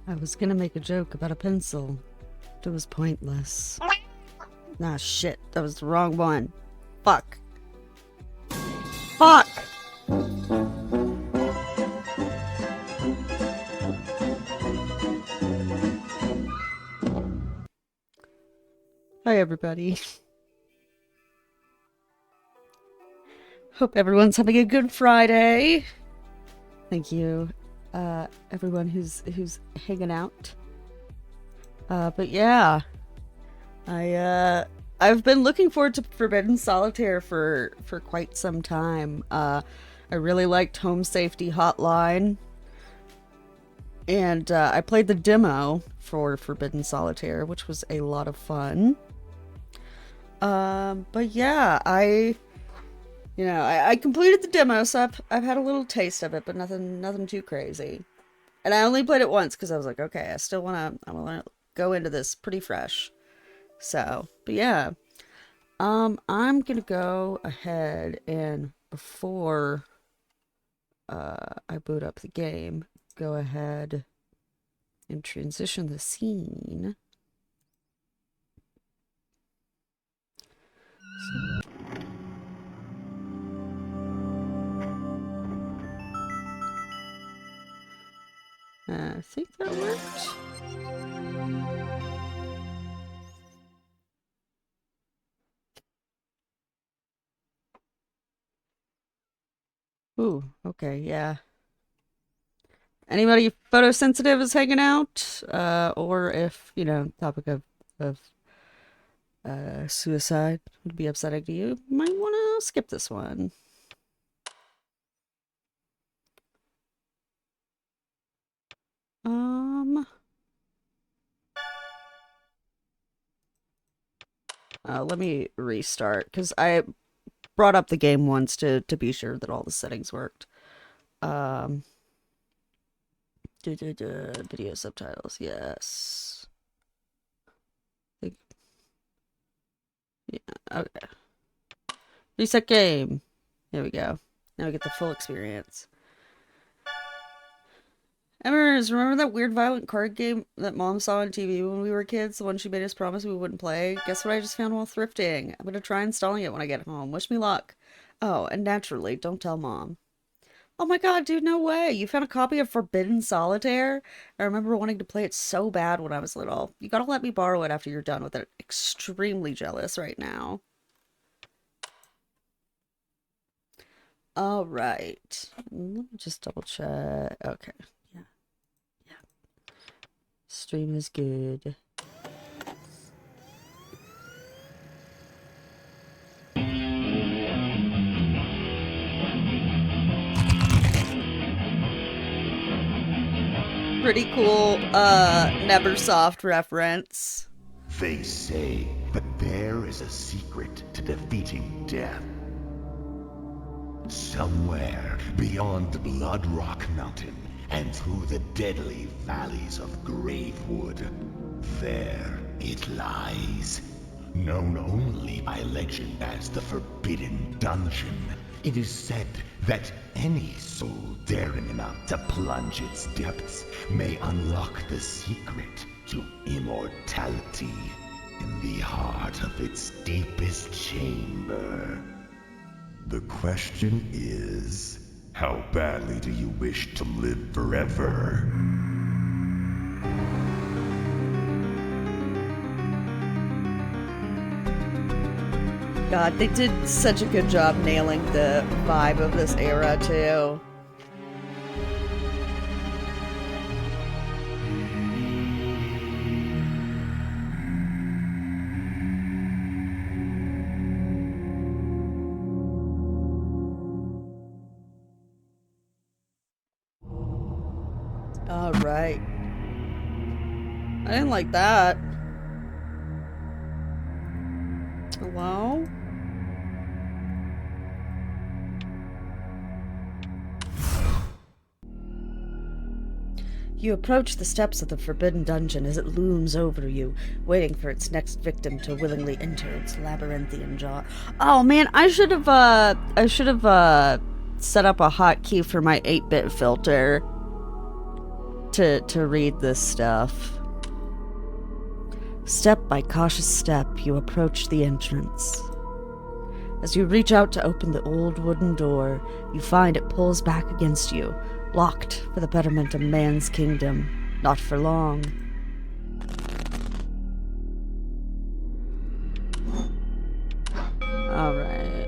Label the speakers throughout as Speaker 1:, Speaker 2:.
Speaker 1: I was gonna make a joke about a pencil, but it was pointless. Nah, shit. That was the wrong one. Fuck. Fuck! Hi, everybody. Hope everyone's having a good Friday. Thank you, everyone who's hanging out. But yeah, I've been looking forward to Forbidden Solitaire for quite some time. I really liked Home Safety Hotline, and I played the demo for Forbidden Solitaire, which was a lot of fun. But yeah, I completed the demo, so I've had a little taste of it, but nothing too crazy. And I only played it once because I was like, okay, I wanna go into this pretty fresh. So, but yeah, I'm gonna go ahead and before I boot up the game, go ahead and transition the scene. I think that worked. Ooh, okay, yeah. Anybody photosensitive is hanging out, or if, topic of suicide would be upsetting to you, might want to skip this one. Let me restart, because I brought up the game once to be sure that all the settings worked. Video subtitles, yes. Yeah, okay. Reset game. There we go. Now we get the full experience. Emmers, remember that weird violent card game that Mom saw on TV when we were kids? The one she made us promise we wouldn't play? Guess what I just found while thrifting? I'm gonna try installing it when I get home. Wish me luck. Oh, and naturally, don't tell Mom. Oh my god, dude, no way. You found a copy of Forbidden Solitaire? I remember wanting to play it so bad when I was little. You gotta let me borrow it after you're done with it. Extremely jealous right now. All right. Let me just double check. Okay. Yeah. Stream is good. Pretty cool, Neversoft reference.
Speaker 2: They say that there is a secret to defeating death. Somewhere beyond Bloodrock Mountain and through the deadly valleys of Gravewood, there it lies. Known only by legend as the Forbidden Dungeon, it is said that any soul daring enough to plunge its depths may unlock the secret to immortality in the heart of its deepest chamber. The question is, how badly do you wish to live forever?
Speaker 1: God, they did such a good job nailing the vibe of this era, too. All right. I didn't like that. Hello? You approach the steps of the Forbidden Dungeon as it looms over you, waiting for its next victim to willingly enter its labyrinthian jaw. Oh man, I should have set up a hotkey for my 8-bit filter to read this stuff. Step by cautious step, you approach the entrance. As you reach out to open the old wooden door, you find it pulls back against you, locked for the betterment of man's kingdom. Not for long. Alright.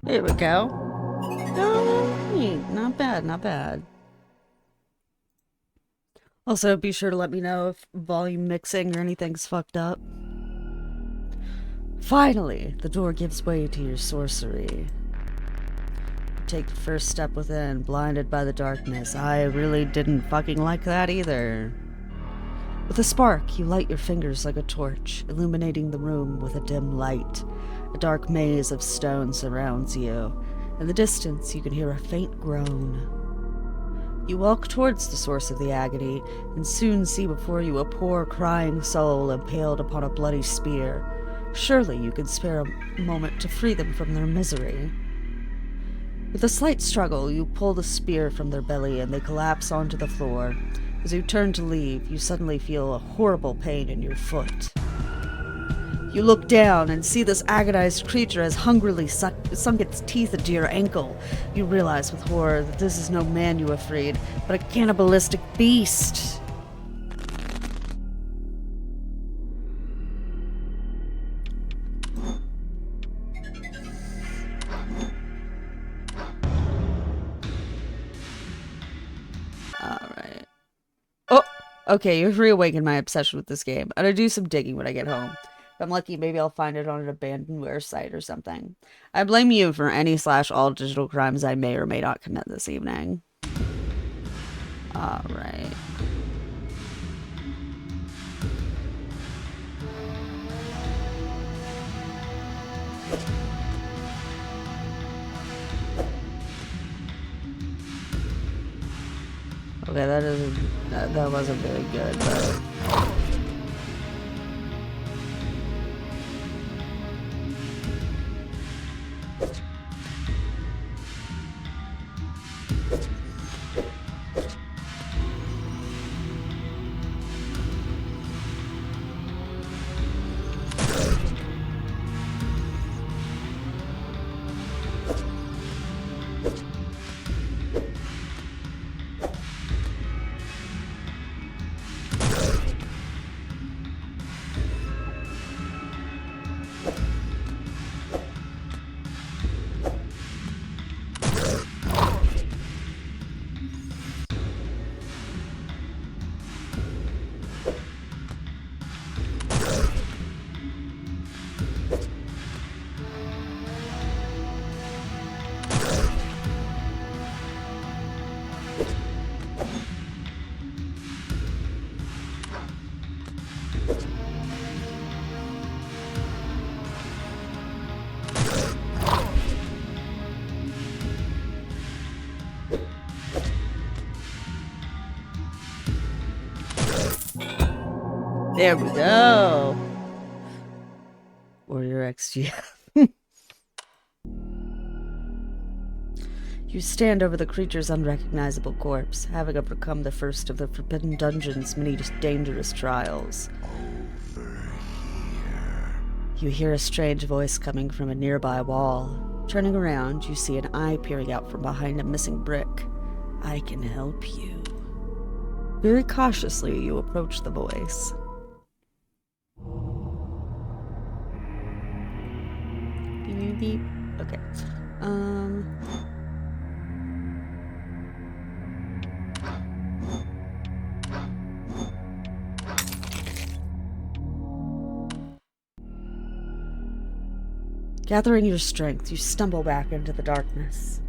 Speaker 1: There we go. Alright, not bad, not bad. Also, be sure to let me know if volume mixing or anything's fucked up. Finally, the door gives way to your sorcery. You take the first step within, blinded by the darkness. I really didn't fucking like that either. With a spark, you light your fingers like a torch, illuminating the room with a dim light. A dark maze of stone surrounds you. In the distance, you can hear a faint groan. You walk towards the source of the agony, and soon see before you a poor, crying soul impaled upon a bloody spear. Surely you could spare a moment to free them from their misery. With a slight struggle, you pull the spear from their belly, and they collapse onto the floor. As you turn to leave, you suddenly feel a horrible pain in your foot. You look down and see this agonized creature has hungrily sunk its teeth into your ankle. You realize with horror that this is no man you have freed, but a cannibalistic beast. Alright. Oh! Okay, you've reawakened my obsession with this game. I'm gonna do some digging when I get home. If I'm lucky, maybe I'll find it on an abandonware site or something. I blame you for any/all digital crimes I may or may not commit this evening. Alright. Okay, that wasn't very good, but... There we go. Warrior XGF. You stand over the creature's unrecognizable corpse, having overcome the first of the Forbidden Dungeon's many dangerous trials.
Speaker 2: Over here.
Speaker 1: You hear a strange voice coming from a nearby wall. Turning around, you see an eye peering out from behind a missing brick. I can help you. Very cautiously, you approach the voice. Beep, beep. Okay. Gathering your strength, you stumble back into the darkness.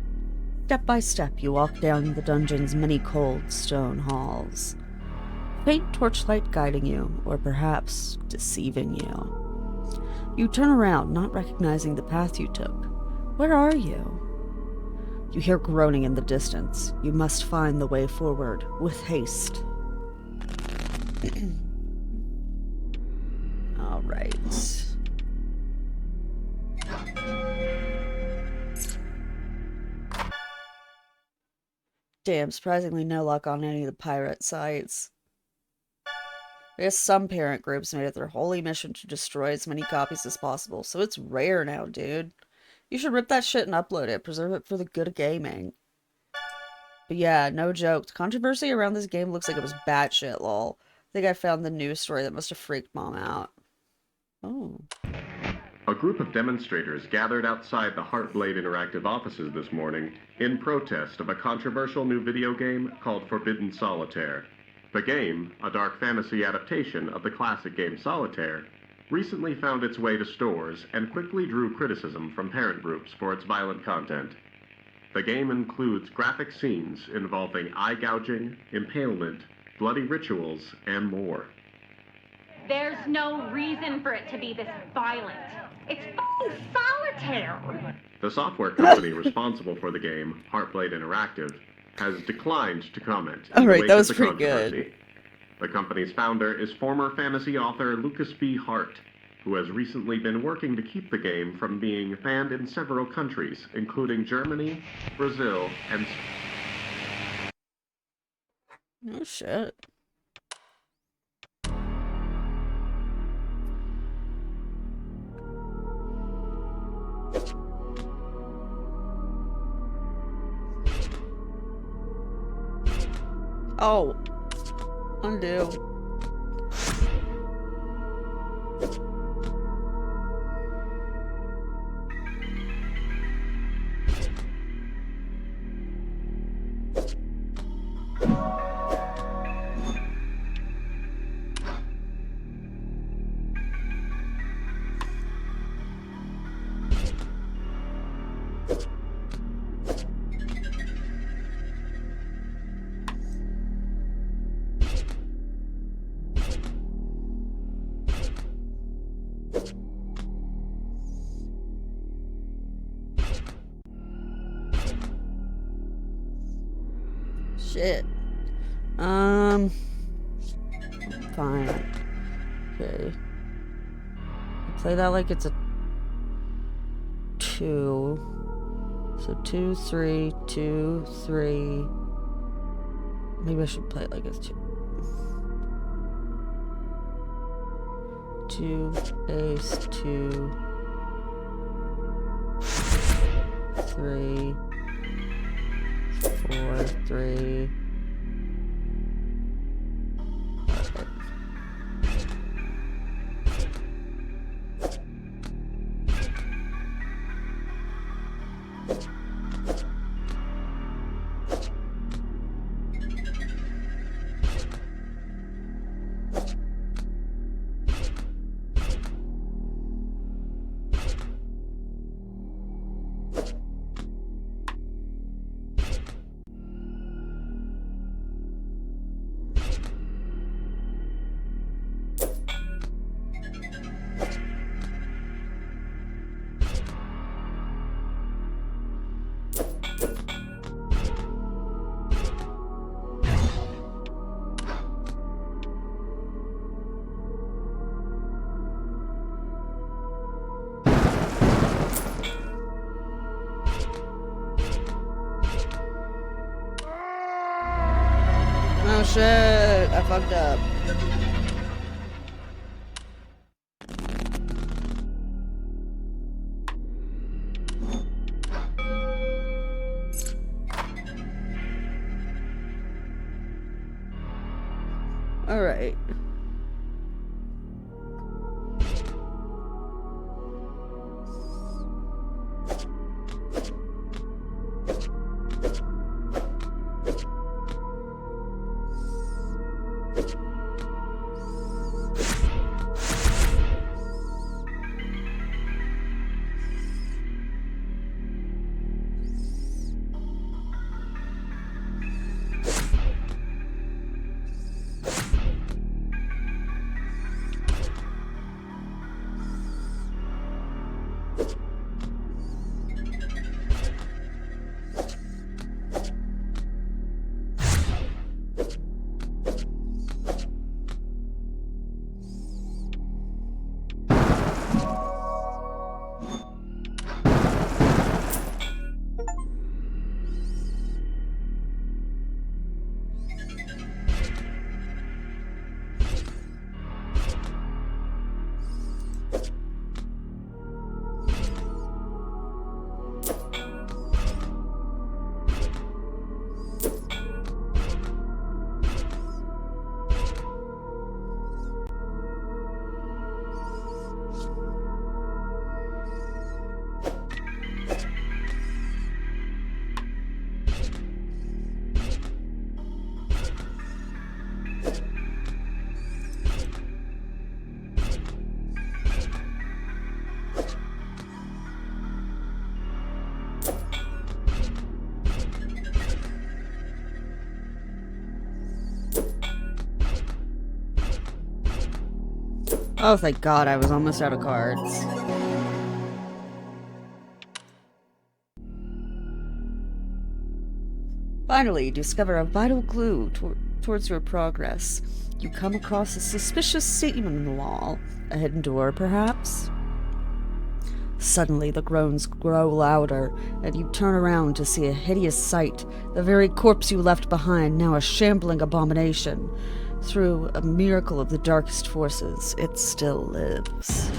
Speaker 1: Step by step, you walk down the dungeon's many cold stone halls. Faint torchlight guiding you, or perhaps deceiving you. You turn around, not recognizing the path you took. Where are you? You hear groaning in the distance. You must find the way forward, with haste. All right. Damn, surprisingly no luck on any of the pirate sites. I guess some parent groups made it their holy mission to destroy as many copies as possible, so it's rare now, dude. You should rip that shit and upload it, preserve it for the good of gaming. But yeah, no joke. The controversy around this game looks like it was batshit, lol. I think I found the news story that must have freaked Mom out. Oh.
Speaker 3: A group of demonstrators gathered outside the Heartblade Interactive offices this morning in protest of a controversial new video game called Forbidden Solitaire. The game, a dark fantasy adaptation of the classic game Solitaire, recently found its way to stores and quickly drew criticism from parent groups for its violent content. The game includes graphic scenes involving eye gouging, impalement, bloody rituals, and more.
Speaker 4: There's no reason for it to be this violent. It's fucking solitaire!
Speaker 3: The software company responsible for the game, Heartblade Interactive, has declined to comment.
Speaker 1: Alright, that was pretty good.
Speaker 3: The company's founder is former fantasy author Lucas B. Hart, who has recently been working to keep the game from being banned in several countries, including Germany, Brazil, and...
Speaker 1: Oh shit. Oh. Undo. Shit. Fine. Okay. Play that like it's a 2. So 2, 3, 2, 3. Maybe I should play it like it's 2. 2, ace, 2, 3, 4, 3. Okay. Oh shit, I fucked up. All right. Oh, thank God, I was almost out of cards. Finally, you discover a vital clue towards your progress. You come across a suspicious statement on the wall. A hidden door, perhaps? Suddenly, the groans grow louder, and you turn around to see a hideous sight. The very corpse you left behind, now a shambling abomination. Through a miracle of the darkest forces, it still lives.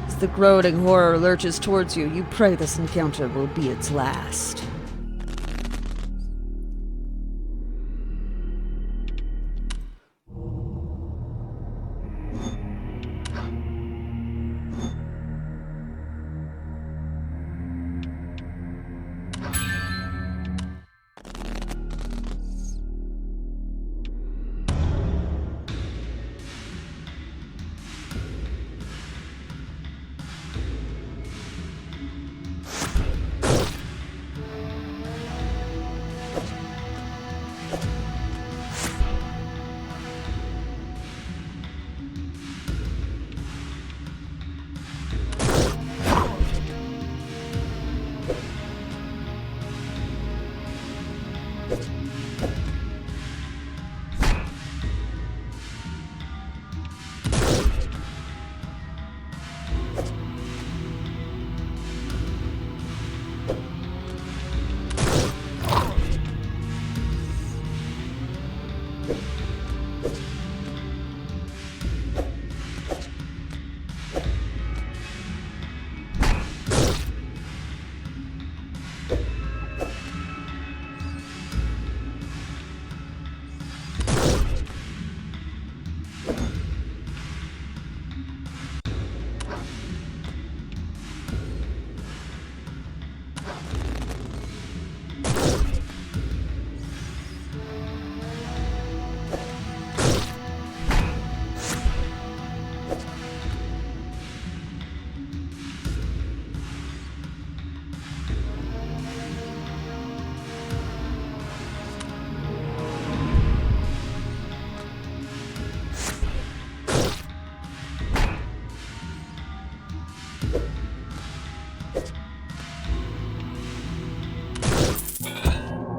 Speaker 1: As the groaning horror lurches towards you, you pray this encounter will be its last.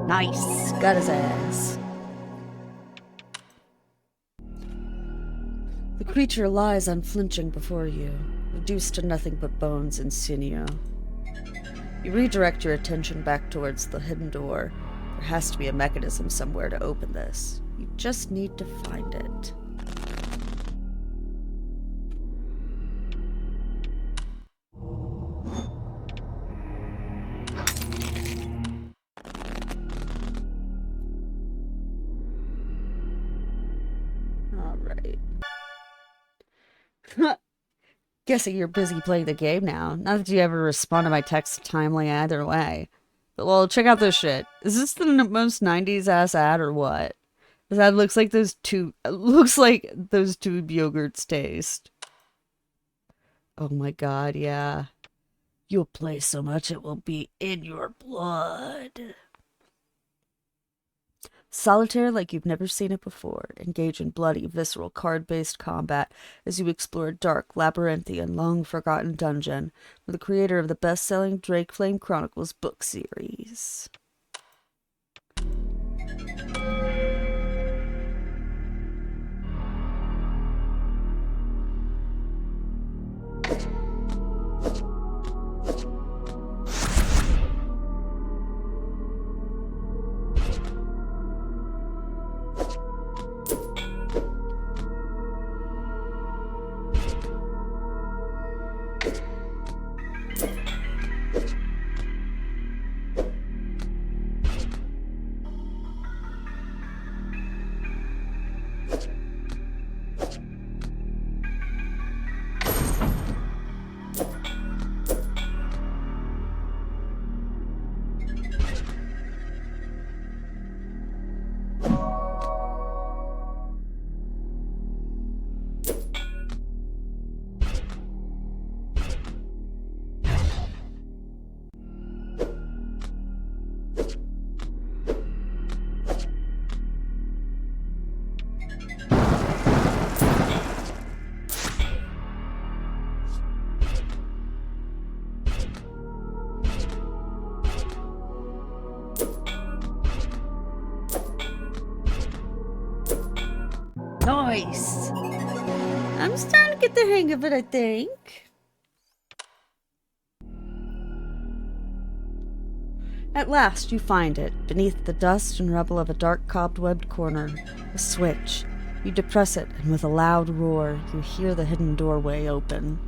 Speaker 1: Nice. Got his ass. The creature lies unflinching before you, reduced to nothing but bones and sinew. You redirect your attention back towards the hidden door. There has to be a mechanism somewhere to open this. You just need to find it. Alright. Guessing you're busy playing the game now. Not that you ever respond to my texts timely either way. But, well, check out this shit. Is this the most 90s ass ad or what? This ad looks like those tube yogurts taste. Oh my God, yeah. You'll play so much it will be in your blood. Solitaire like you've never seen it before. Engage in bloody, visceral, card-based combat as you explore a dark, labyrinthian, long-forgotten dungeon with the creator of the best-selling Drake Flame Chronicles book series. Nice! I'm starting to get the hang of it, I think. At last you find it, beneath the dust and rubble of a dark cobwebbed corner. A switch. You depress it, and with a loud roar, you hear the hidden doorway open.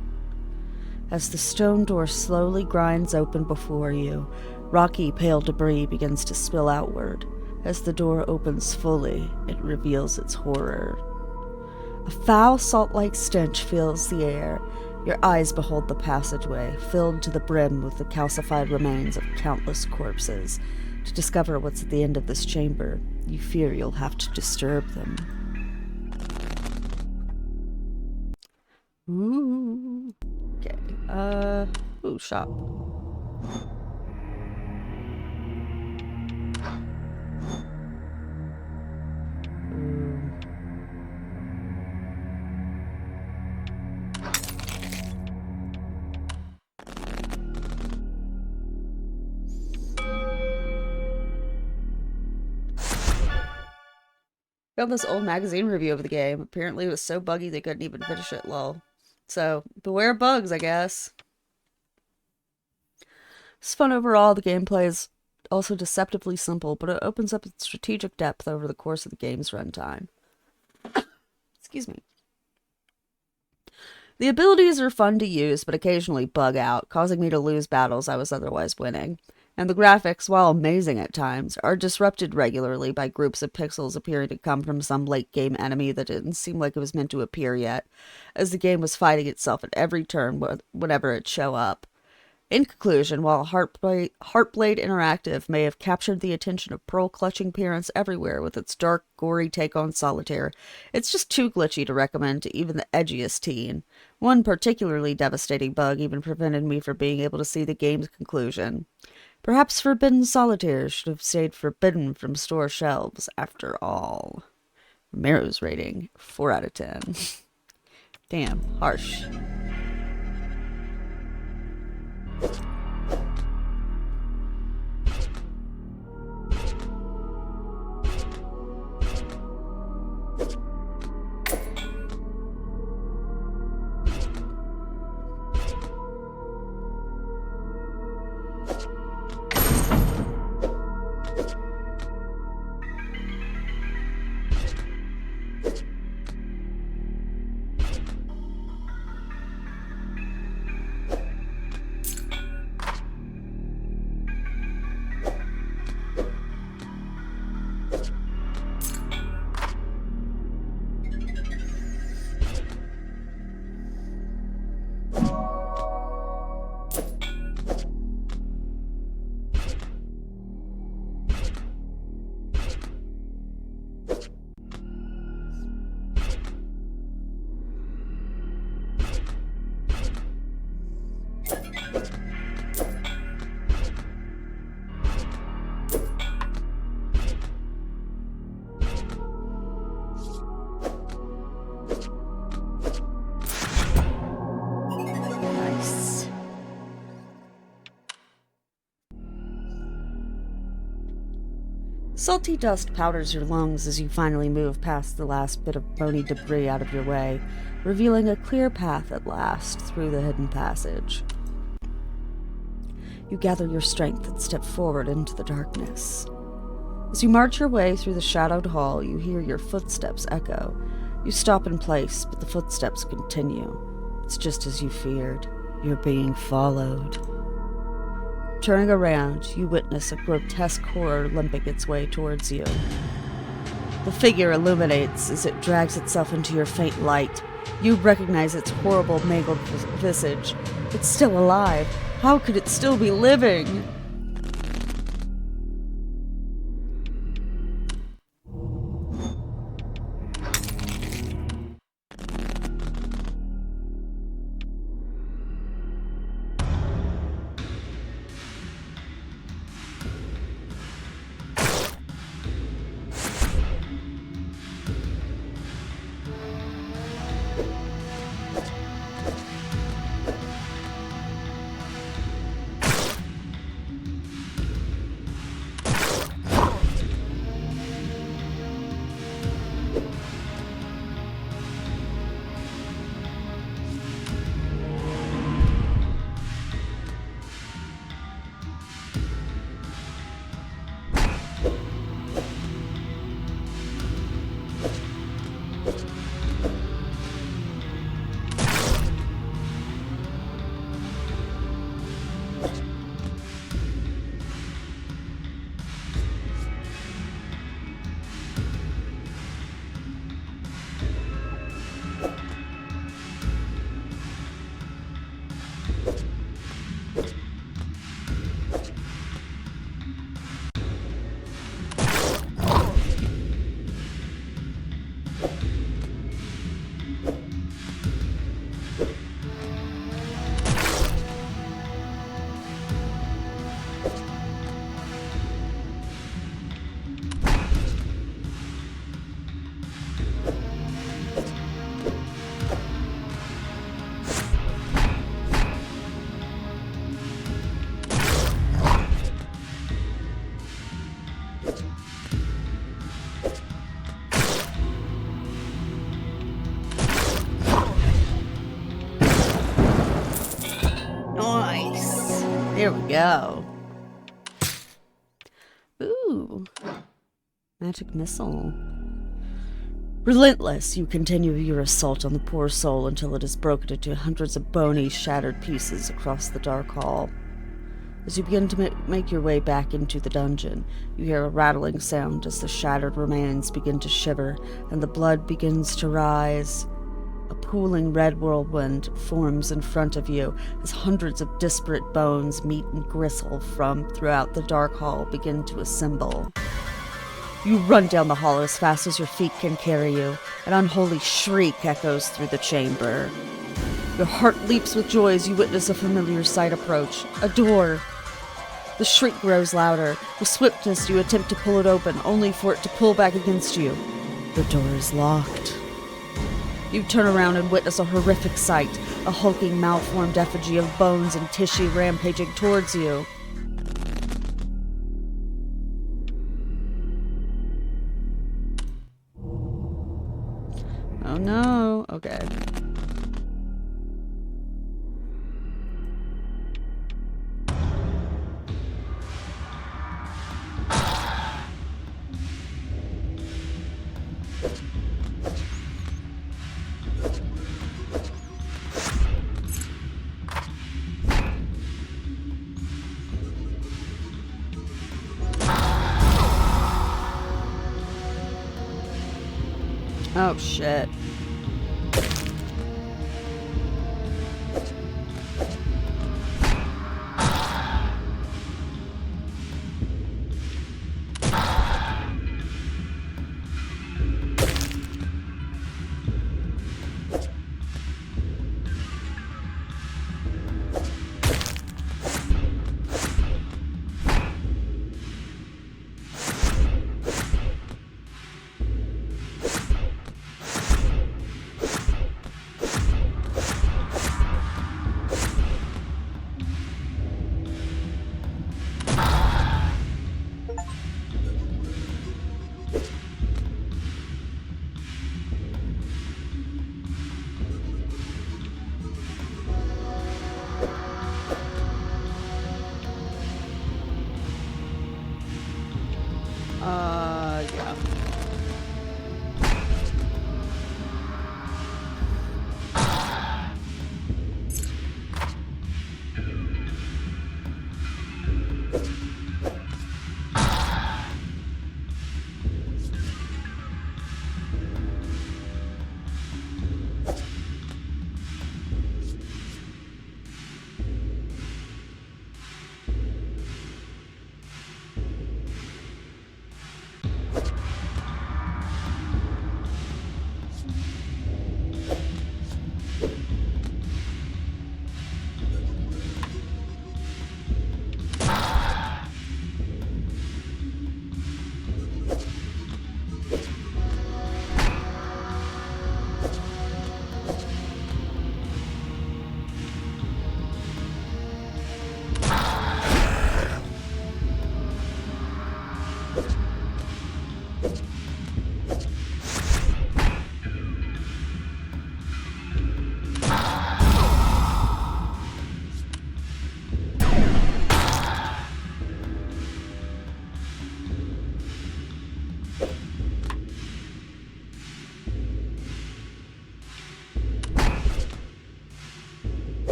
Speaker 1: As the stone door slowly grinds open before you, rocky, pale debris begins to spill outward. As the door opens fully, it reveals its horror. A foul, salt-like stench fills the air. Your eyes behold the passageway, filled to the brim with the calcified remains of countless corpses. To discover what's at the end of this chamber, you fear you'll have to disturb them. Ooh. Okay. Ooh, shop. Found this old magazine review of the game. Apparently it was so buggy they couldn't even finish it, lol. So, beware bugs, I guess. It's fun overall. The gameplay is also deceptively simple, but it opens up its strategic depth over the course of the game's runtime. Excuse me. The abilities are fun to use, but occasionally bug out, causing me to lose battles I was otherwise winning. And the graphics, while amazing at times, are disrupted regularly by groups of pixels appearing to come from some late-game enemy that didn't seem like it was meant to appear yet, as the game was fighting itself at every turn whenever it show up. In conclusion, while Heartblade Interactive may have captured the attention of pearl-clutching parents everywhere with its dark, gory take on Solitaire, it's just too glitchy to recommend to even the edgiest teen. One particularly devastating bug even prevented me from being able to see the game's conclusion. Perhaps Forbidden Solitaire should have stayed forbidden from store shelves, after all. Romero's rating, 4 out of 10. Damn, harsh. Salty dust powders your lungs as you finally move past the last bit of bony debris out of your way, revealing a clear path at last through the hidden passage. You gather your strength and step forward into the darkness. As you march your way through the shadowed hall, you hear your footsteps echo. You stop in place, but the footsteps continue. It's just as you feared. You're being followed. Turning around, you witness a grotesque horror limping its way towards you. The figure illuminates as it drags itself into your faint light. You recognize its horrible, mangled visage. It's still alive. How could it still be living? Nice. There we go. Ooh. Magic missile. Relentless, you continue your assault on the poor soul until it is broken into hundreds of bony, shattered pieces across the dark hall. As you begin to make your way back into the dungeon, you hear a rattling sound as the shattered remains begin to shiver and the blood begins to rise. A pooling red whirlwind forms in front of you as hundreds of disparate bones, meat, and gristle from throughout the dark hall begin to assemble. You run down the hall as fast as your feet can carry you. An unholy shriek echoes through the chamber. Your heart leaps with joy as you witness a familiar sight approach. A door. The shriek grows louder. With swiftness, you attempt to pull it open, only for it to pull back against you. The door is locked. You turn around and witness a horrific sight, a hulking, malformed effigy of bones and tissue rampaging towards you. Oh no. Okay. Oh shit. Yeah.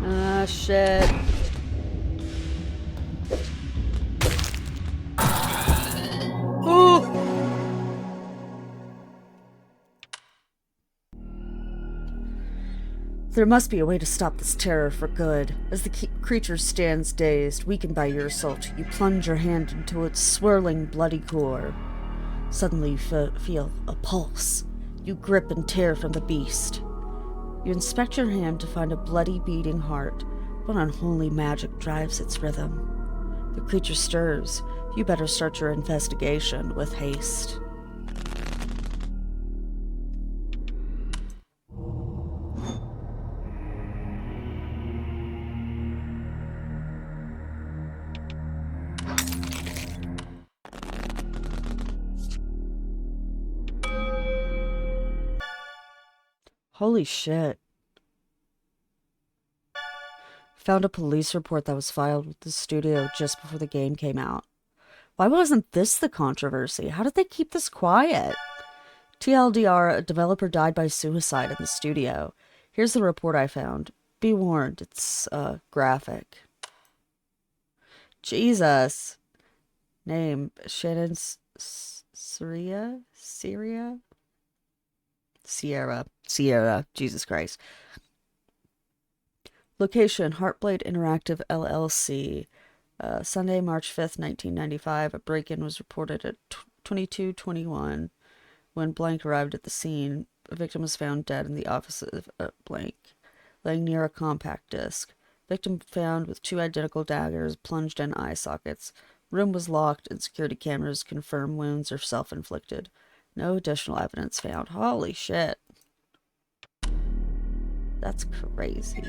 Speaker 1: Ah, shit. Ooh! There must be a way to stop this terror for good. As the creature stands dazed, weakened by your assault, you plunge your hand into its swirling, bloody core. Suddenly you feel a pulse. You grip and tear from the beast. You inspect your hand to find a bloody, beating heart. What unholy magic drives its rhythm? The creature stirs. You better start your investigation with haste. Holy shit. Found a police report that was filed with the studio just before the game came out. Why wasn't this the controversy? How did they keep this quiet? TLDR, a developer died by suicide in the studio. Here's the report I found. Be warned, it's graphic. Jesus. Name, Shannon Syria? Syria? Sierra. Jesus Christ. Location, Heartblade Interactive LLC. Sunday, March 5th, 1995. A break-in was reported at 22:21. When Blank arrived at the scene, a victim was found dead in the office of Blank, laying near a compact disc. Victim found with 2 identical daggers plunged in eye sockets. Room was locked and security cameras confirm wounds are self-inflicted. No additional evidence found. Holy shit. That's crazy.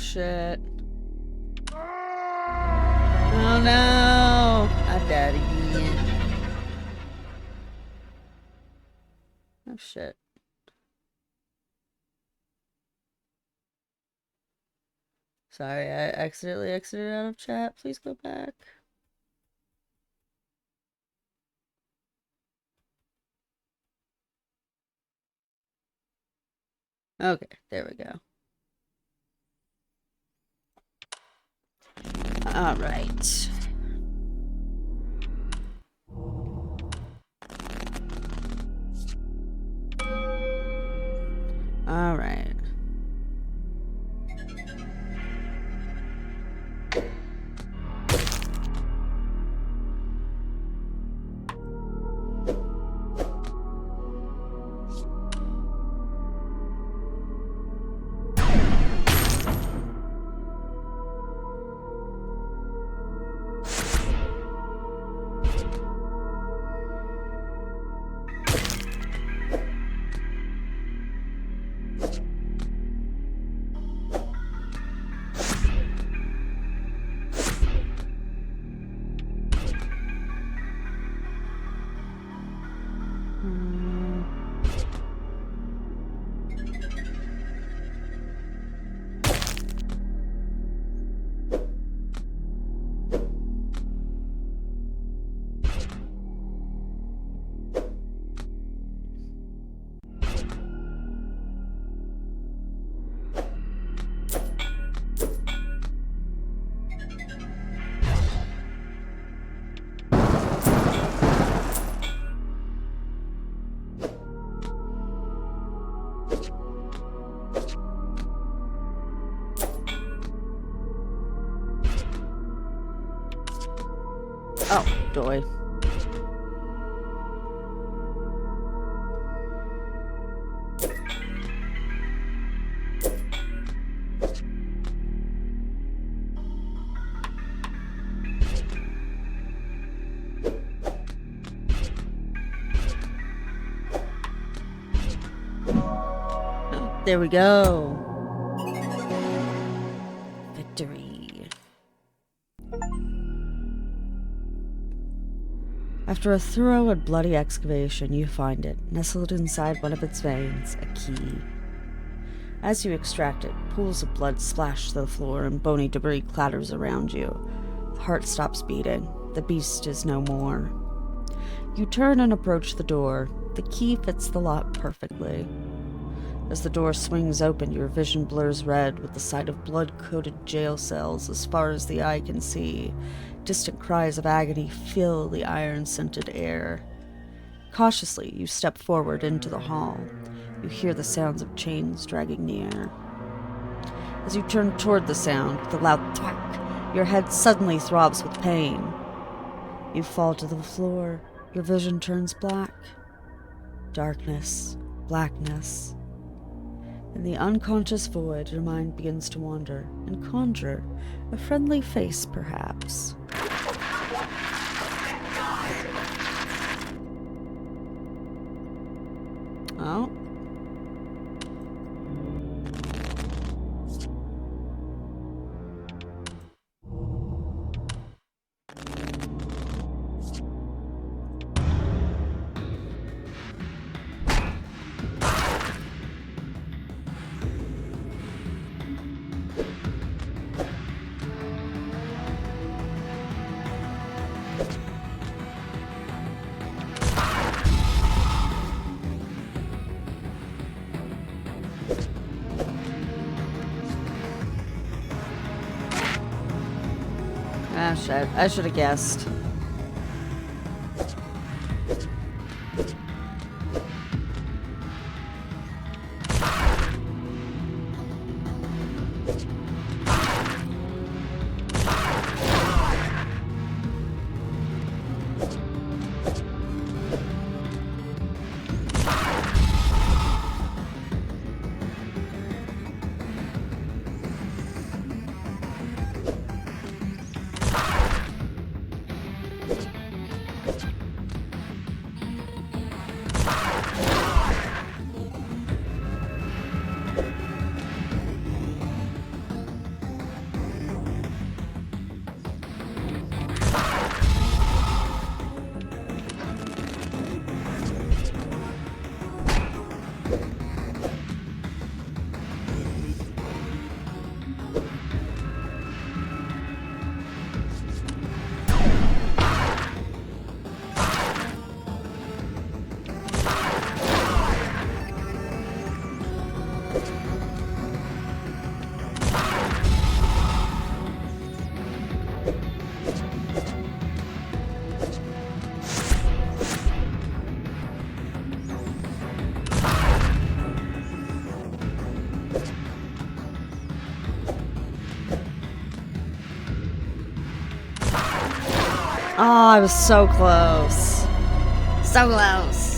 Speaker 1: shit. Oh no! I'm dead again. Oh shit. Sorry, I accidentally exited out of chat. Please go back. Okay, there we go. All right. All right. Oh, joy. There we go. Victory. After a thorough and bloody excavation, you find it, nestled inside one of its veins, a key. As you extract it, pools of blood splash to the floor and bony debris clatters around you. The heart stops beating. The beast is no more. You turn and approach the door. The key fits the lock perfectly. As the door swings open, your vision blurs red with the sight of blood-coated jail cells as far as the eye can see. Distant cries of agony fill the iron-scented air. Cautiously, you step forward into the hall. You hear the sounds of chains dragging near. As you turn toward the sound, with a loud thwack, your head suddenly throbs with pain. You fall to the floor. Your vision turns black. Darkness, blackness. In the unconscious void, your mind begins to wander and conjure a friendly face, perhaps. Oh. Ah, shit. I should have guessed. Oh, I was so close. So close.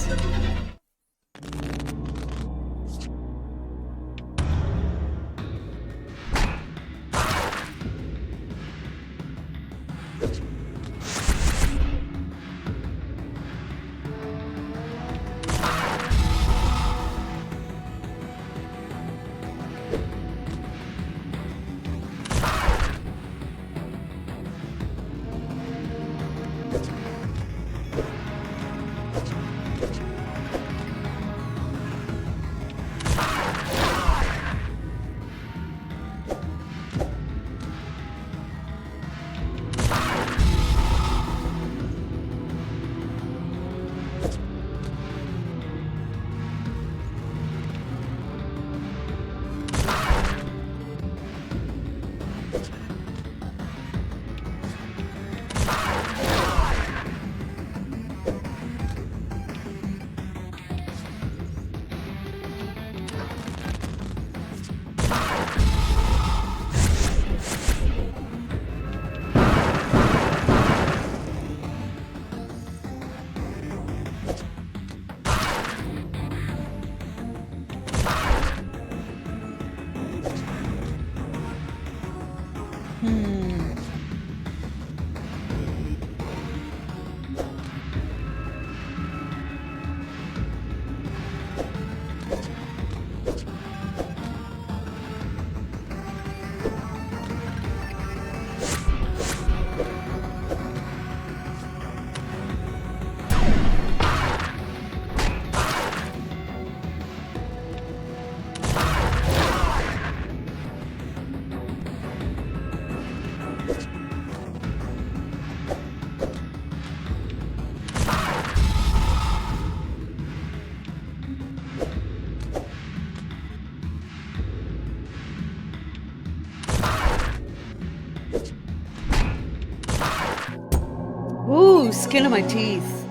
Speaker 1: Ooh, skin of my teeth.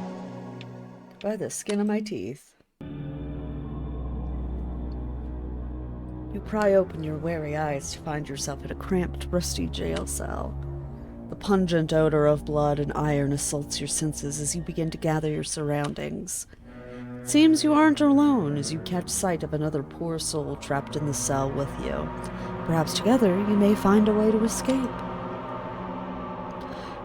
Speaker 1: By the skin of my teeth. You pry open your wary eyes to find yourself in a cramped, rusty jail cell. The pungent odor of blood and iron assaults your senses as you begin to gather your surroundings. It seems you aren't alone as you catch sight of another poor soul trapped in the cell with you. Perhaps together you may find a way to escape.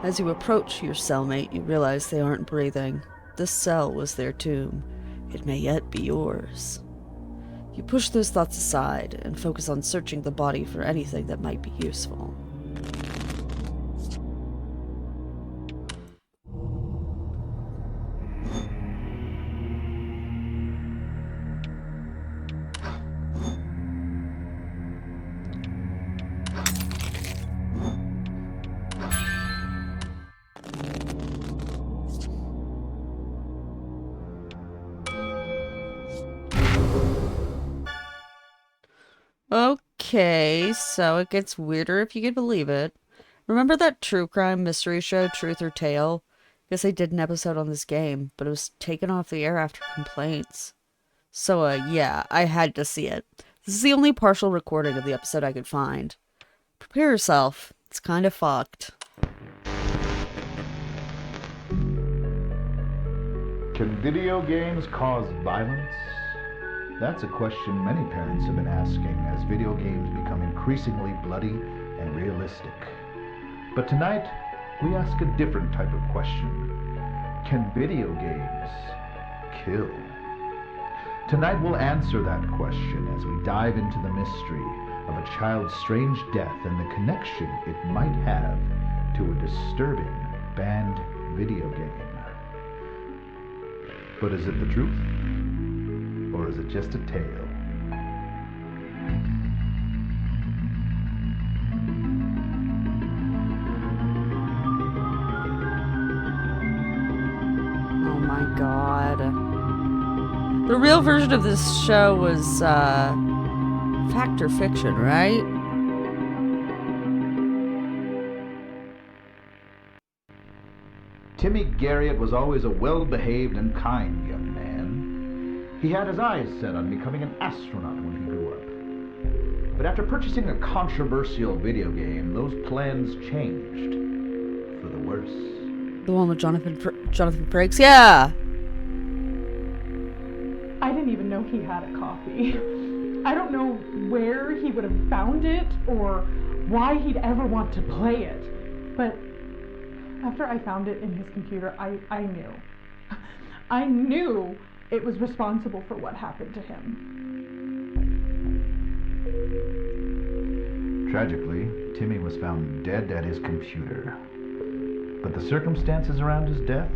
Speaker 1: As you approach your cellmate, you realize they aren't breathing. This cell was their tomb. It may yet be yours. You push those thoughts aside and focus on searching the body for anything that might be useful. Okay, so it gets weirder if you can believe it. Remember that true crime mystery show, Truth or Tale? Guess they did an episode on this game, but it was taken off the air after complaints. So, yeah, I had to see it. This is the only partial recording of the episode I could find. Prepare yourself. It's kind of fucked.
Speaker 5: Can video games cause violence? That's a question many parents have been asking as video games become increasingly bloody and realistic. But tonight, we ask a different type of question. Can video games kill? Tonight we'll answer that question as we dive into the mystery of a child's strange death and the connection it might have to a disturbing banned video game. But is it the truth? Or is it just a tale?
Speaker 1: Oh my god. The real version of this show was, fact or fiction, right?
Speaker 5: Timmy Garriott was always a well-behaved and kind young man. He had his eyes set on becoming an astronaut when he grew up. But after purchasing a controversial video game, those plans changed for the worse.
Speaker 1: The one with Jonathan Frakes? Yeah!
Speaker 6: I didn't even know he had a copy. I don't know where he would have found it or why he'd ever want to play it. But after I found it in his computer, I knew. I knew it was responsible for what happened to him.
Speaker 5: Tragically, Timmy was found dead at his computer. But the circumstances around his death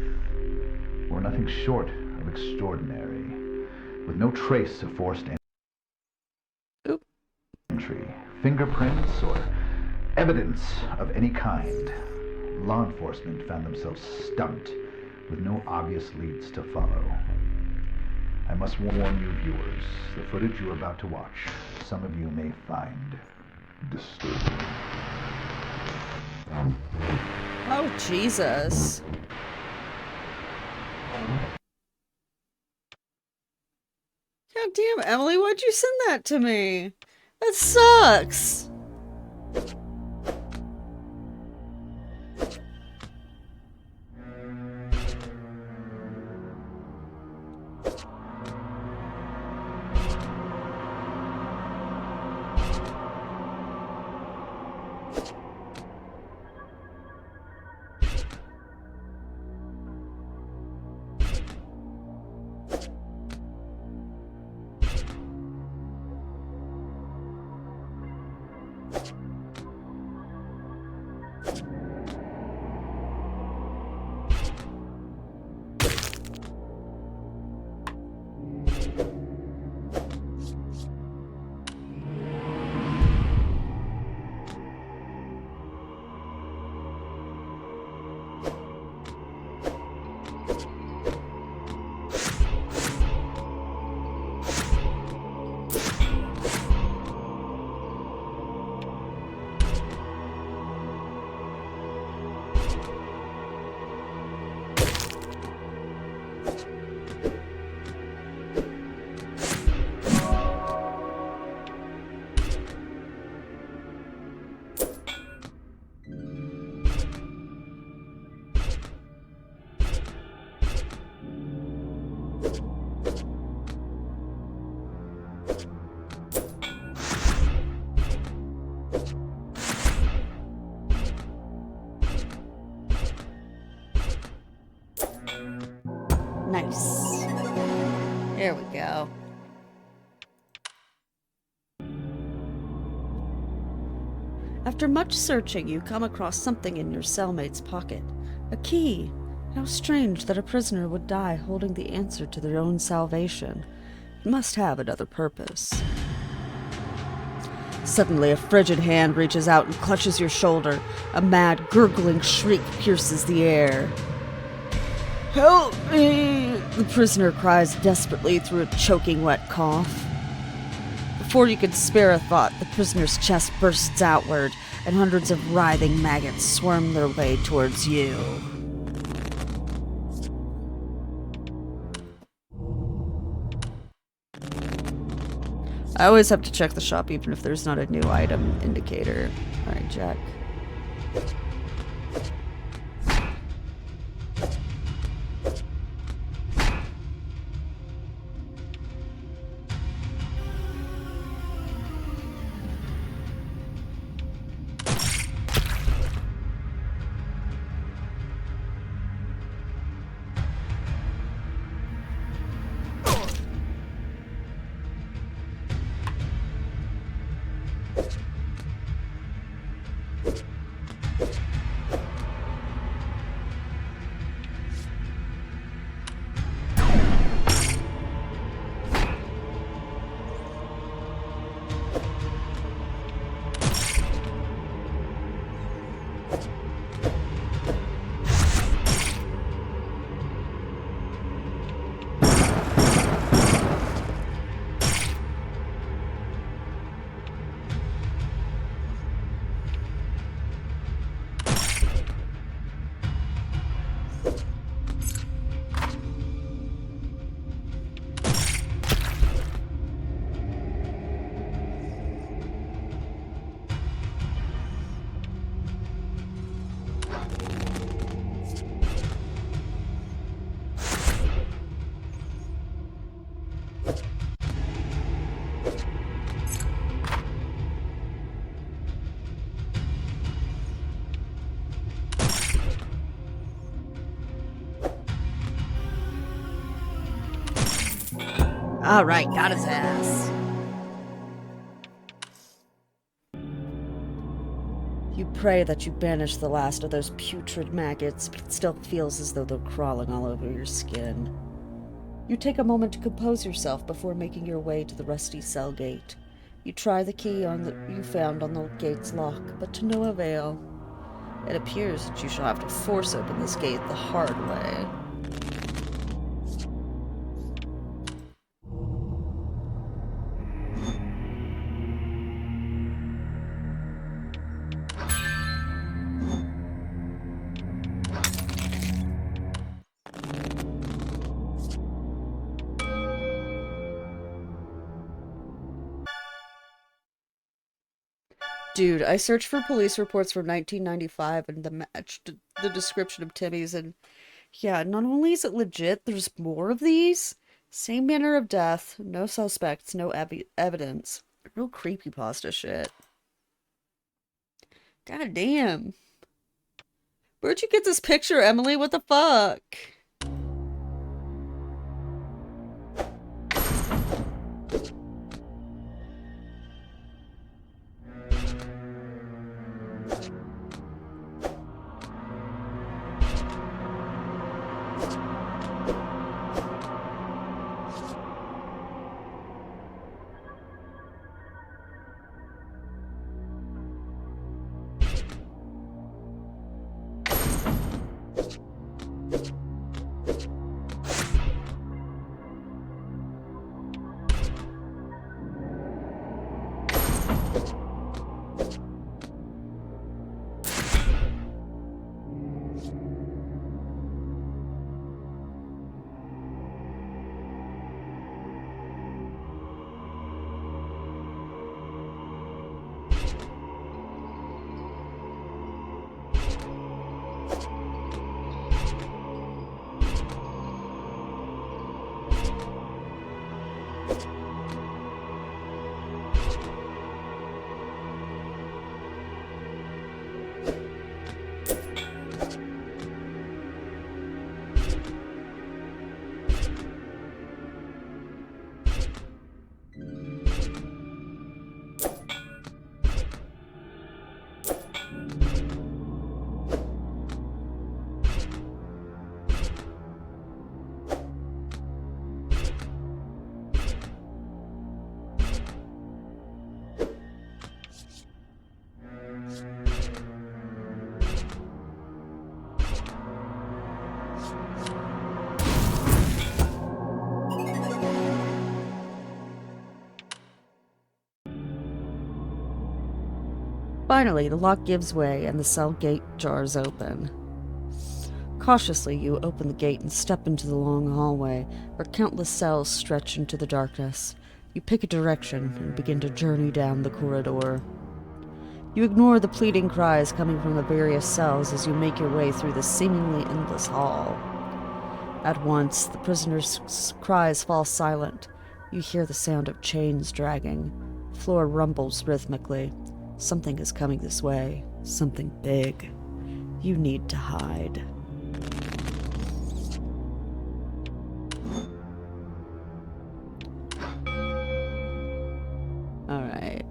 Speaker 5: were nothing short of extraordinary, with no trace of forced entry, fingerprints, or evidence of any kind. Law enforcement found themselves stumped, with no obvious leads to follow. I must warn you viewers, the footage you are about to watch, some of you may find disturbing.
Speaker 1: Oh, Jesus. God damn, Emily, why'd you send that to me? That sucks. Nice. There we go. After much searching, you come across something in your cellmate's pocket. A key. How strange that a prisoner would die holding the answer to their own salvation. It must have another purpose. Suddenly, a frigid hand reaches out and clutches your shoulder. A mad, gurgling shriek pierces the air. "Help me!" the prisoner cries desperately through a choking wet cough. Before you can spare a thought, the prisoner's chest bursts outward, and hundreds of writhing maggots swarm their way towards you. I always have to check the shop even if there's not a new item indicator. Alright, Jack. Alright, got his ass. You pray that you banish the last of those putrid maggots, but it still feels as though they're crawling all over your skin. You take a moment to compose yourself before making your way to the rusty cell gate. You try the key you found on the gate's lock, but to no avail. It appears that you shall have to force open this gate the hard way. Dude, I searched for police reports from 1995 and matched the description of Timmy's, and yeah, not only is it legit, there's more of these. Same manner of death, no suspects, no evidence. Real creepypasta shit. God damn. Where'd you get this picture, Emily? What the fuck? Finally, the lock gives way and the cell gate jars open. Cautiously, you open the gate and step into the long hallway, where countless cells stretch into the darkness. You pick a direction and begin to journey down the corridor. You ignore the pleading cries coming from the various cells as you make your way through the seemingly endless hall. At once, the prisoner's cries fall silent. You hear the sound of chains dragging. The floor rumbles rhythmically. Something is coming this way. Something big. You need to hide. All right.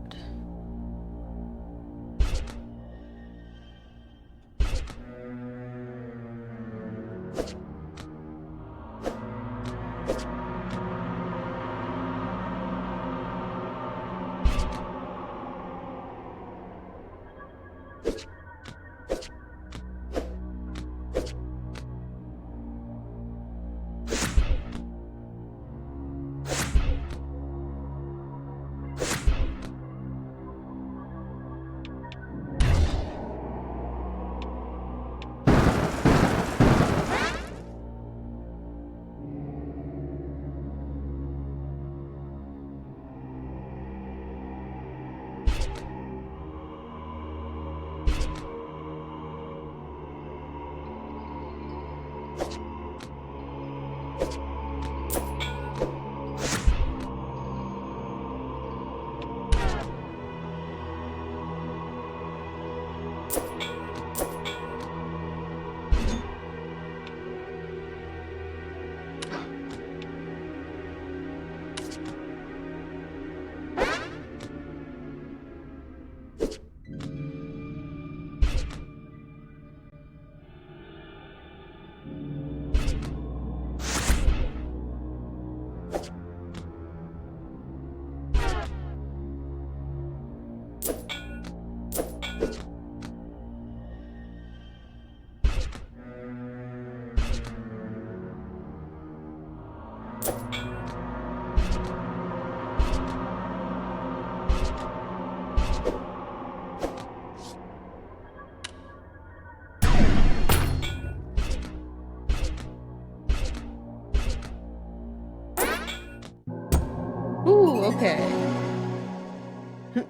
Speaker 1: Ooh, okay.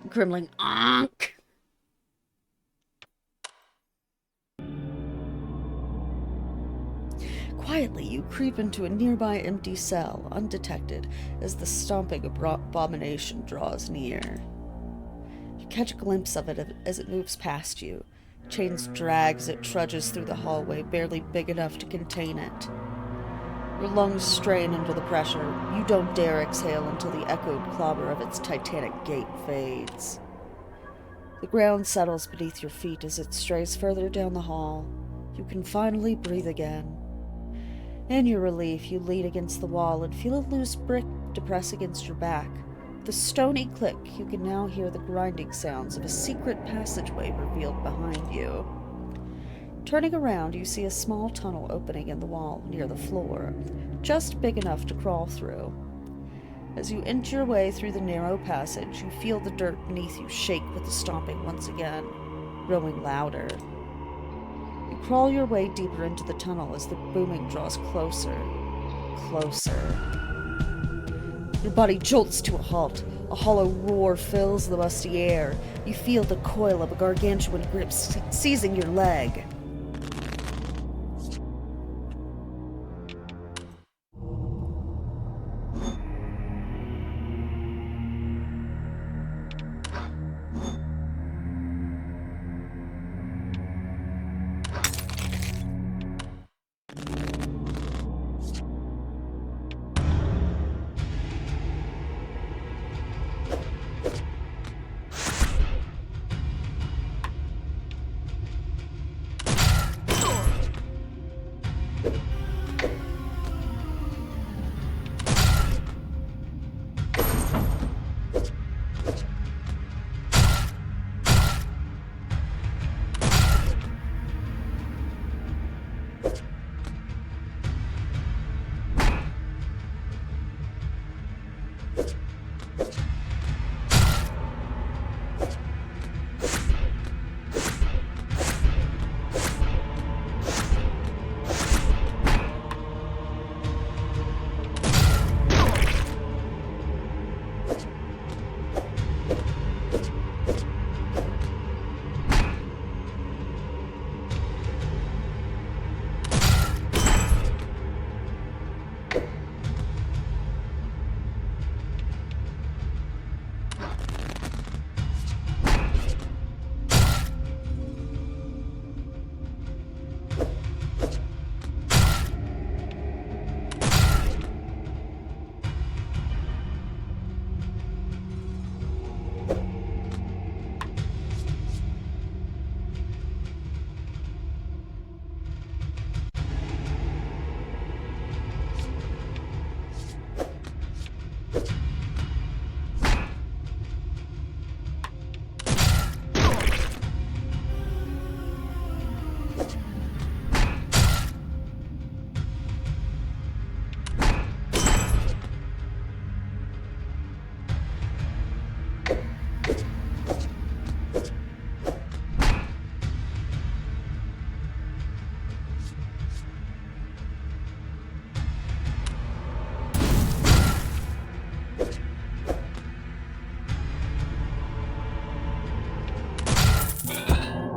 Speaker 1: Gremlin. Onk. Quietly, you creep into a nearby empty cell, undetected, as the stomping abomination draws near. You catch a glimpse of it as it moves past you. Chains drag as it trudges through the hallway, barely big enough to contain it. Your lungs strain under the pressure. You don't dare exhale until the echoed clobber of its titanic gait fades. The ground settles beneath your feet as it strays further down the hall. You can finally breathe again. In your relief, you lean against the wall and feel a loose brick depress against your back. With a stony click, you can now hear the grinding sounds of a secret passageway revealed behind you. Turning around, you see a small tunnel opening in the wall near the floor, just big enough to crawl through. As you inch your way through the narrow passage, you feel the dirt beneath you shake with the stomping once again, growing louder. You crawl your way deeper into the tunnel as the booming draws closer, closer. Your body jolts to a halt. A hollow roar fills the musty air. You feel the coil of a gargantuan grip seizing your leg.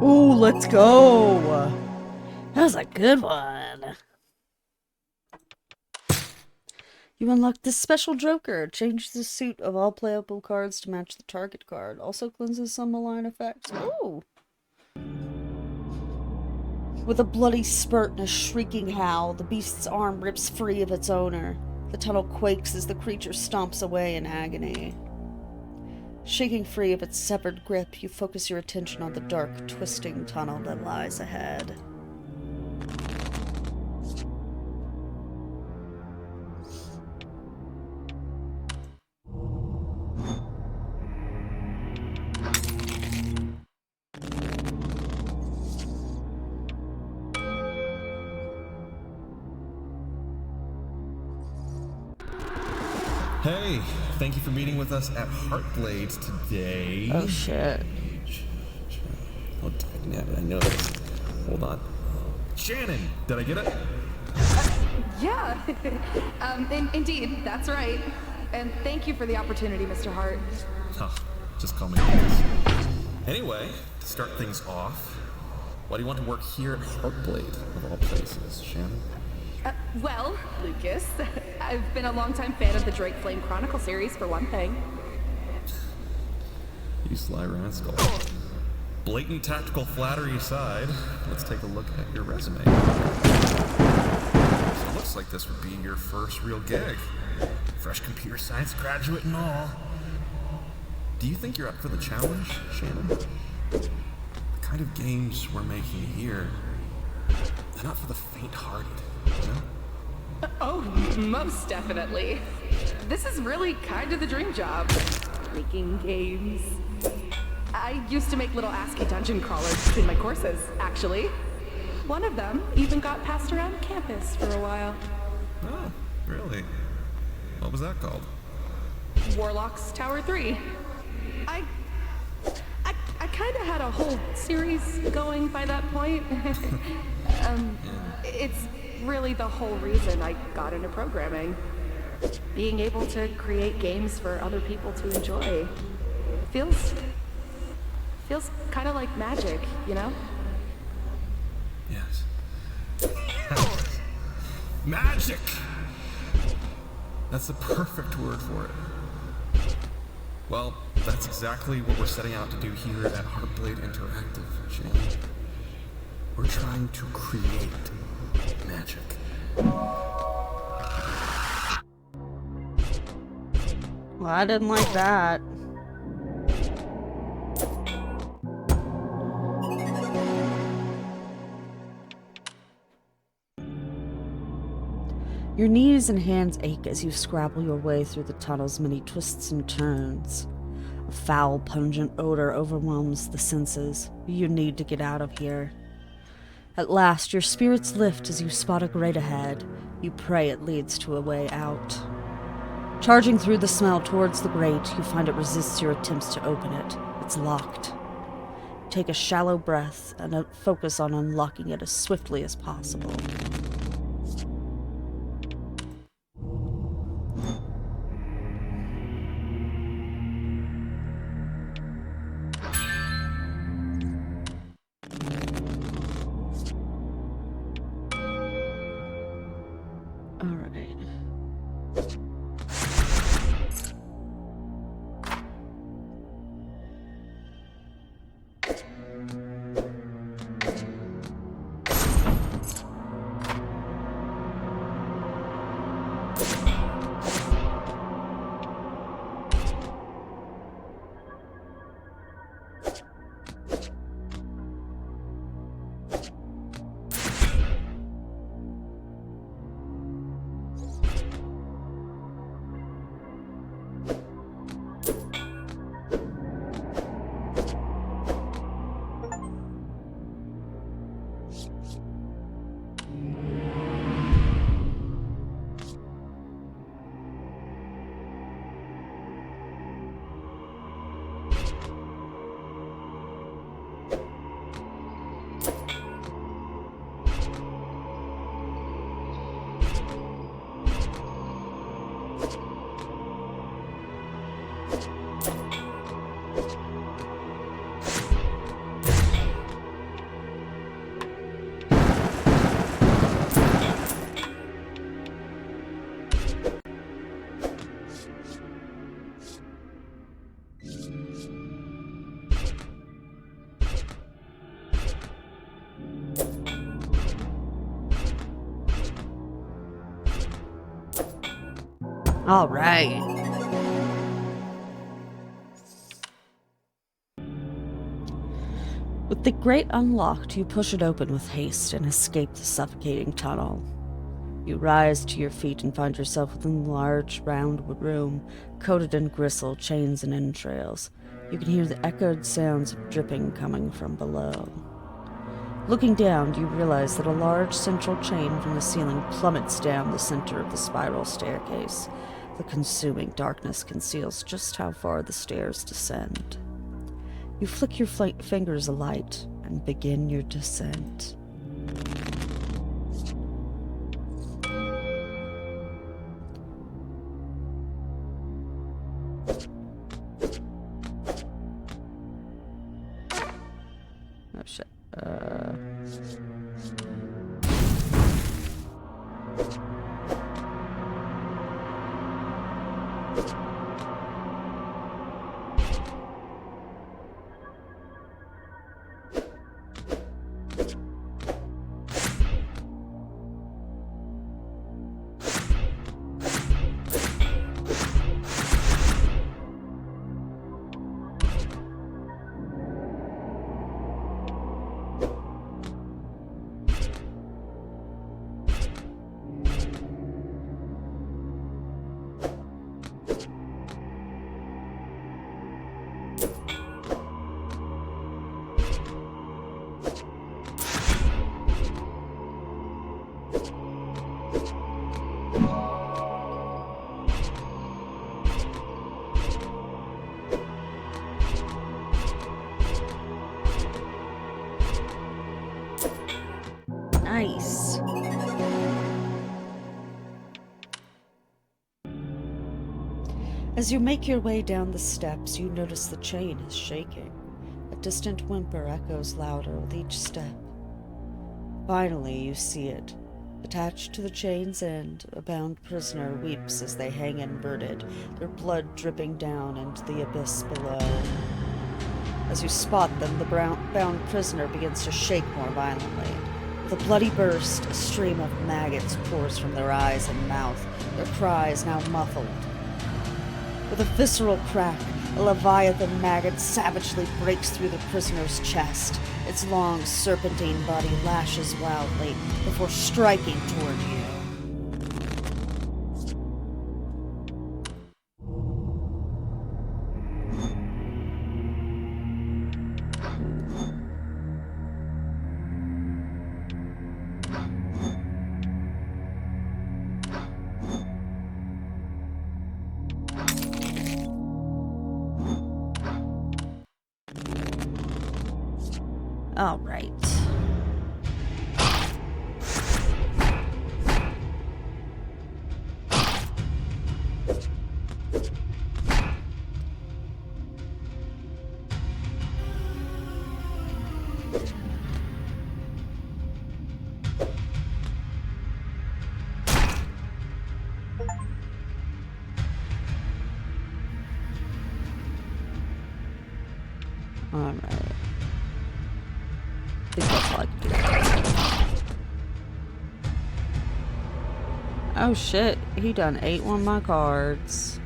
Speaker 1: Ooh, let's go! That was a good one. You unlock this special Joker. Changes the suit of all playable cards to match the target card. Also cleanses some malign effects. Ooh! With a bloody spurt and a shrieking howl, the beast's arm rips free of its owner. The tunnel quakes as the creature stomps away in agony. Shaking free of its severed grip, you focus your attention on the dark, twisting tunnel that lies ahead.
Speaker 7: Hey, thank you for meeting with us at Heartblade today.
Speaker 1: Oh shit.
Speaker 7: Oh, I know this. Hold on. Shannon, did I get it?
Speaker 8: Yeah. Indeed, that's right. And thank you for the opportunity, Mr. Hart.
Speaker 7: Oh, just call me Lucas. Anyway, to start things off, why do you want to work here at Heartblade, of all places, Shannon?
Speaker 8: Well, Lucas, I've been a longtime fan of the Drake Flame Chronicle series, for one thing.
Speaker 7: You sly rascal. Blatant tactical flattery aside, let's take a look at your resume. So it looks like this would be your first real gig. Fresh computer science graduate and all. Do you think you're up for the challenge, Shannon? The kind of games we're making here, they're not for the faint-hearted, you know?
Speaker 8: Oh, most definitely. This is really kind of the dream job. Making games. I used to make little ASCII dungeon crawlers between my courses, actually. One of them even got passed around campus for a while.
Speaker 7: Oh, really? What was that called?
Speaker 8: Warlock's Tower 3. I kind of had a whole series going by that point. It's really the whole reason I got into programming. Being able to create games for other people to enjoy. Feels kind of like magic, you know?
Speaker 7: Yes. Magic! That's the perfect word for it. Well, that's exactly what we're setting out to do here at Heartblade Interactive, Shannon. We're trying to create magic.
Speaker 1: Well, I didn't like that. Your knees and hands ache as you scrabble your way through the tunnel's many twists and turns. A foul, pungent odor overwhelms the senses. You need to get out of here. At last, your spirits lift as you spot a grate ahead. You pray it leads to a way out. Charging through the smell towards the grate, you find it resists your attempts to open it. It's locked. Take a shallow breath and focus on unlocking it as swiftly as possible. All right. With the grate unlocked, you push it open with haste and escape the suffocating tunnel. You rise to your feet and find yourself within the large, round room, coated in gristle, chains, and entrails. You can hear the echoed sounds of dripping coming from below. Looking down, you realize that a large central chain from the ceiling plummets down the center of the spiral staircase. The consuming darkness conceals just how far the stairs descend. You flick your fingers alight and begin your descent. Nice. As you make your way down the steps, you notice the chain is shaking. A distant whimper echoes louder with each step. Finally, you see it. Attached to the chain's end, a bound prisoner weeps as they hang inverted, their blood dripping down into the abyss below. As you spot them, the bound prisoner begins to shake more violently. With a bloody burst, a stream of maggots pours from their eyes and mouth, their cries now muffled. With a visceral crack, a leviathan maggot savagely breaks through the prisoner's chest. Its long, serpentine body lashes wildly before striking toward you. All right. All right. I think that's all I can do. Oh shit, he done ate one of my cards.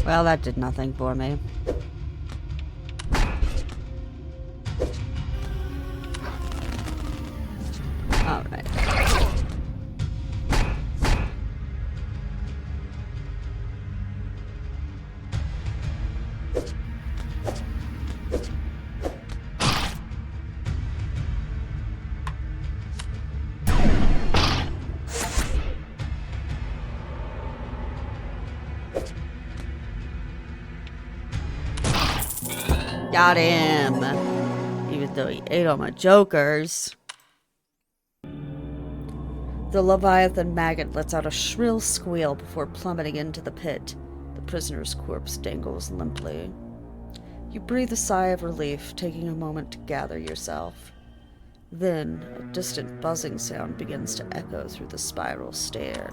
Speaker 1: Well, that did nothing for me. All right. Got him. Even though he ate all my jokers. The Leviathan maggot lets out a shrill squeal before plummeting into the pit. The prisoner's corpse dangles limply. You breathe a sigh of relief, taking a moment to gather yourself. Then, a distant buzzing sound begins to echo through the spiral stair.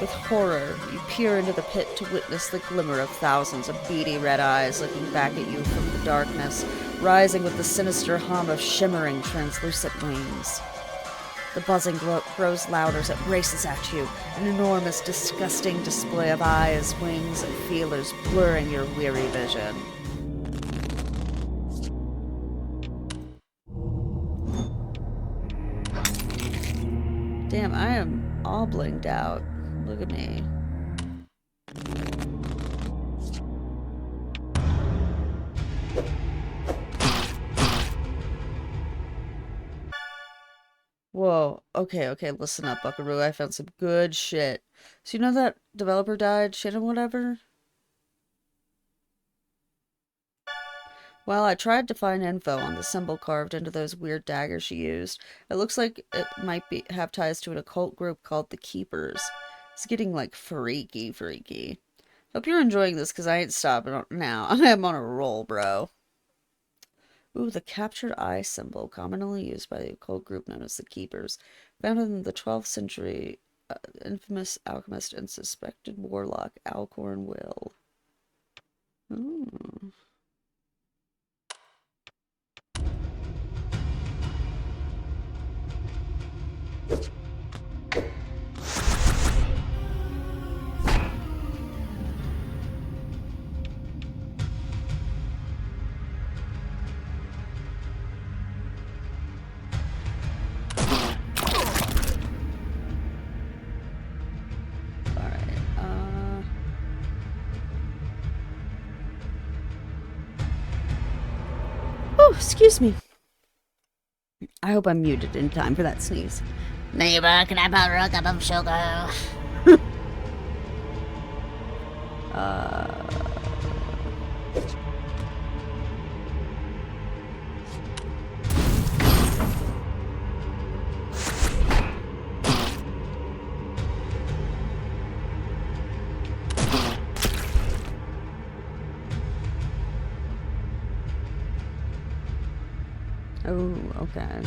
Speaker 1: With horror, you peer into the pit to witness the glimmer of thousands of beady red eyes looking back at you from the darkness, rising with the sinister hum of shimmering, translucent wings. The buzzing grows louder as it races at you, an enormous, disgusting display of eyes, wings, and feelers blurring your weary vision. Damn, I am all blinked out. Look at me. Whoa. Okay, listen up, Buckaroo. I found some good shit. So you know that developer died, shit and whatever? Well, I tried to find info on the symbol carved into those weird daggers she used. It looks like it might have ties to an occult group called the Keepers. It's getting, like, freaky. Hope you're enjoying this, because I ain't stopping now. I am on a roll, bro. Ooh, the captured eye symbol, commonly used by the occult group known as the Keepers. Found in the 12th century, infamous alchemist and suspected warlock Alcorn Will. Ooh. Oh, excuse me. I hope I'm muted in time for that sneeze.
Speaker 9: Neighbor, can I borrow a cup of sugar?
Speaker 1: Oh, okay.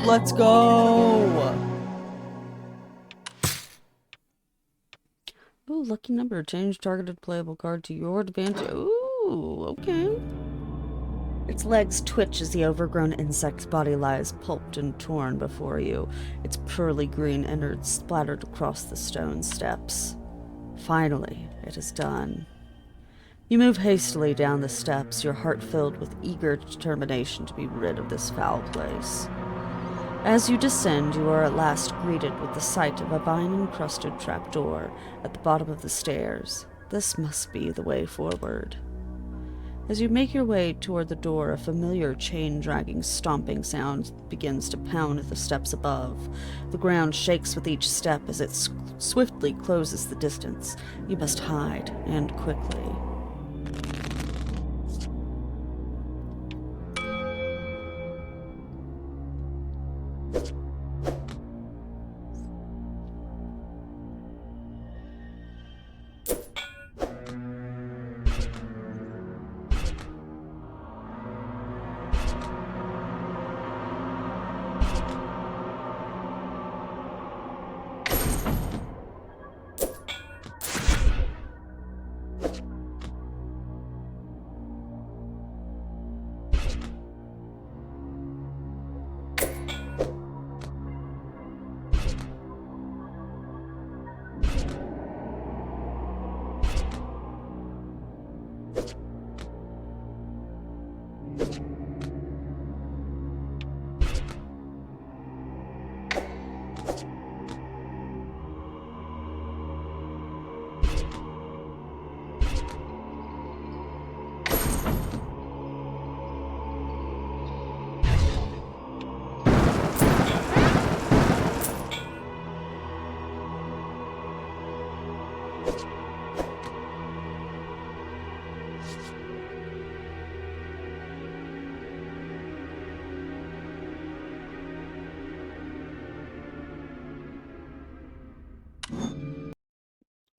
Speaker 1: Let's go! Ooh, lucky number. Change targeted playable card to your advantage. Ooh, okay. Its legs twitch as the overgrown insect's body lies pulped and torn before you, its pearly green innards splattered across the stone steps. Finally, it is done. You move hastily down the steps, your heart filled with eager determination to be rid of this foul place. As you descend, you are at last greeted with the sight of a vine-encrusted trapdoor at the bottom of the stairs. This must be the way forward. As you make your way toward the door, a familiar chain-dragging stomping sound begins to pound at the steps above. The ground shakes with each step as it swiftly closes the distance. You must hide, and quickly.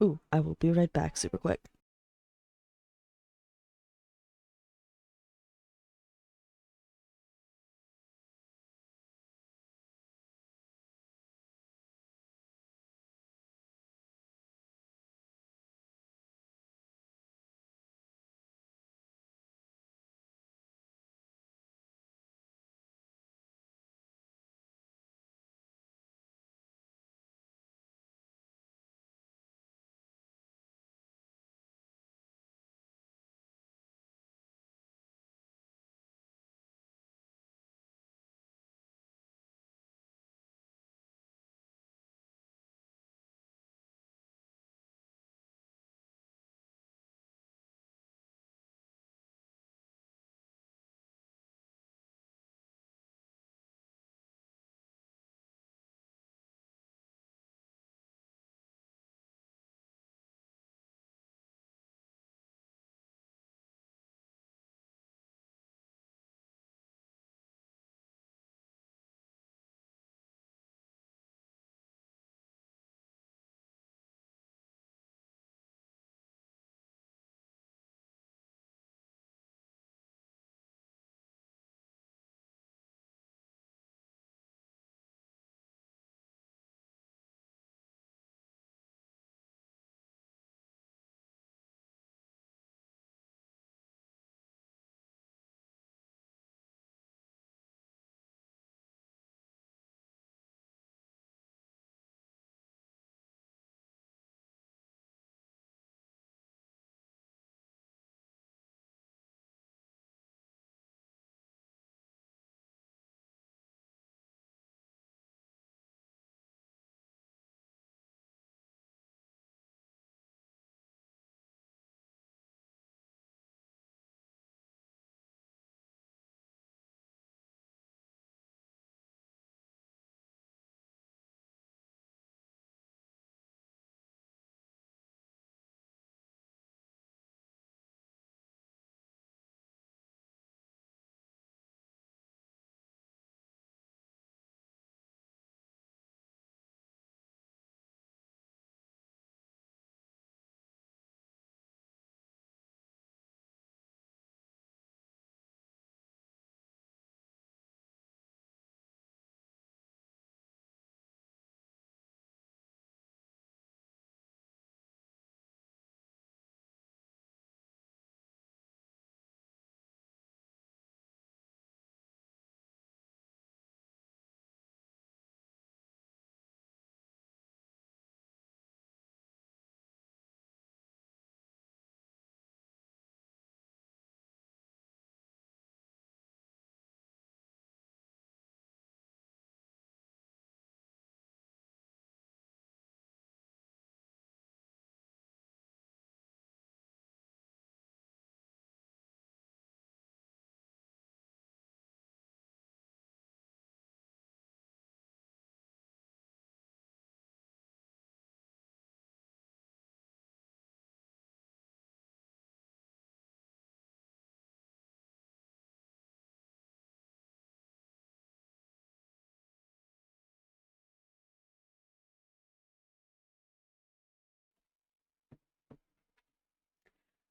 Speaker 1: Ooh, I will be right back super quick.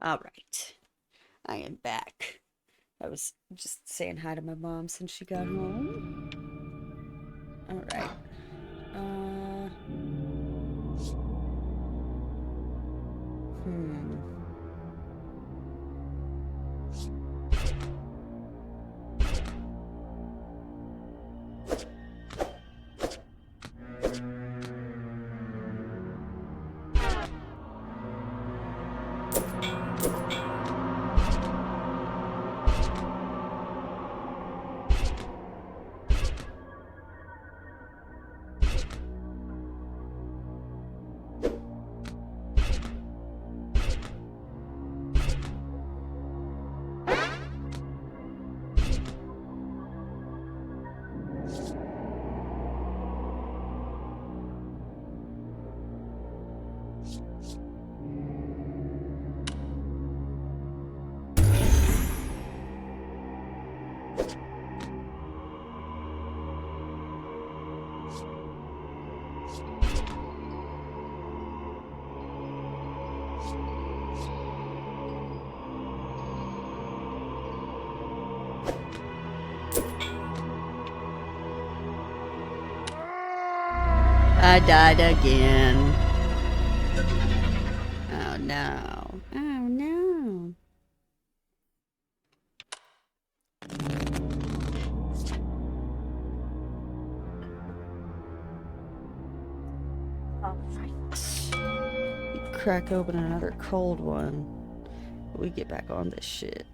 Speaker 1: All right. I am back. I was just saying hi to my mom since she got home. All right. Uh, hmm. I died again. Oh no. Oh no. Alright. Crack open another cold one. We get back on this shit.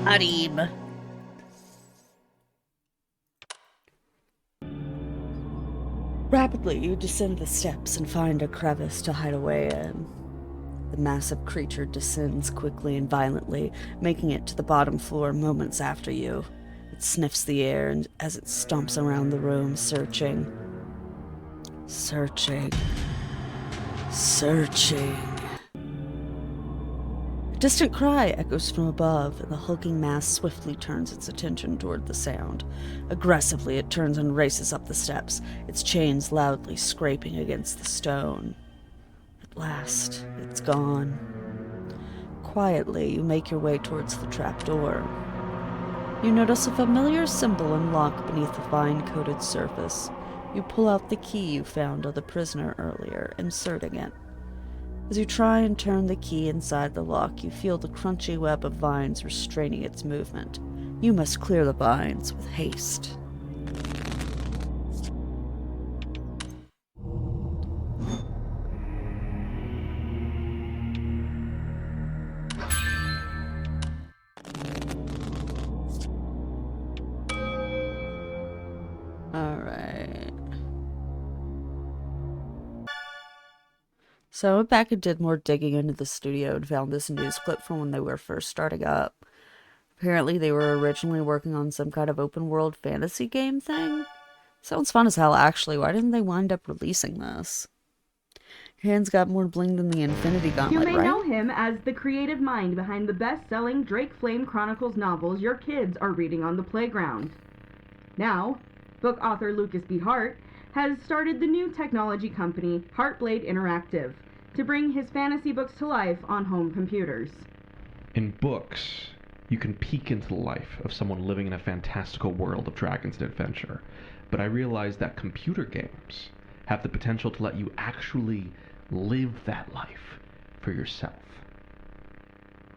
Speaker 1: Arib. Rapidly, you descend the steps and find a crevice to hide away in. The massive creature descends quickly and violently, making it to the bottom floor moments after you. It sniffs the air and as it stomps around the room, searching. Searching. Searching. A distant cry echoes from above, and the hulking mass swiftly turns its attention toward the sound. Aggressively, it turns and races up the steps, its chains loudly scraping against the stone. At last, it's gone. Quietly, you make your way towards the trapdoor. You notice a familiar symbol and lock beneath the vine-coated surface. You pull out the key you found on the prisoner earlier, inserting it. As you try and turn the key inside the lock, you feel the crunchy web of vines restraining its movement. You must clear the vines with haste. Alright. So I went back and did more digging into the studio and found this news clip from when they were first starting up. Apparently they were originally working on some kind of open world fantasy game thing. Sounds fun as hell, actually. Why didn't they wind up releasing this? Your hand's got more bling than the Infinity Gauntlet, right?
Speaker 10: You may know him as the creative mind behind the best-selling Drake Flame Chronicles novels your kids are reading on the playground. Now, book author Lucas B. Hart has started the new technology company Heartblade Interactive to bring his fantasy books to life on home computers.
Speaker 11: In books, you can peek into the life of someone living in a fantastical world of dragons and adventure, but I realize that computer games have the potential to let you actually live that life for yourself.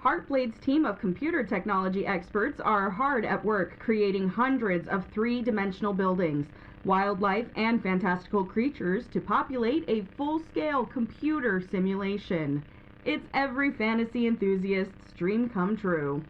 Speaker 10: Heartblade's team of computer technology experts are hard at work creating hundreds of three-dimensional buildings, wildlife, and fantastical creatures to populate a full-scale computer simulation. It's every fantasy enthusiast's dream come true.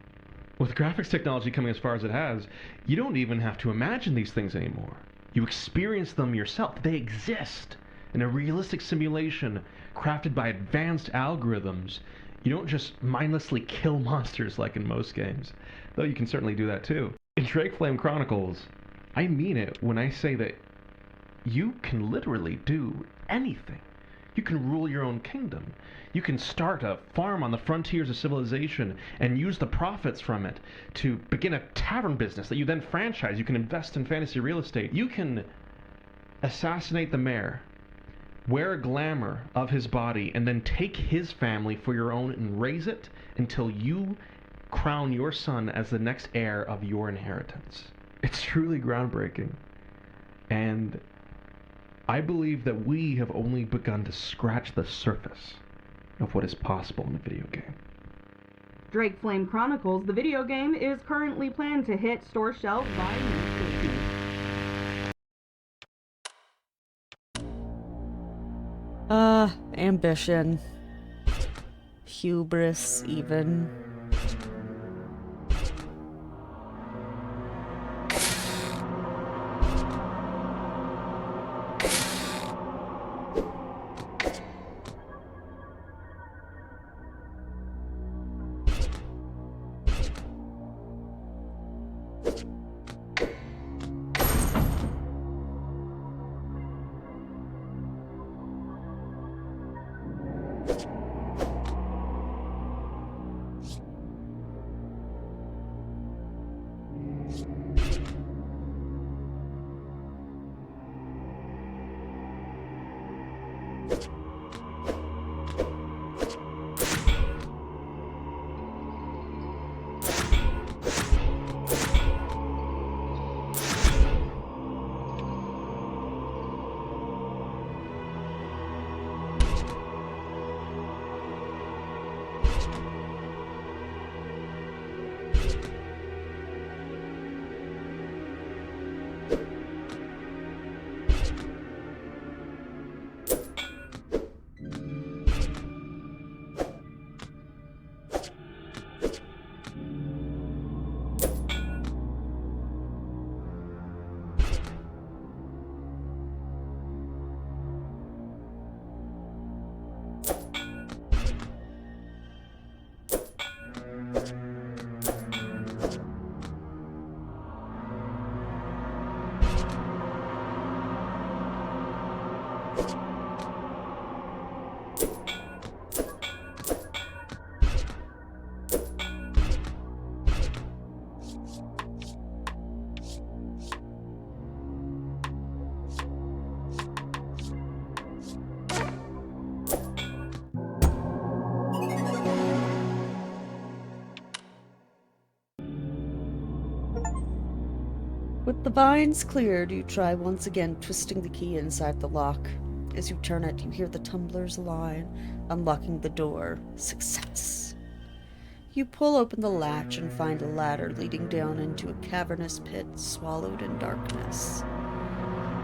Speaker 11: With graphics technology coming as far as it has, you don't even have to imagine these things anymore. You experience them yourself. They exist in a realistic simulation crafted by advanced algorithms. You don't just mindlessly kill monsters like in most games, though you can certainly do that too. In Drake Flame Chronicles, I mean it when I say that you can literally do anything. You can rule your own kingdom. You can start a farm on the frontiers of civilization and use the profits from it to begin a tavern business that you then franchise. You can invest in fantasy real estate. You can assassinate the mayor, wear a glamour of his body, and then take his family for your own and raise it until you crown your son as the next heir of your inheritance. It's truly groundbreaking. And I believe that we have only begun to scratch the surface of what is possible in a video game.
Speaker 10: Drake Flame Chronicles, the video game, is currently planned to hit store shelves by
Speaker 1: Ambition. Hubris, even. With the vines cleared, you try once again twisting the key inside the lock. As you turn it, you hear the tumblers line, unlocking the door. Success! You pull open the latch and find a ladder leading down into a cavernous pit swallowed in darkness.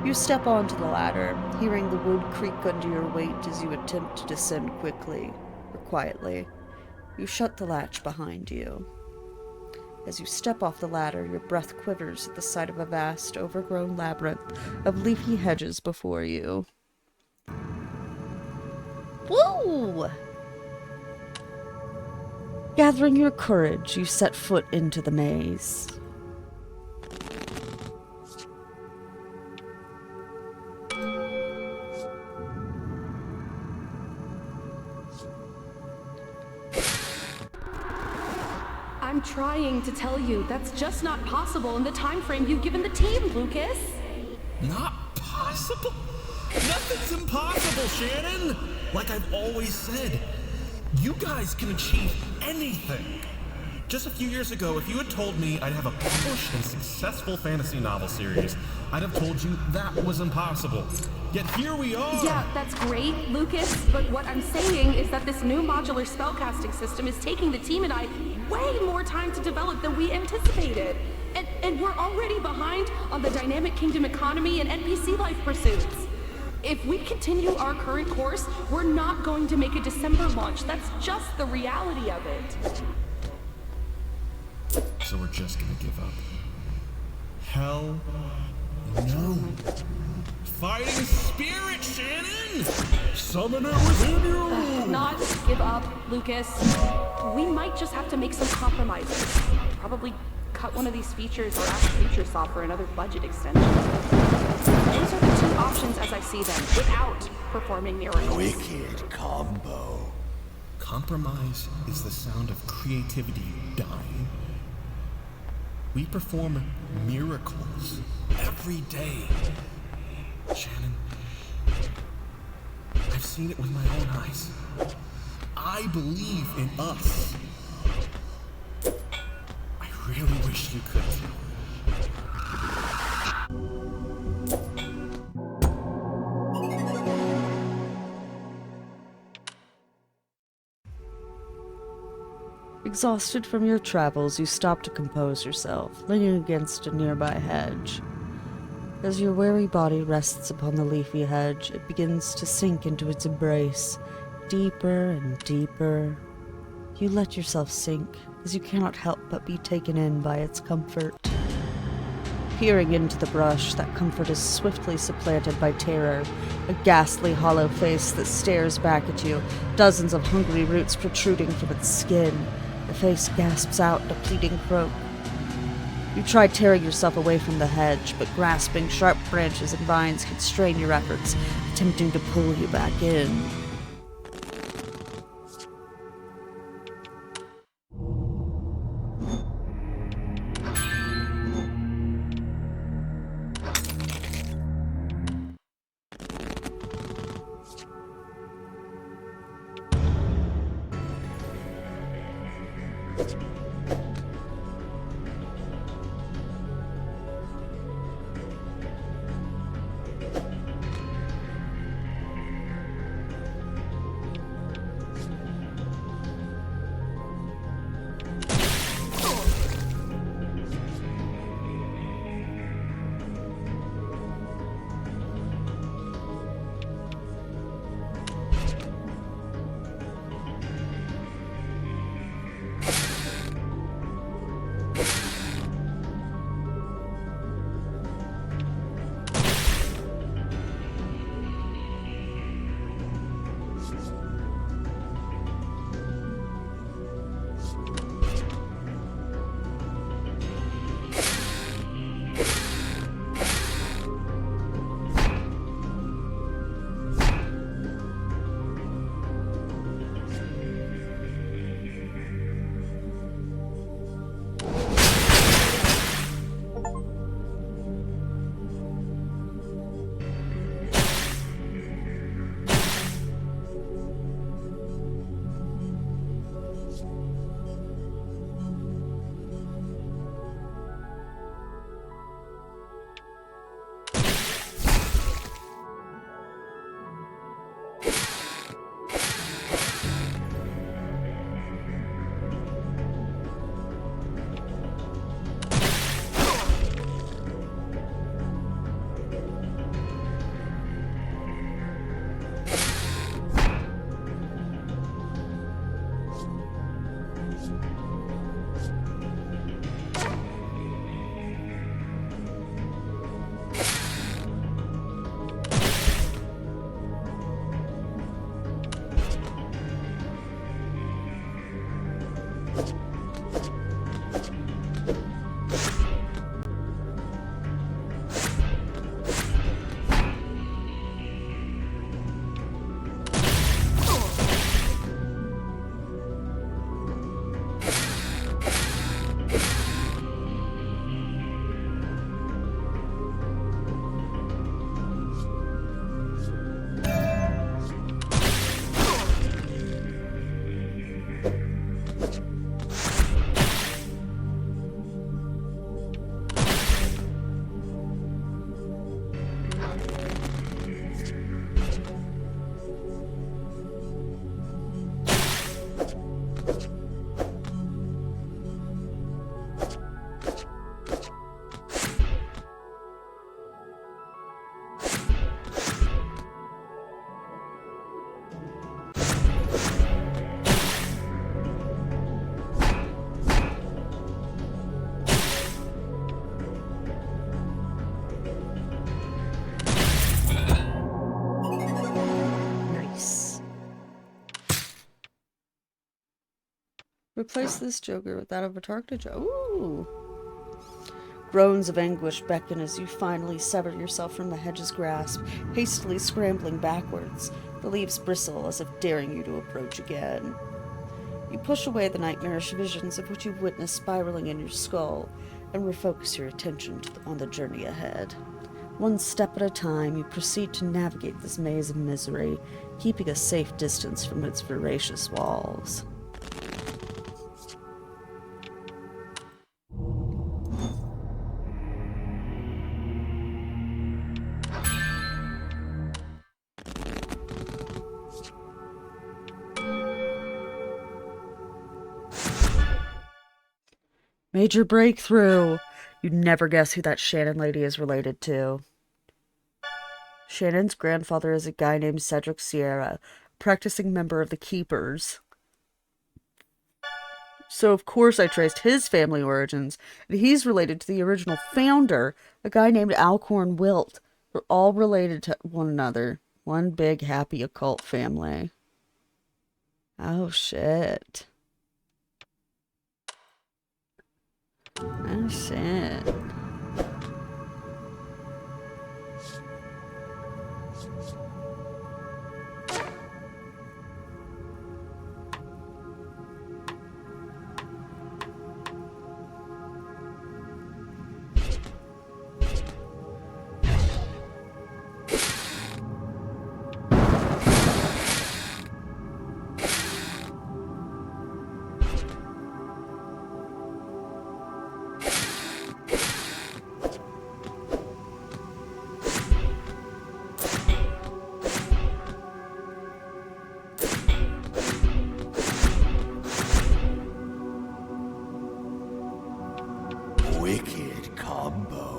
Speaker 1: You step onto the ladder, hearing the wood creak under your weight as you attempt to descend quickly, or quietly. You shut the latch behind you. As you step off the ladder, your breath quivers at the sight of a vast, overgrown labyrinth of leafy hedges before you. Woo! Gathering your courage, you set foot into the maze.
Speaker 8: I'm trying to tell you, that's just not possible in the time frame you've given the team, Lucas.
Speaker 7: Not possible? Nothing's impossible, Shannon! Like I've always said, you guys can achieve anything. Just a few years ago, if you had told me I'd have a published and successful fantasy novel series, I'd have told you that was impossible. Yet here we are!
Speaker 8: Yeah, that's great, Lucas, but what I'm saying is that this new modular spellcasting system is taking the team and I way more time to develop than we anticipated. And we're already behind on the Dynamic Kingdom economy and NPC life pursuits. If we continue our current course, we're not going to make a December launch. That's just the reality of it.
Speaker 7: So we're just gonna give up. Hell No. Fighting spirit, Shannon! Summon it within you!
Speaker 8: Not give up, Lucas. We might just have to make some compromises. Probably cut one of these features or ask Futuresoft for another budget extension. Those are the two options as I see them, without performing miracles.
Speaker 2: Wicked combo.
Speaker 7: Compromise is the sound of creativity dying. We perform miracles every day. Shannon, I've seen it with my own eyes. I believe in us. I really wish you could too.
Speaker 1: Exhausted from your travels, you stop to compose yourself, leaning against a nearby hedge. As your weary body rests upon the leafy hedge, it begins to sink into its embrace, deeper and deeper. You let yourself sink, as you cannot help but be taken in by its comfort. Peering into the brush, that comfort is swiftly supplanted by terror, a ghastly hollow face that stares back at you, dozens of hungry roots protruding from its skin. The face gasps out a pleading croak. You try tearing yourself away from the hedge, but grasping sharp branches and vines constrain your efforts, attempting to pull you back in. Replace this Joker with that of a Joker. Ooh. Groans of anguish beckon as you finally sever yourself from the hedge's grasp, hastily scrambling backwards. The leaves bristle as if daring you to approach again. You push away the nightmarish visions of what you've witnessed spiraling in your skull and refocus your attention on the journey ahead. One step at a time, you proceed to navigate this maze of misery, keeping a safe distance from its voracious walls. Major breakthrough! You'd never guess who that Shannon lady is related to. Shannon's grandfather is a guy named Cedric Sierra, practicing member of the Keepers. So of course I traced his family origins, and he's related to the original founder, a guy named Alcorn Wilt. They're all related to one another. One big happy occult family. Oh shit. Oh shit.
Speaker 2: Wicked combo.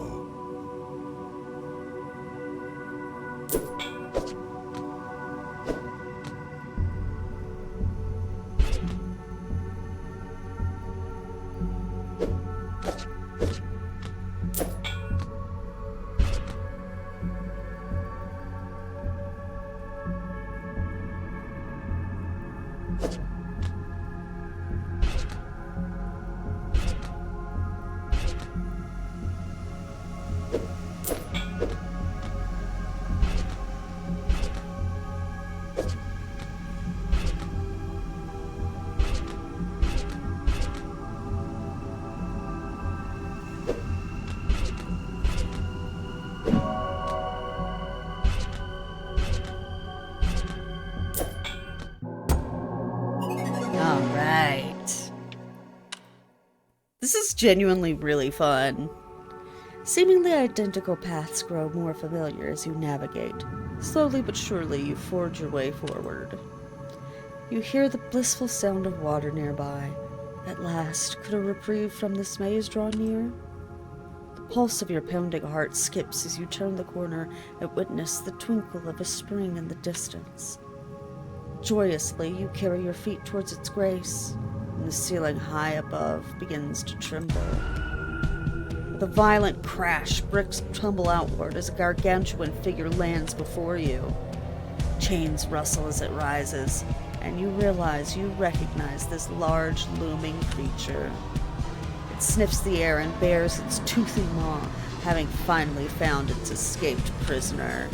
Speaker 2: This is genuinely really fun. Seemingly identical paths grow more familiar as you navigate. Slowly but surely you forge your way forward. You hear the blissful sound of water nearby. At last, could a reprieve from this maze draw near? The pulse of your pounding heart skips as you turn the corner and witness the twinkle of a spring in the distance. Joyously, you carry your feet towards its grace, and the ceiling high above begins to tremble. With a violent crash, bricks tumble outward as a gargantuan figure lands before you. Chains rustle as it rises, and you realize you recognize this large, looming creature. It sniffs the air and bares its toothy maw, having finally found its escaped prisoner.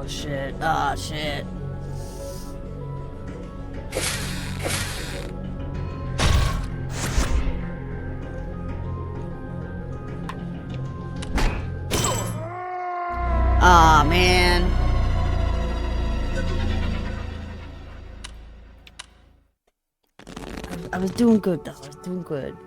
Speaker 1: Oh shit. Ah, shit. Aw, man. I was doing good, though. I was doing good.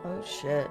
Speaker 1: Oh shit.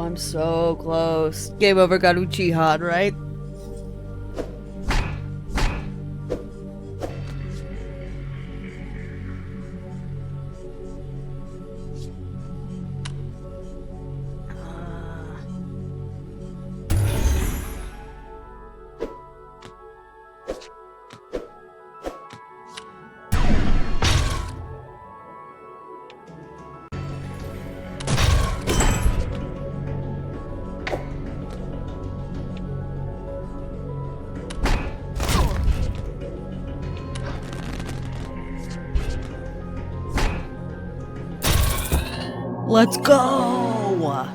Speaker 1: I'm so close. Game over, got Uchiha, right? Let's go!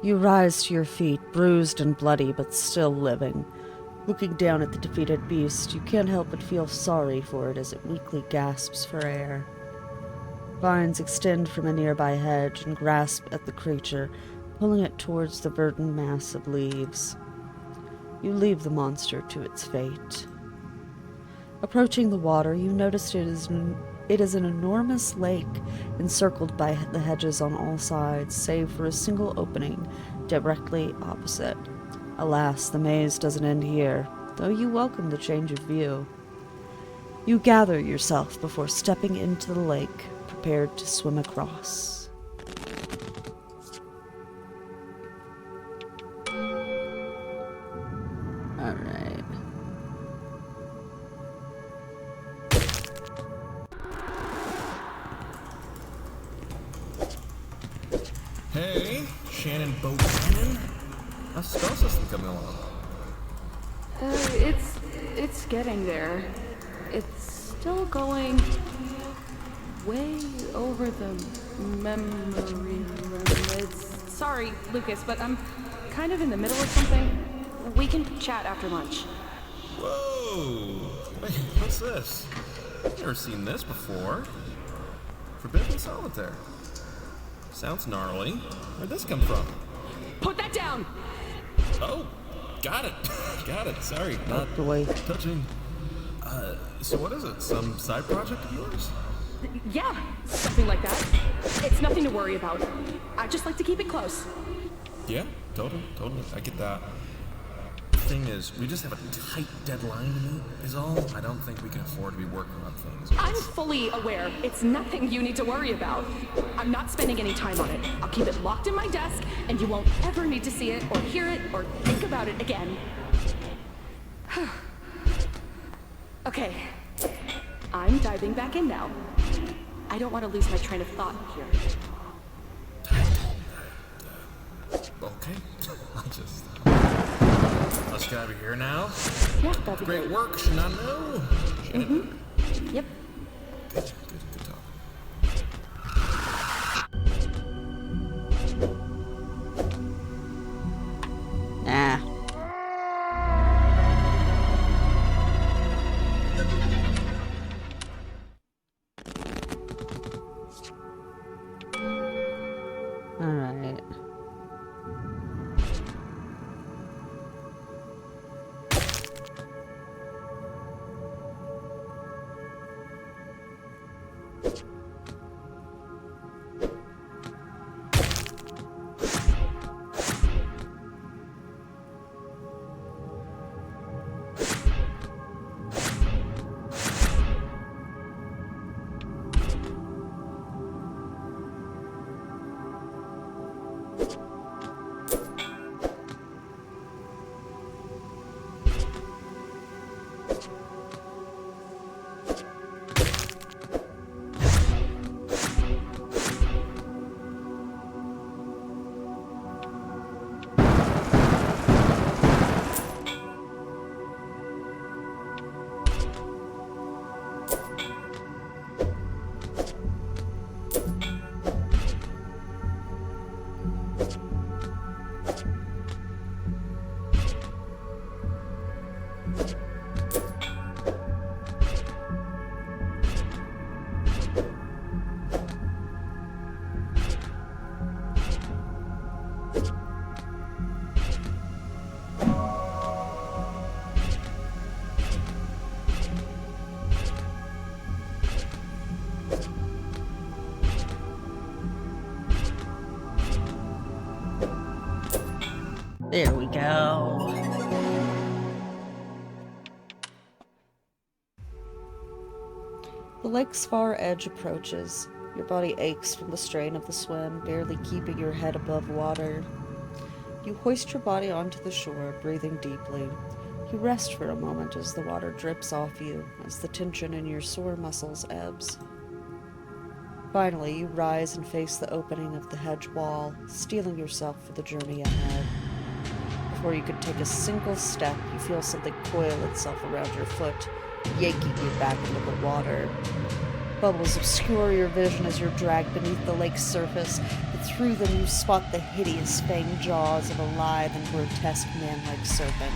Speaker 1: You rise to your feet, bruised and bloody, but still living. Looking down at the defeated beast, you can't help but feel sorry for it as it weakly gasps for air. Vines extend from a nearby hedge and grasp at the creature, pulling it towards the verdant mass of leaves. You leave the monster to its fate. Approaching the water, you notice it is an enormous lake, encircled by the hedges on all sides, save for a single opening directly opposite. Alas, the maze doesn't end here, though you welcome the change of view. You gather yourself before stepping into the lake, prepared to swim across. Alright.
Speaker 7: Hey, Shannon Boatman. How's the spell system coming along?
Speaker 8: It's getting there. It's still going way over the memory limits. Sorry, Lucas, but I'm kind of in the middle of something. We can chat after lunch.
Speaker 7: Whoa! Wait, what's this? I've never seen this before. Forbidden solitaire. Sounds gnarly. Where'd this come from?
Speaker 8: Put that down!
Speaker 7: Oh, got it. Got it. Sorry, not touching. So what is it? Some side project of yours?
Speaker 8: Yeah, something like that. It's nothing to worry about. I just like to keep it close.
Speaker 7: Yeah, totally. I get that. The thing is, we just have a tight deadline to meet, is all. I don't think we can afford to be working on things.
Speaker 8: I'm fully aware. It's nothing you need to worry about. I'm not spending any time on it. I'll keep it locked in my desk, and you won't ever need to see it, or hear it, or think about it again. Okay. I'm diving back in now. I don't want to lose my train of thought here.
Speaker 7: Okay. Let's get out of here now.
Speaker 8: Yeah, that'd be
Speaker 7: great work, Shinano. Shannon.
Speaker 8: Yep.
Speaker 7: Good talk.
Speaker 1: Nah. Alright. There we go. The lake's far edge approaches. Your body aches from the strain of the swim, barely keeping your head above water. You hoist your body onto the shore, breathing deeply. You rest for a moment as the water drips off you, as the tension in your sore muscles ebbs. Finally, you rise and face the opening of the hedge wall, steeling yourself for the journey ahead. Before you can take a single step, you feel something coil itself around your foot, yanking you back into the water. Bubbles obscure your vision as you're dragged beneath the lake's surface, but through them you spot the hideous fanged jaws of a lithe and grotesque man-like serpent.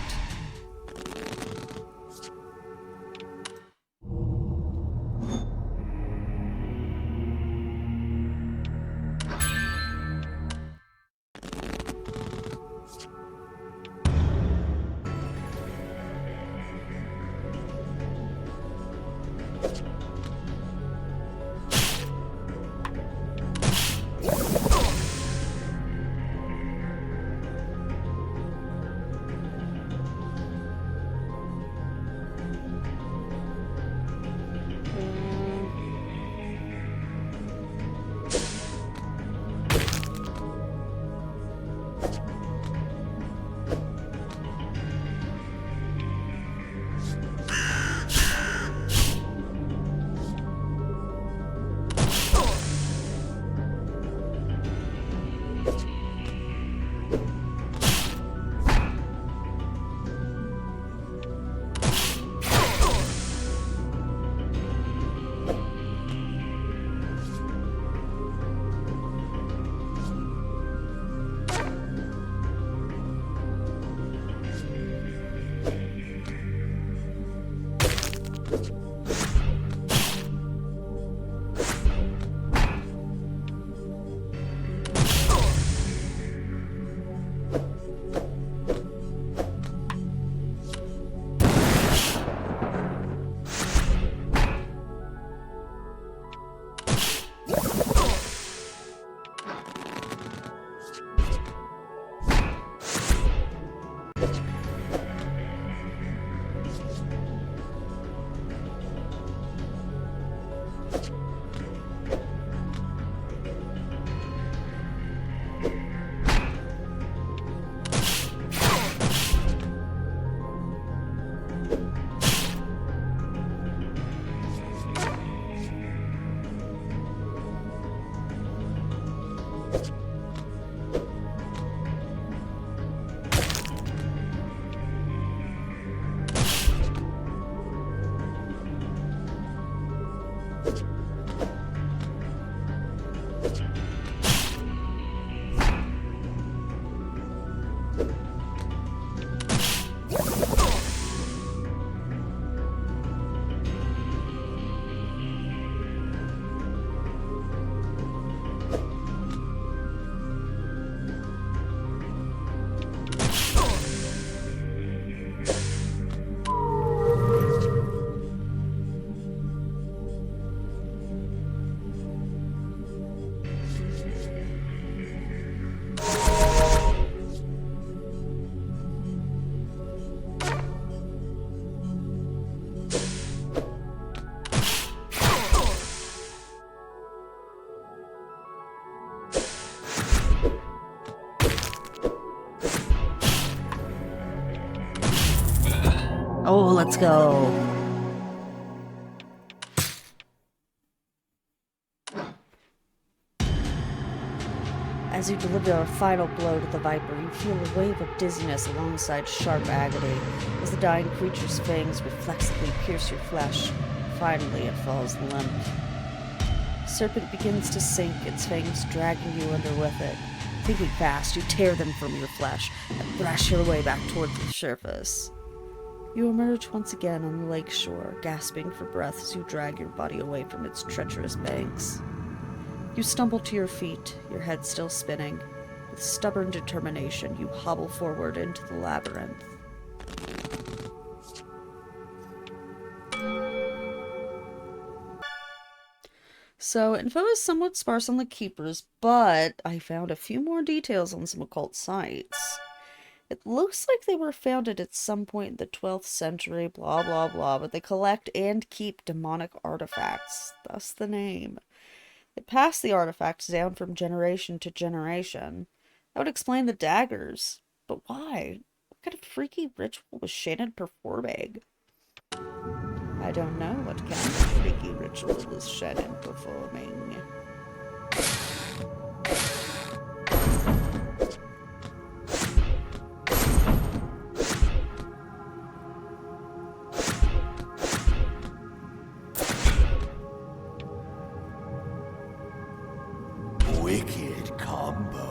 Speaker 1: Oh, let's go. As you deliver a final blow to the Viper, you feel a wave of dizziness alongside sharp agony as the dying creature's fangs reflexively pierce your flesh. Finally, it falls limp. The serpent begins to sink, its fangs dragging you under with it. Thinking fast, you tear them from your flesh and thrash your way back towards the surface. You emerge once again on the lake shore, gasping for breath as you drag your body away from its treacherous banks. You stumble to your feet, your head still spinning. With stubborn determination, you hobble forward into the labyrinth. So, info is somewhat sparse on the keepers, but I found a few more details on some occult sites. It looks like they were founded at some point in the 12th century, blah blah blah, but they collect and keep demonic artifacts, thus the name. They pass the artifacts down from generation to generation. That would explain the daggers. But why? What kind of freaky ritual was Shannon performing? I don't know what kind of freaky ritual was Shannon performing.
Speaker 2: Wicked combo.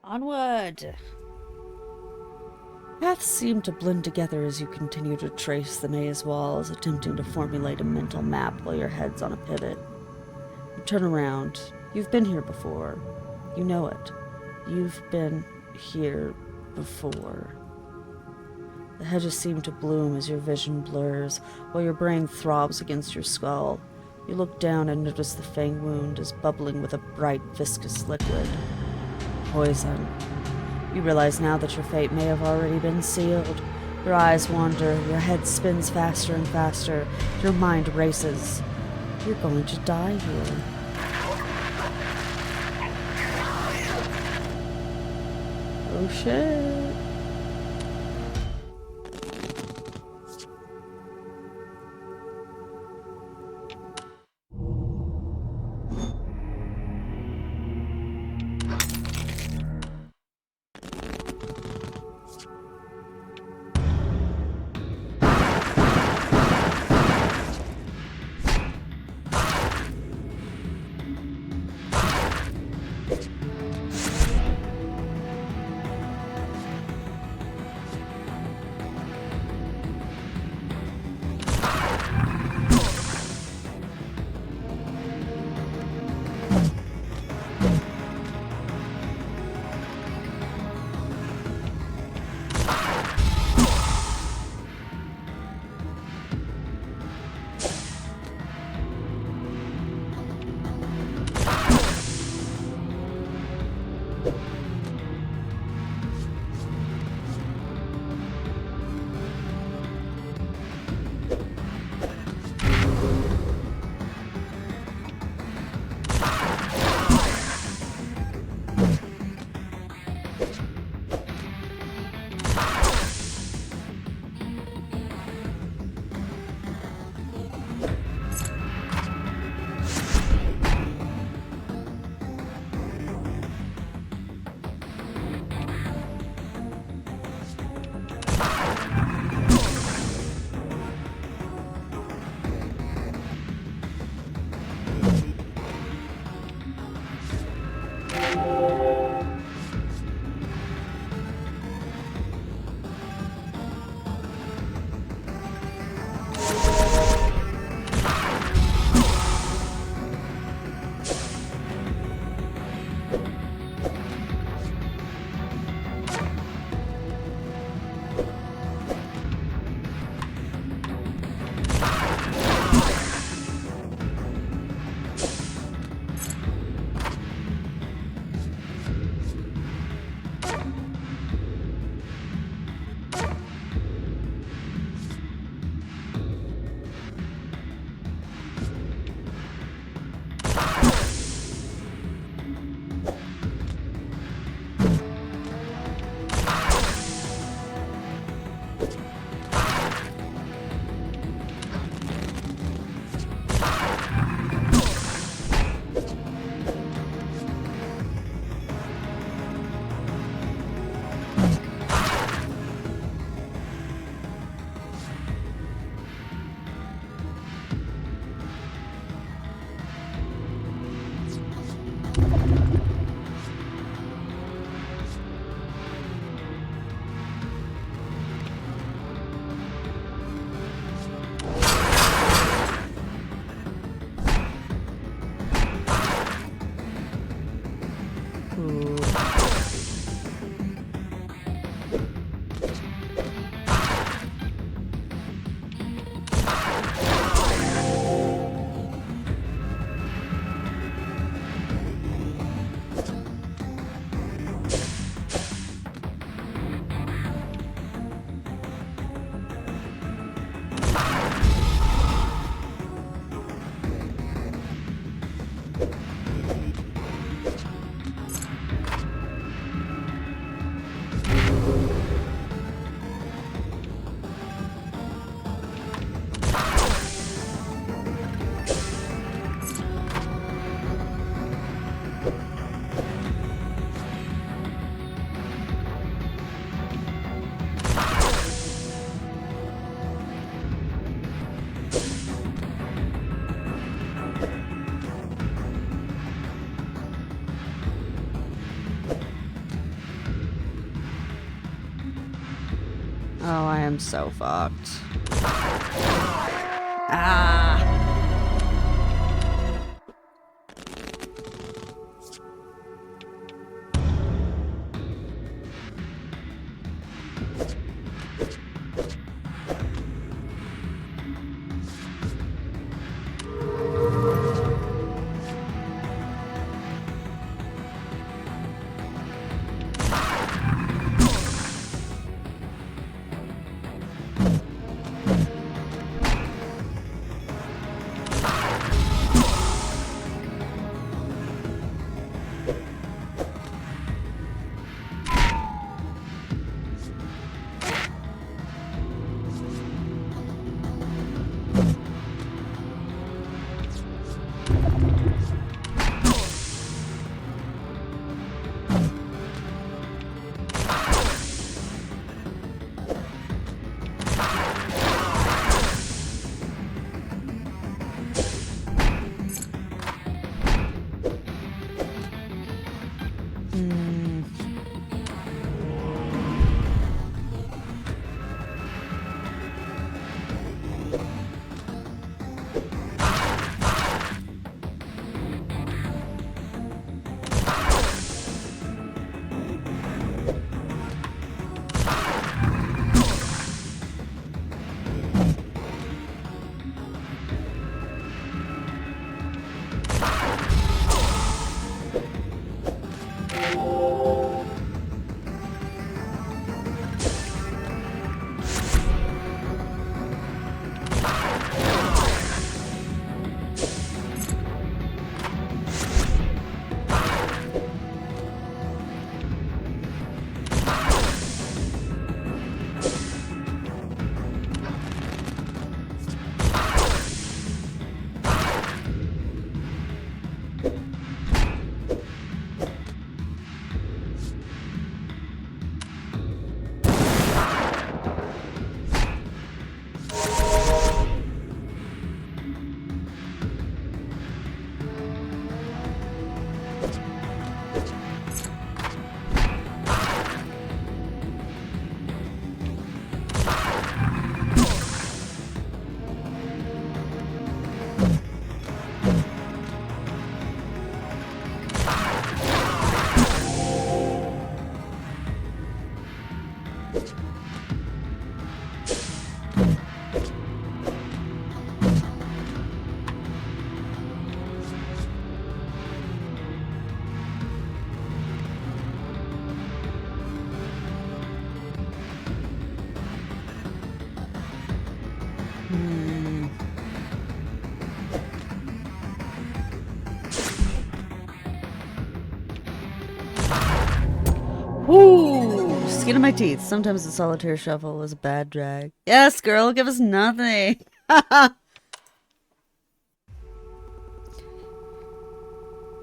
Speaker 1: Onward! Paths seem to blend together as you continue to trace the maze walls, attempting to formulate a mental map while your head's on a pivot. You turn around. You've been here before. You know it. You've been here before. The hedges seem to bloom as your vision blurs, while your brain throbs against your skull. You look down and notice the fang wound is bubbling with a bright, viscous liquid. Poison. You realize now that your fate may have already been sealed. Your eyes wander, your head spins faster and faster, your mind races. You're going to die here. Oh shit. Ooh. Oh, I am so fucked. Ah! Woo! Skin of my teeth. Sometimes the solitaire shuffle is a bad drag. Yes, girl, give us nothing.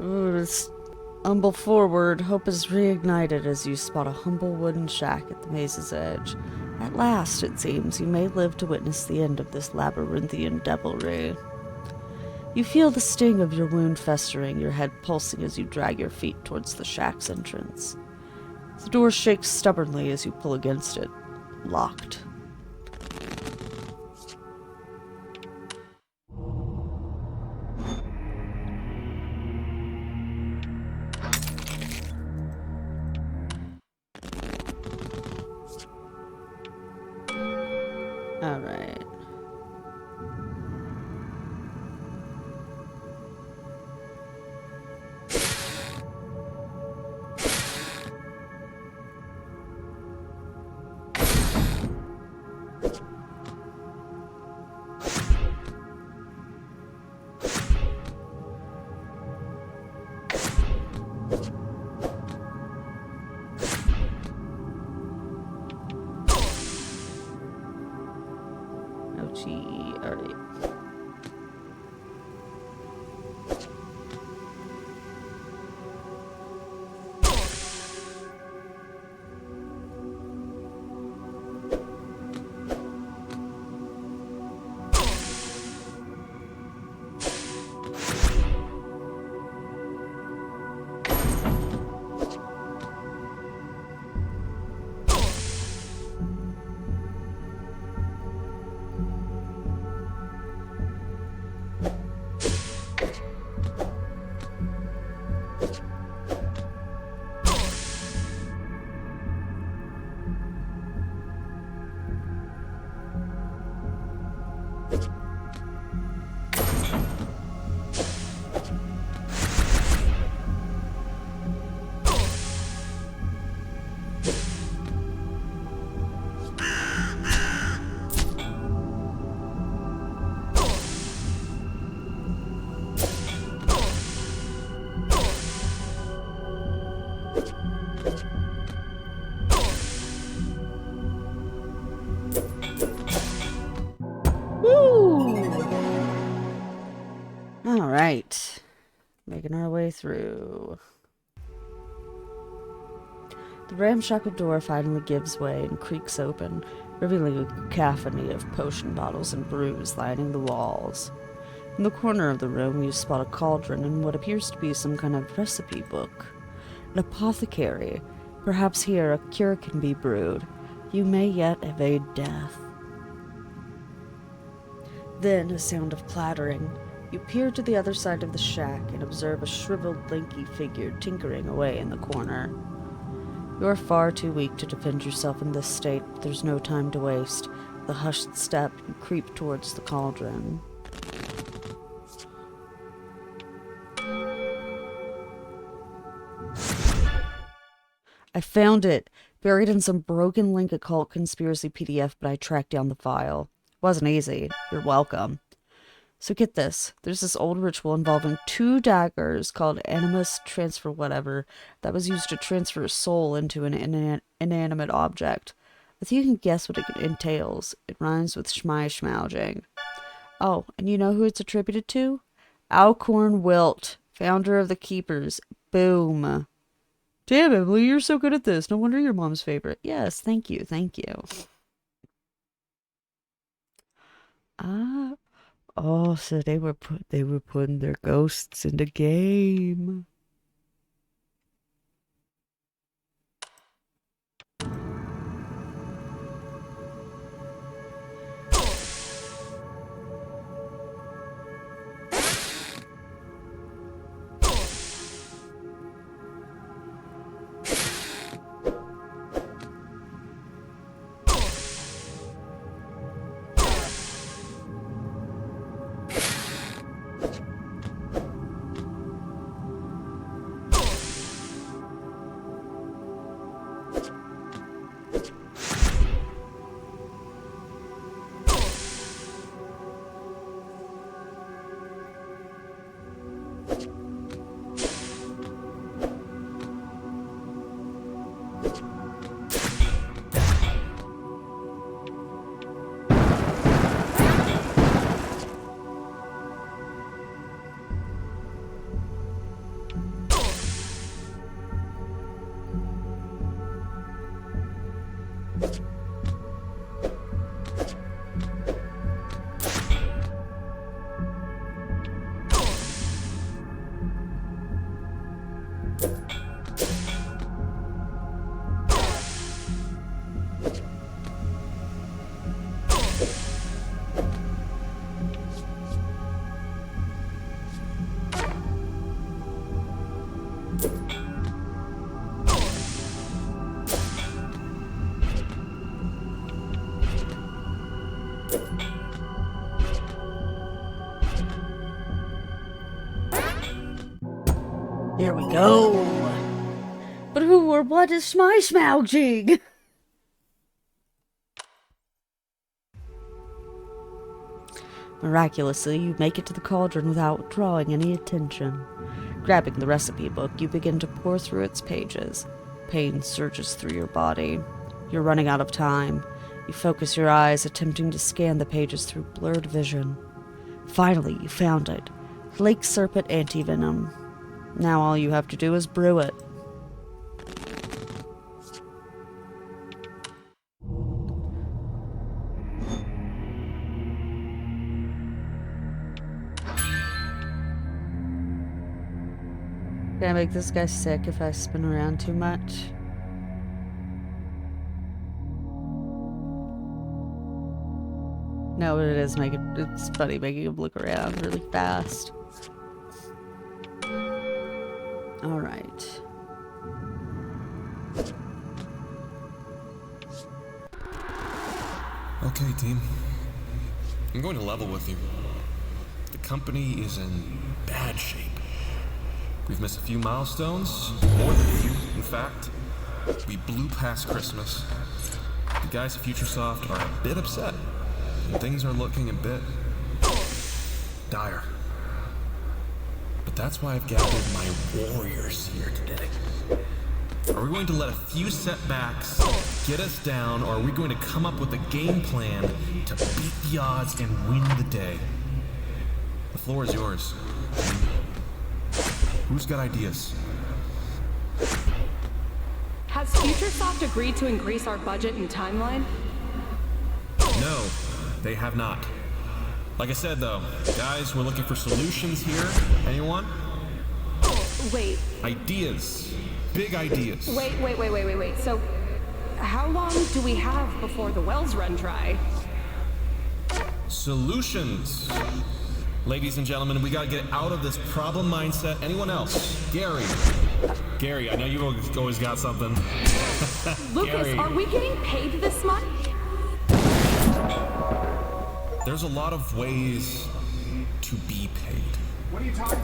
Speaker 1: Ooh, stumble forward. Hope is reignited as you spot a humble wooden shack at the maze's edge. At last, it seems, you may live to witness the end of this labyrinthian devilry. You feel the sting of your wound festering, your head pulsing as you drag your feet towards the shack's entrance. The door shakes stubbornly as you pull against it. Locked. Alright. Alright. Alright. Making our way through. The ramshackle door finally gives way and creaks open, revealing a cacophony of potion bottles and brews lining the walls. In the corner of the room, you spot a cauldron and what appears to be some kind of recipe book. An apothecary. Perhaps here a cure can be brewed. You may yet evade death. Then a sound of clattering. You peer to the other side of the shack and observe a shriveled, lanky figure tinkering away in the corner. You're far too weak to defend yourself in this state, but there's no time to waste. With a hushed step, you creep towards the cauldron. I found it! Buried in some broken link occult conspiracy PDF, but I tracked down the file. Wasn't easy. You're welcome. So get this. There's this old ritual involving 2 daggers called animus transfer whatever that was used to transfer a soul into an inanimate object. I think you can guess what it entails. It rhymes with schmai-schmauging. Oh, and you know who it's attributed to? Alcorn Wilt, founder of the Keepers. Boom. Damn, Emily, you're so good at this. No wonder you're mom's favorite. Yes, thank you, thank you. Oh, so they were putting their ghosts in the game. Here we go. But who or what is smouching? Miraculously, you make it to the cauldron without drawing any attention. Grabbing the recipe book, you begin to pore through its pages. Pain surges through your body. You're running out of time. You focus your eyes, attempting to scan the pages through blurred vision. Finally, you found it. Lake Serpent Antivenom. Now all you have to do is brew it. Can I make this guy sick if I spin around too much? No, but it is it's funny making him look around really fast. Alright.
Speaker 7: Okay, team. I'm going to level with you. The company is in bad shape. We've missed a few milestones, more than a few, in fact. We blew past Christmas. The guys at Futuresoft are a bit upset, and things are looking a bit dire. But that's why I've gathered my warriors here today. Are we going to let a few setbacks get us down, or are we going to come up with a game plan to beat the odds and win the day? The floor is yours. Who's got ideas?
Speaker 8: Has Futuresoft agreed to increase our budget and timeline?
Speaker 7: No, they have not. Like I said, though, guys, we're looking for solutions here. Anyone?
Speaker 8: Wait.
Speaker 7: Ideas. Big ideas.
Speaker 8: Wait. So, how long do we have before the wells run dry?
Speaker 7: Solutions. Ladies and gentlemen, we gotta get out of this problem mindset. Anyone else? Gary, I know you've always got something.
Speaker 8: Lucas,
Speaker 7: Gary.
Speaker 8: Are we getting paid this month?
Speaker 7: There's a lot of ways to be paid.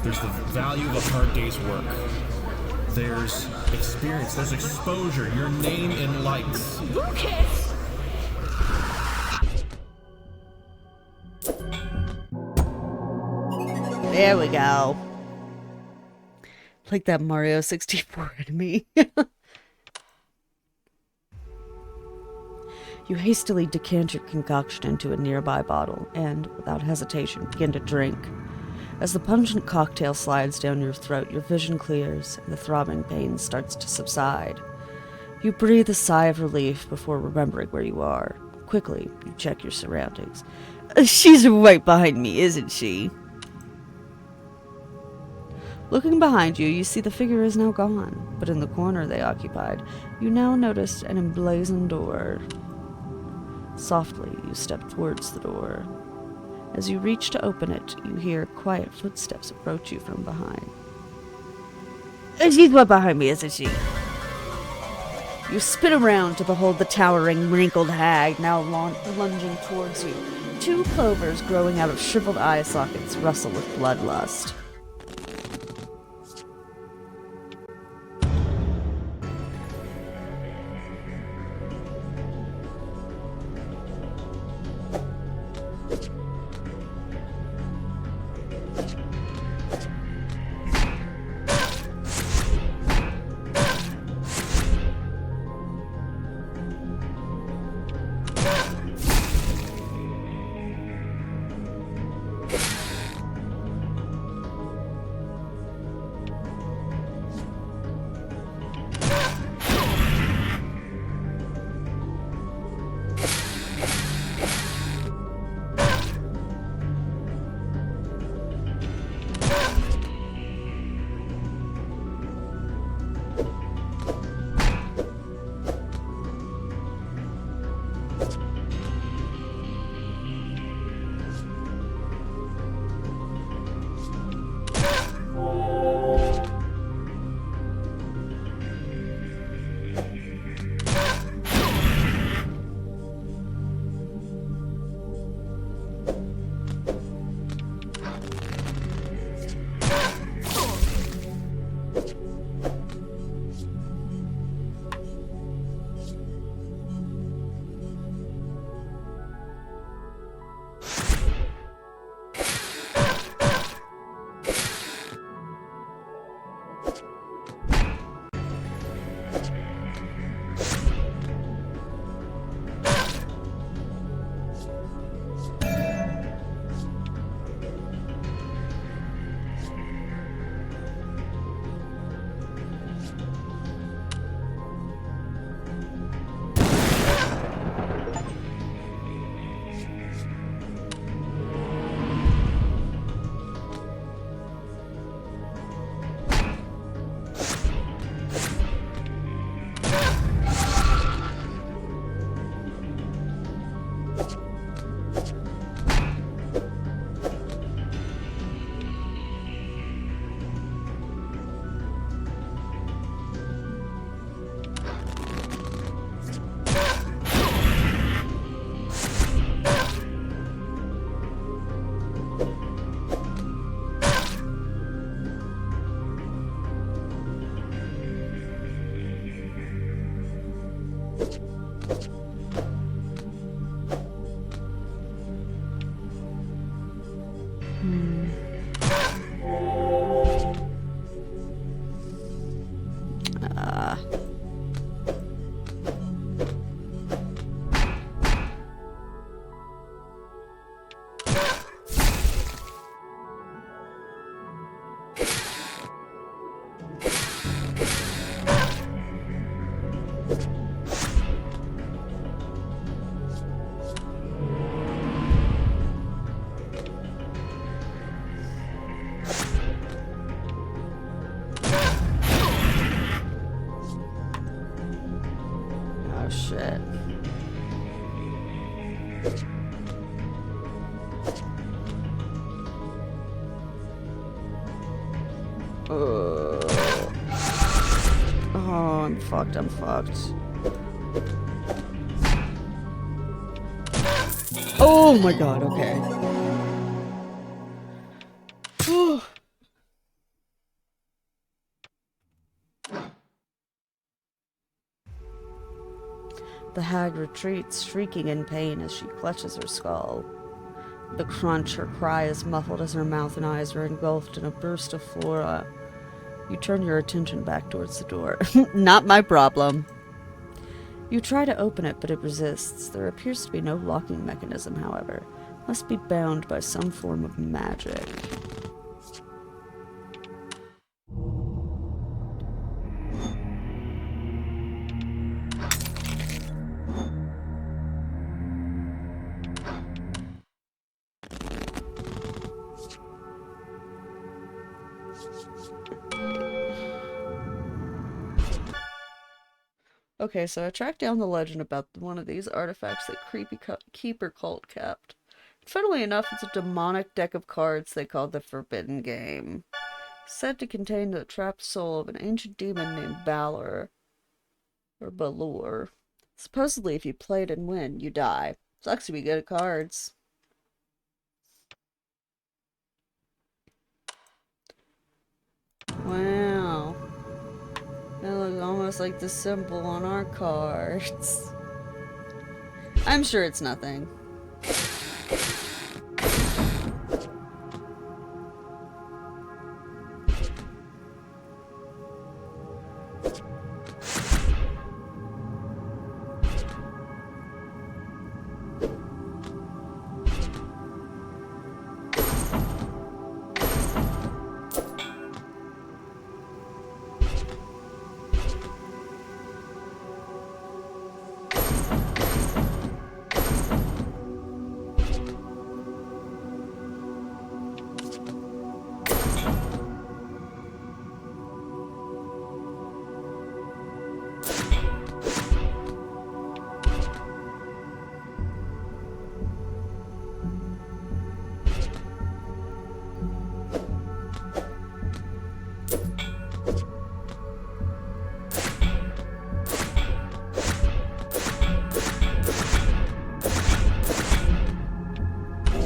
Speaker 7: There's the value of a hard day's work. There's experience, there's exposure, your name in lights.
Speaker 8: Lucas!
Speaker 1: There we go. Like that Mario 64 enemy. You hastily decant your concoction into a nearby bottle and, without hesitation, begin to drink. As the pungent cocktail slides down your throat, your vision clears and the throbbing pain starts to subside. You breathe a sigh of relief before remembering where you are. Quickly, you check your surroundings. She's right behind me, isn't she? Looking behind you, you see the figure is now gone, but in the corner they occupied, you now noticed an emblazoned door. Softly, you step towards the door. As you reach to open it, you hear quiet footsteps approach you from behind. She's right behind me, isn't she? You spin around to behold the towering, wrinkled hag now lunging towards you. Two clovers growing out of shriveled eye sockets rustle with bloodlust. Oh shit. Oh, I'm fucked, I'm fucked. Oh my god, okay. The hag retreats, shrieking in pain as she clutches her skull. The crunch, her cry is muffled as her mouth and eyes are engulfed in a burst of flora. You turn your attention back towards the door. Not my problem. You try to open it, but it resists. There appears to be no locking mechanism, however. Must be bound by some form of magic. Okay, so I tracked down the legend about one of these artifacts that creepy keeper cult kept. Funnily enough, it's a demonic deck of cards they called the Forbidden Game. Said to contain the trapped soul of an ancient demon named Balor. Or Balor. Supposedly, if you play it and win, you die. Sucks to be good at cards. Wow. That looks almost like the symbol on our cards. I'm sure it's nothing.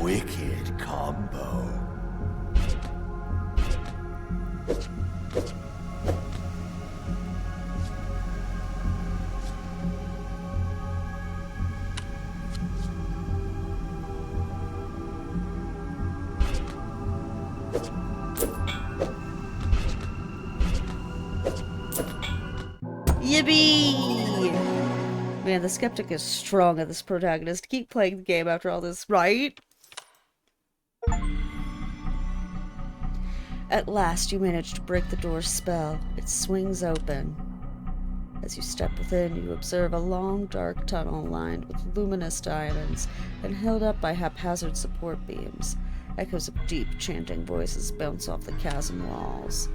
Speaker 2: Wicked combo.
Speaker 1: You Libby! Man, the skeptic is strong at this protagonist. Keep playing the game after all this, right? At last, you manage to break the door's spell. It swings open. As you step within, you observe a long, dark tunnel lined with luminous diamonds and held up by haphazard support beams. Echoes of deep, chanting voices bounce off the chasm walls.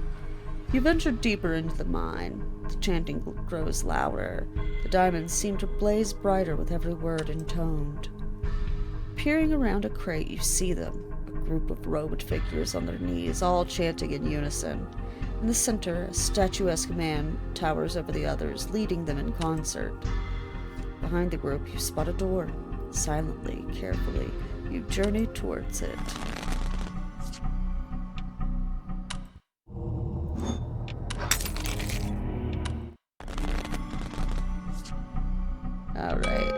Speaker 1: You venture deeper into the mine. The chanting grows louder. The diamonds seem to blaze brighter with every word intoned. Peering around a crate, you see them. A group of robed figures on their knees, all chanting in unison. In the center, a statuesque man towers over the others, leading them in concert. Behind the group, you spot a door. Silently, carefully, you journey towards it. All right.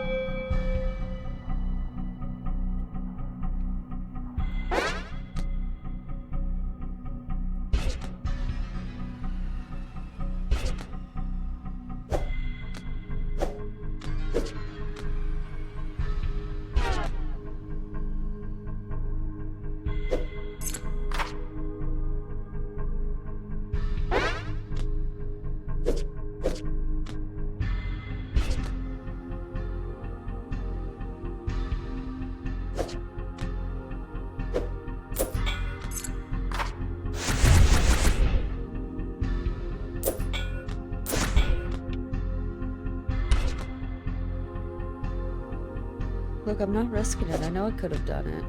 Speaker 1: Look, I'm not risking it. I know I could have done it.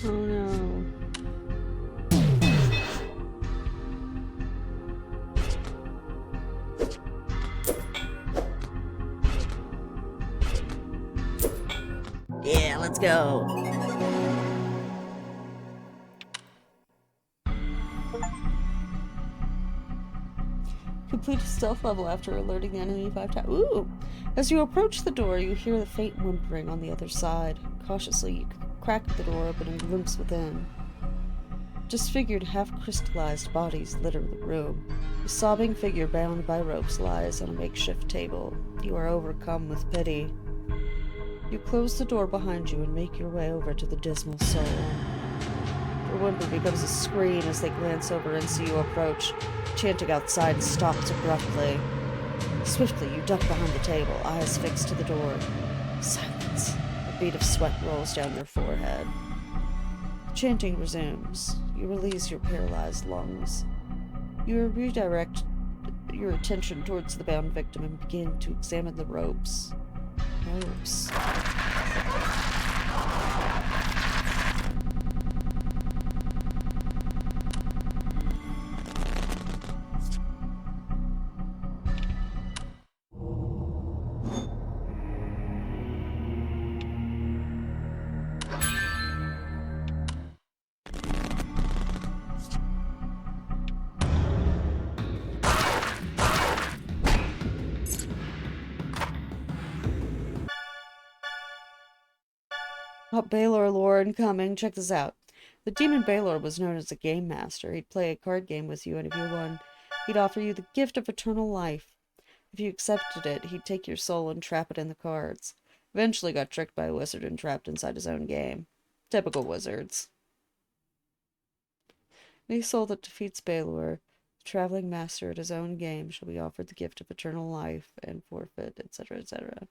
Speaker 1: Oh no. Yeah, let's go. Complete a stealth level after alerting the enemy 5 times. Ooh! As you approach the door, you hear the faint whimpering on the other side. Cautiously, you crack the door open and glimpse within. Disfigured, half-crystallized bodies litter the room. A sobbing figure bound by ropes lies on a makeshift table. You are overcome with pity. You close the door behind you and make your way over to the dismal soul. Her whimper becomes a scream as they glance over and see you approach. Chanting outside stops abruptly. Swiftly, you duck behind the table, eyes fixed to the door. Silence. A bead of sweat rolls down your forehead. Chanting resumes. You release your paralyzed lungs. You redirect your attention towards the bound victim and begin to examine the ropes. Ropes. Oh, Baylor lore incoming. Check this out. The demon Baylor was known as a game master. He'd play a card game with you, and if you won, he'd offer you the gift of eternal life. If you accepted it, he'd take your soul and trap it in the cards. Eventually got tricked by a wizard and trapped inside his own game. Typical wizards. Any soul that defeats Baylor, the traveling master at his own game, shall be offered the gift of eternal life and forfeit, etc., etc.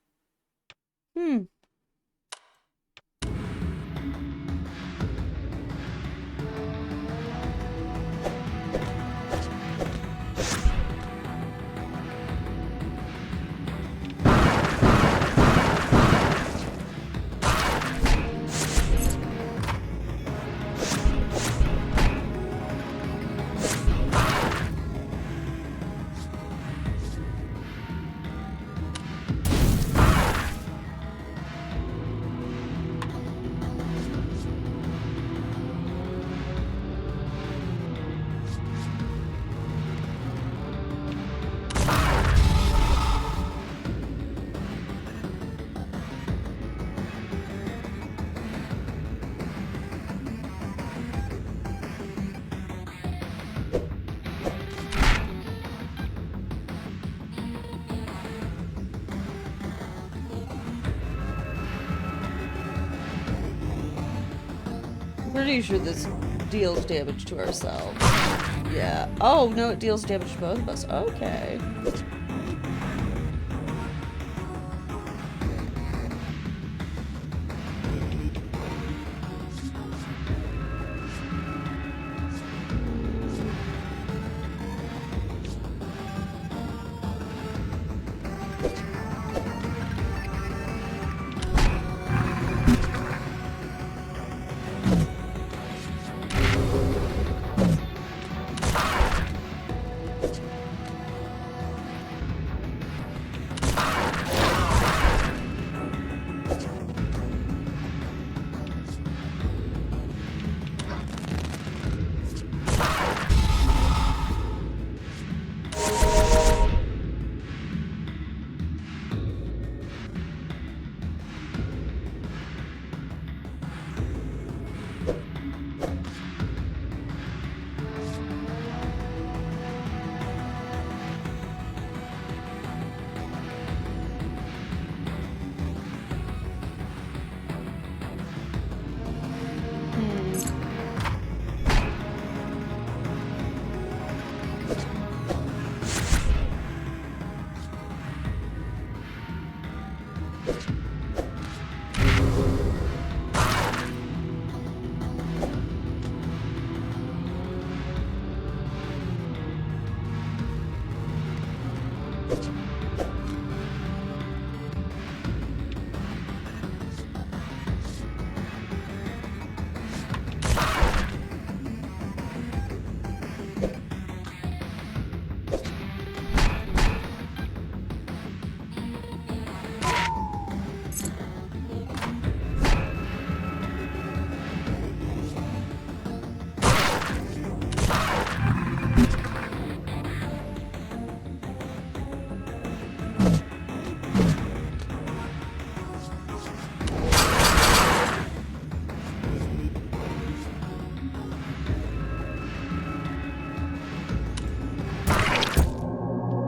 Speaker 1: pretty sure this deals damage to ourselves. Yeah. Oh, no, it deals damage to both of us. Okay.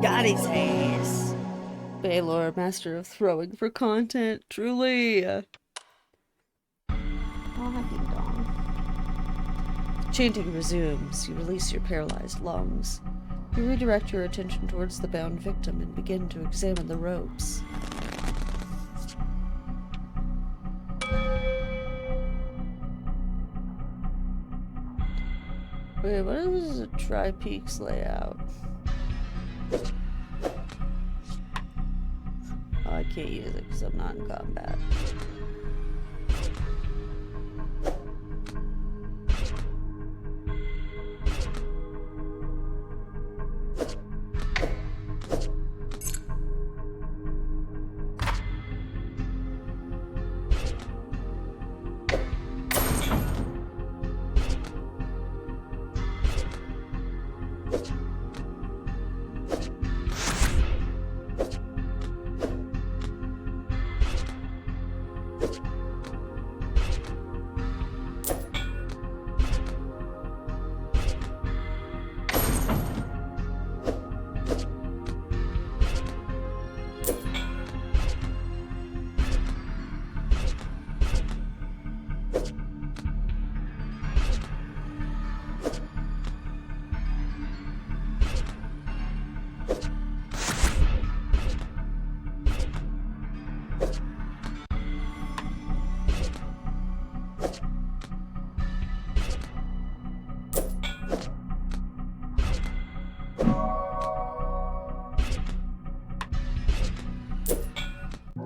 Speaker 1: Got his ass. Baylor, master of throwing for content, truly. Oh, ding dong. Chanting resumes. You release your paralyzed lungs. You redirect your attention towards the bound victim and begin to examine the ropes. Wait, what is a Tri-Peaks layout? Oh, I can't use it because I'm not in combat.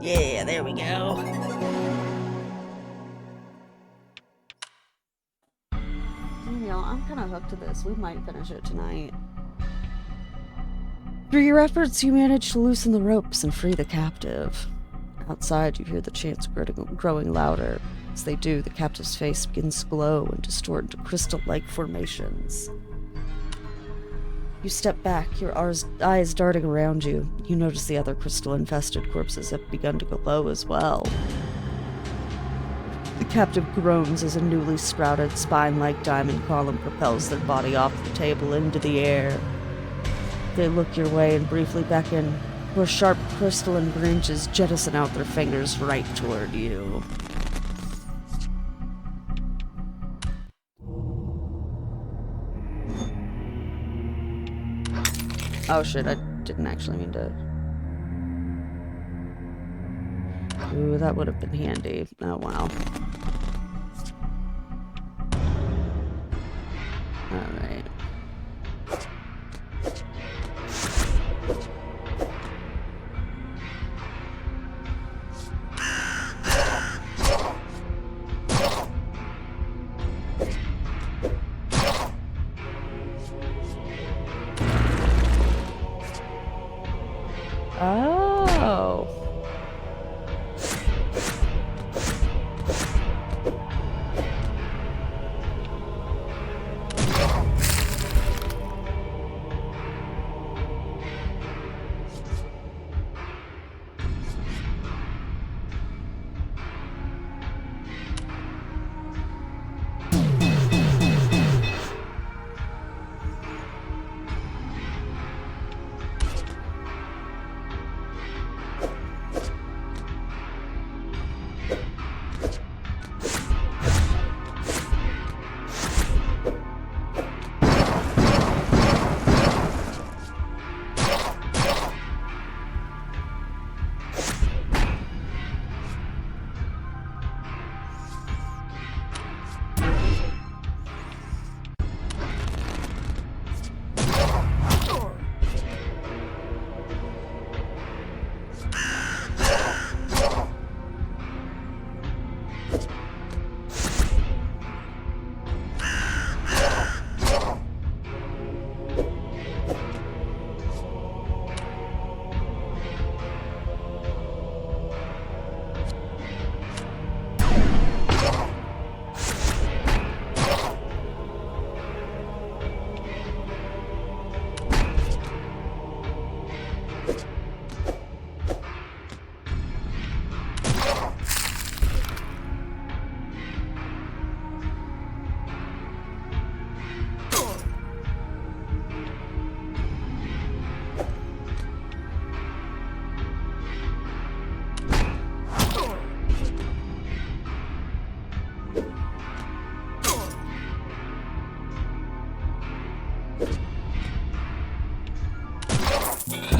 Speaker 1: Yeah, there we go. Y'all, I'm kind of hooked to this. We might finish it tonight. Through your efforts, you manage to loosen the ropes and free the captive. Outside, you hear the chants growing louder. As they do, the captive's face begins to glow and distort into crystal-like formations. You step back, your eyes darting around you. You notice the other crystal-infested corpses have begun to glow as well. The captive groans as a newly sprouted, spine-like diamond column propels their body off the table into the air. They look your way and briefly beckon, where sharp crystalline branches jettison out their fingers right toward you. Oh shit, I didn't actually mean to. Ooh, that would have been handy. Oh wow. Alright. Oh.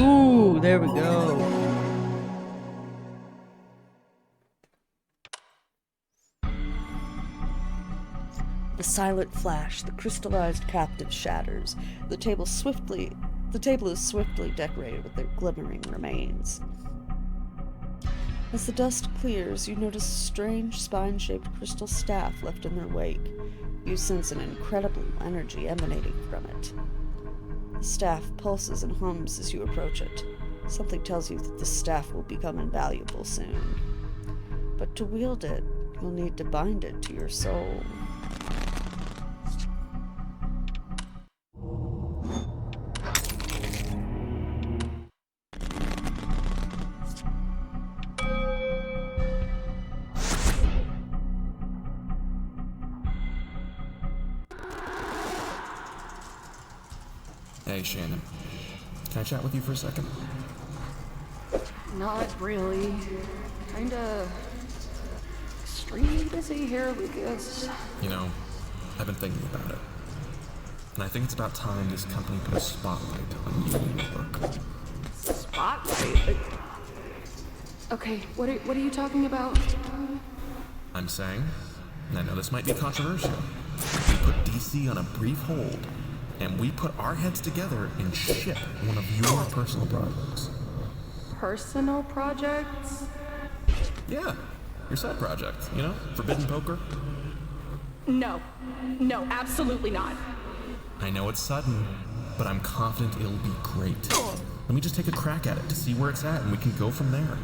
Speaker 1: Ooh, there we go. The silent flash, the crystallized captive shatters. The table is swiftly decorated with their glimmering remains. As the dust clears, you notice a strange spine-shaped crystal staff left in their wake. You sense an incredible energy emanating from it. The staff pulses and hums as you approach it. Something tells you that the staff will become invaluable soon. But to wield it, you'll need to bind it to your soul.
Speaker 7: Hey, Shannon. Can I chat with you for a second?
Speaker 8: Not really. Kinda extremely busy here, Lucas.
Speaker 7: You know, I've been thinking about it. And I think it's about time this company put a spotlight on you and your work.
Speaker 8: Spotlight? Okay, what are you talking about?
Speaker 7: I'm saying, and I know this might be controversial, we put DC on a brief hold, and we put our heads together and ship one of your personal projects.
Speaker 8: Personal projects?
Speaker 7: Yeah, your side project, you know? Forbidden Poker?
Speaker 8: No, absolutely not.
Speaker 7: I know it's sudden, but I'm confident it'll be great. Let me just take a crack at it to see where it's at, and we can go from there.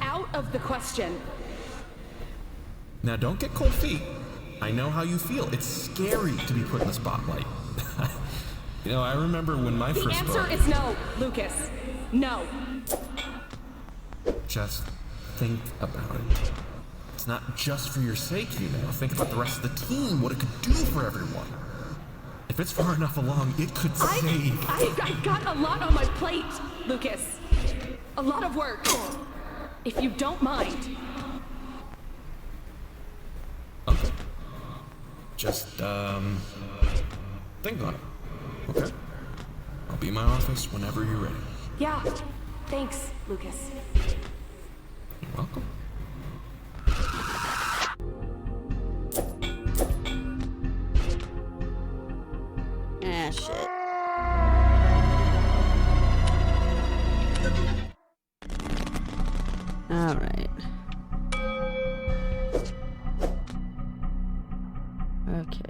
Speaker 8: Out of the question.
Speaker 7: Now, don't get cold feet. I know how you feel. It's scary to be put in the spotlight. You know, I remember when my first book...
Speaker 8: The answer is no, Lucas. No.
Speaker 7: Just think about it. It's not just for your sake, you know. Think about the rest of the team, what it could do for everyone. If it's far enough along, it could save...
Speaker 8: I've got a lot on my plate, Lucas. A lot of work. If you don't mind.
Speaker 7: Okay. Just, think on it. Okay? I'll be in my office whenever you're ready.
Speaker 8: Yeah, thanks, Lucas.
Speaker 7: You're welcome.
Speaker 1: Ah, shit. All right. Okay.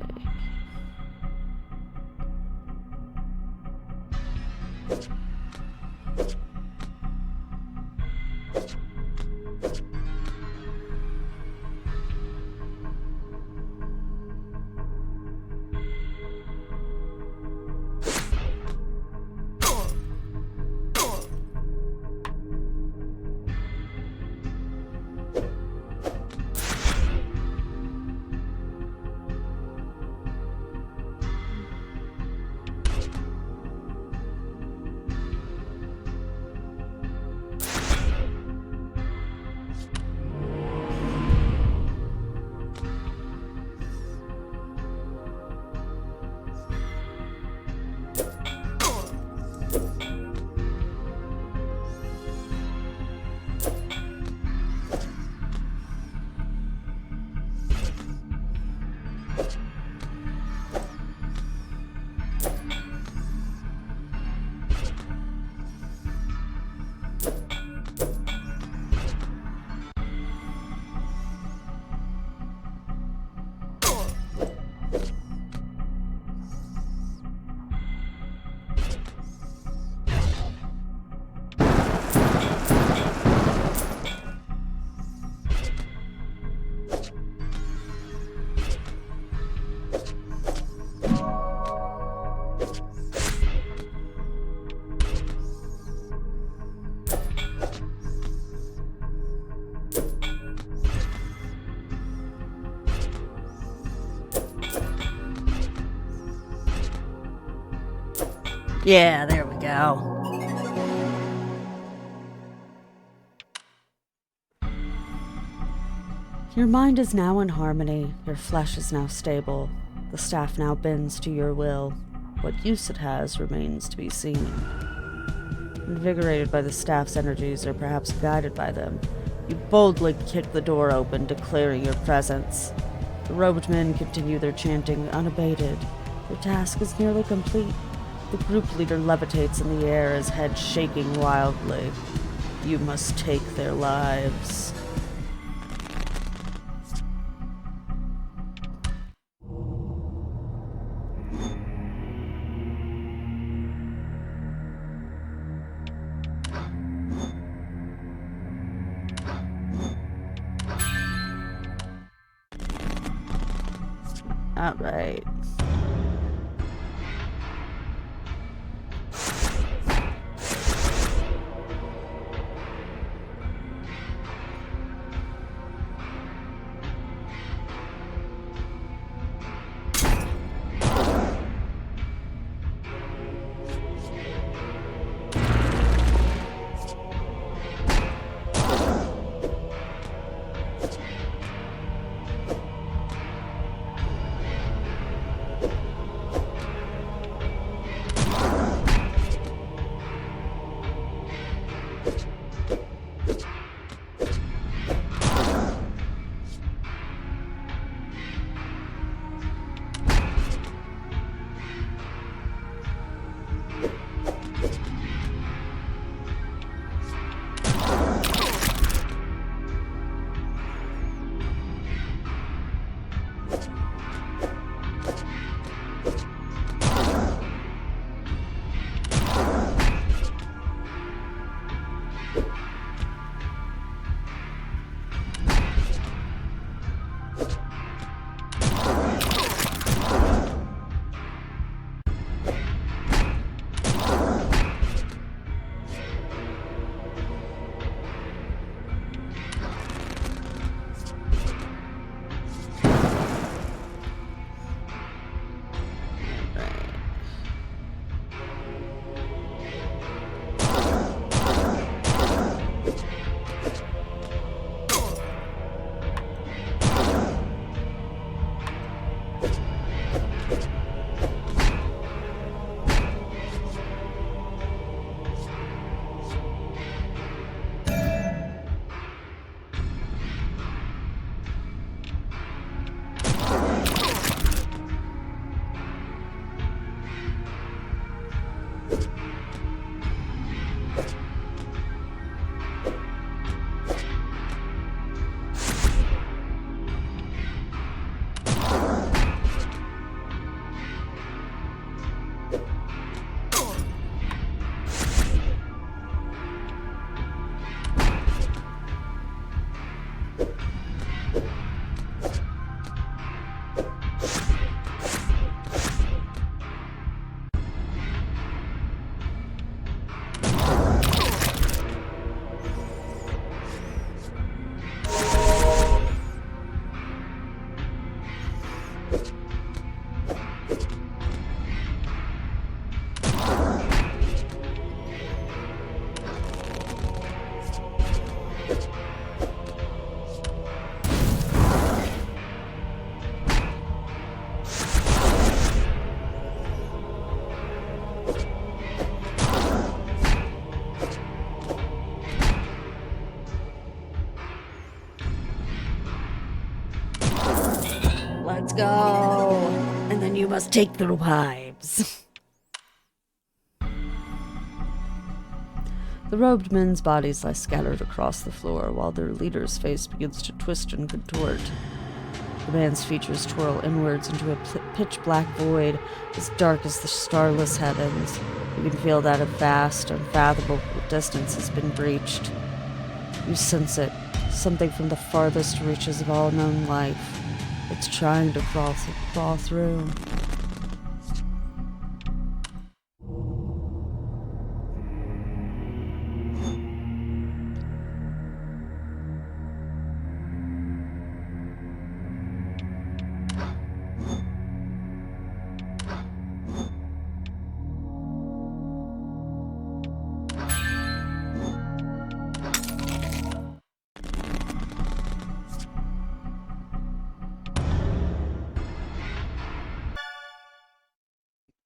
Speaker 1: Yeah, there we go. Your mind is now in harmony. Your flesh is now stable. The staff now bends to your will. What use it has remains to be seen. Invigorated by the staff's energies, or perhaps guided by them, you boldly kick the door open, declaring your presence. The robed men continue their chanting unabated. Your task is nearly complete. The group leader levitates in the air, his head shaking wildly. You must take their lives. All right. Let's go. And then you must take the wives. The robed men's bodies lie scattered across the floor, while their leader's face begins to twist and contort. The man's features twirl inwards into a pitch-black void, as dark as the starless heavens. You can feel that a vast, unfathomable distance has been breached. You sense it, something from the farthest reaches of all known life. It's trying to crawl through.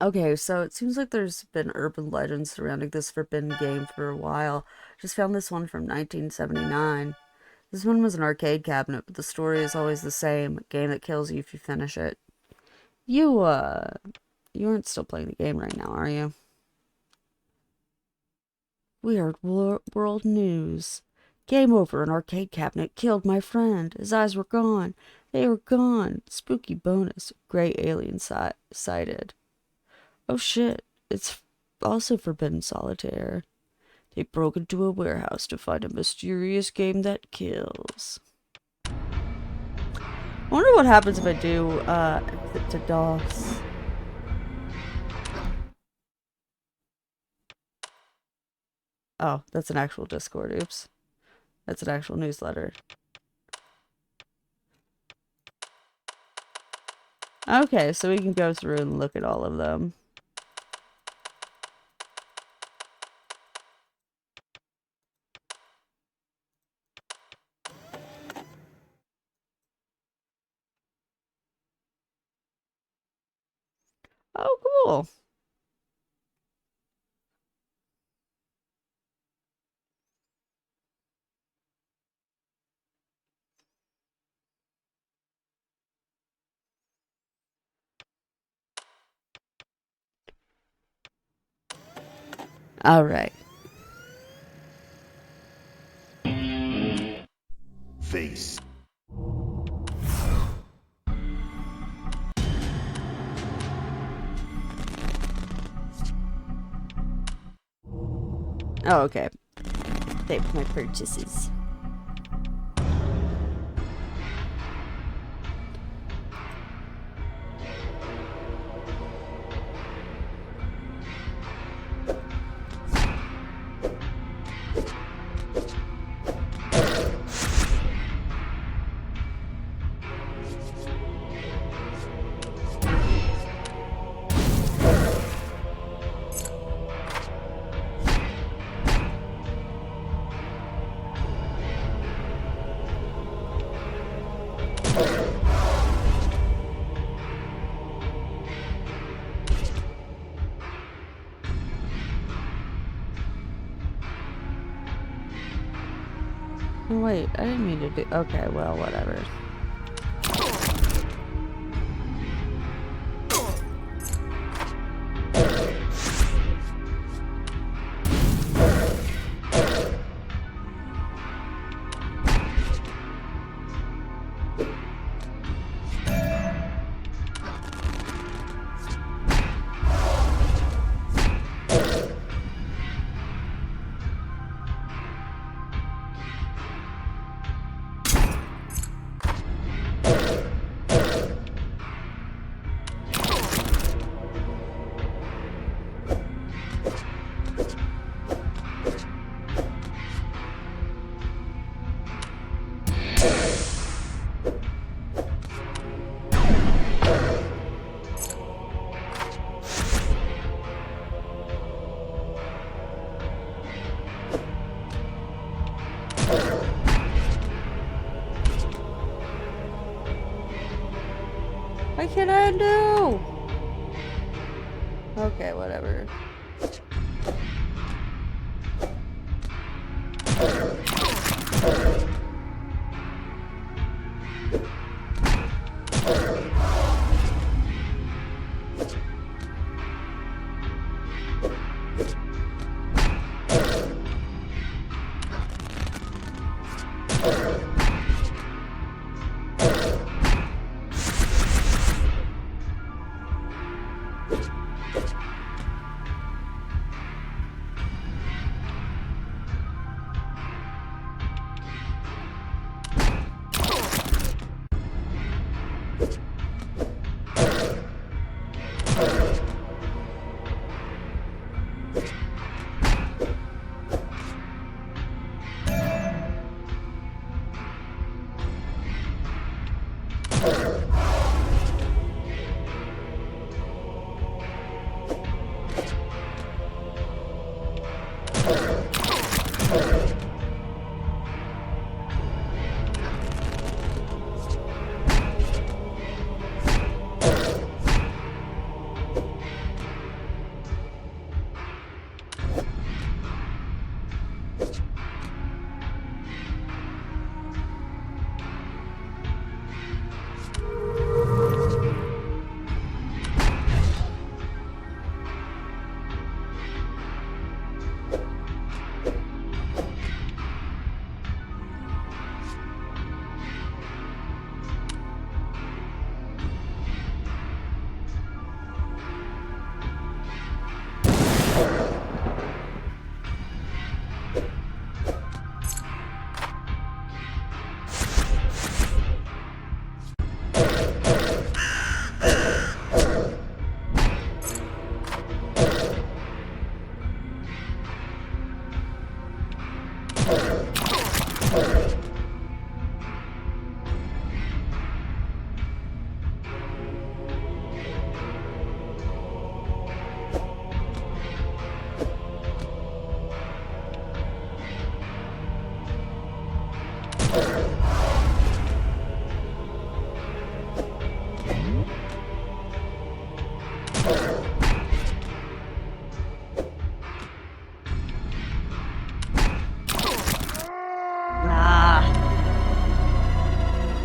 Speaker 1: Okay, so it seems like there's been urban legends surrounding this forbidden game for a while. Just found this one from 1979. This one was an arcade cabinet, but the story is always the same. A game that kills you if you finish it. You aren't still playing the game right now, are you? Weird world news. Game over. An arcade cabinet killed my friend. His eyes were gone. They were gone. Spooky bonus. Gray alien sighted. Oh shit, it's also forbidden solitaire. They broke into a warehouse to find a mysterious game that kills. I wonder what happens if I do exit to DOS. Oh, that's an actual Discord, oops. That's an actual newsletter. Okay, so we can go through and look at all of them. Oh, cool. All right.
Speaker 2: Face.
Speaker 1: Oh, okay. Save my purchases. Oh, wait, I didn't mean to do... Okay, well, whatever. What can I do? Okay, whatever.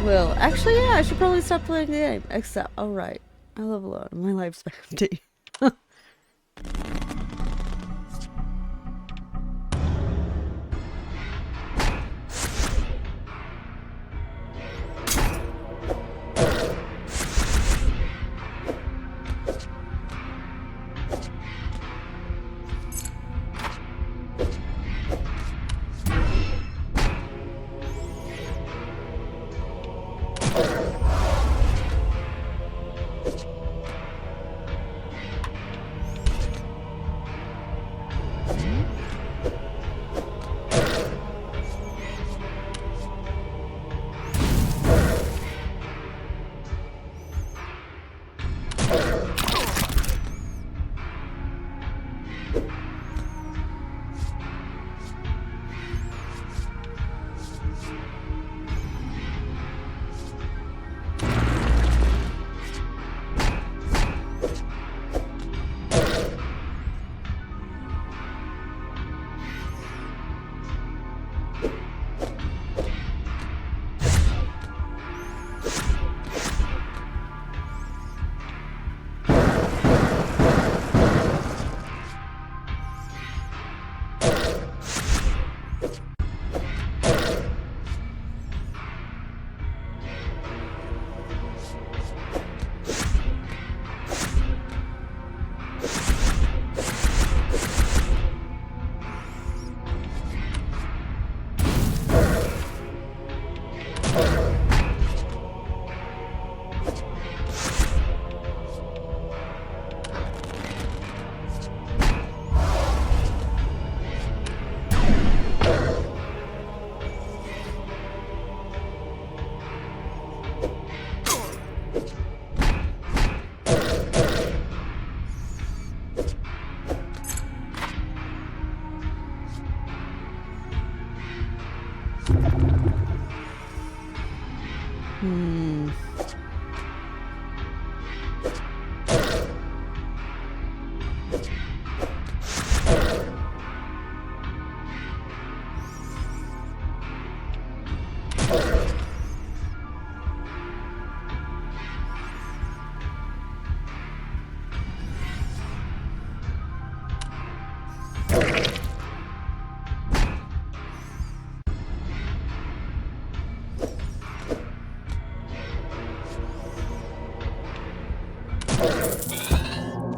Speaker 1: Will. Actually, yeah, I should probably stop playing the game. Except, oh right, I live alone. My life's empty.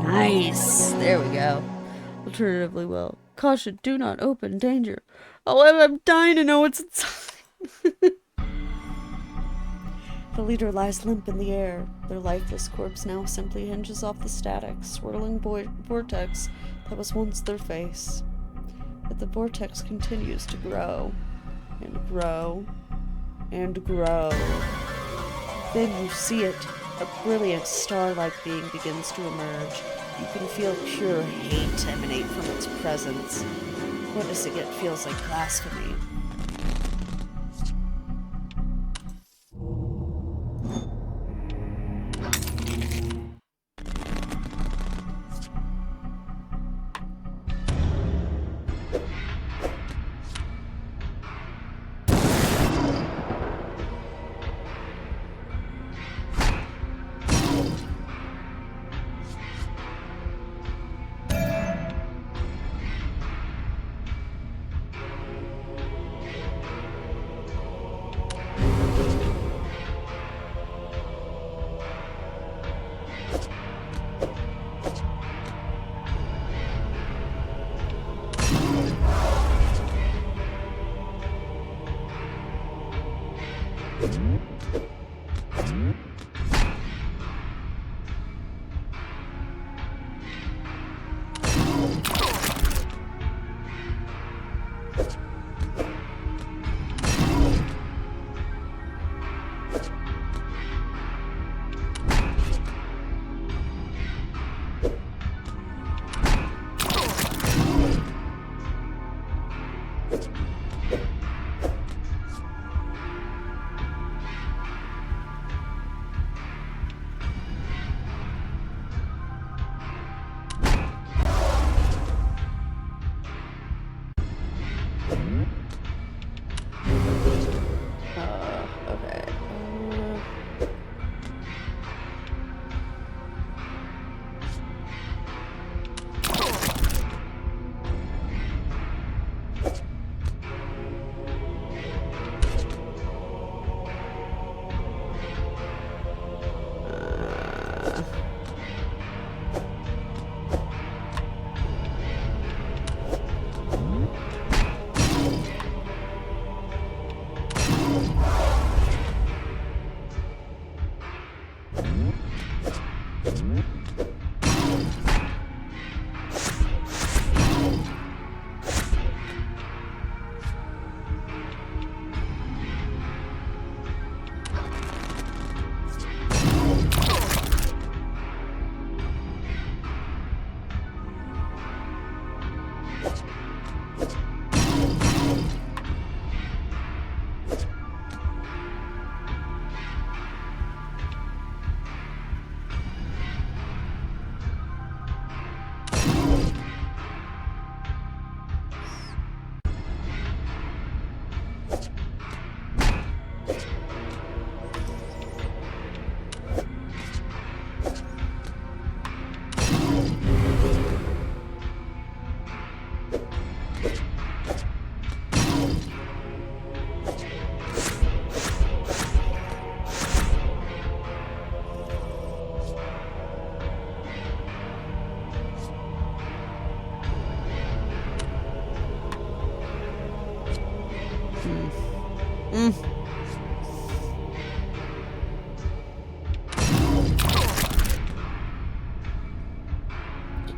Speaker 1: Nice. There we go. Alternatively, well, caution, do not open, danger. Oh, I'm dying to know what's inside. The leader lies limp in the air. Their lifeless corpse now simply hinges off the static, swirling vortex that was once their face. But the vortex continues to grow, and grow, and grow. Then you see it. A brilliant star-like being begins to emerge. You can feel pure hate emanate from its presence. Witnessing it feels like blasphemy.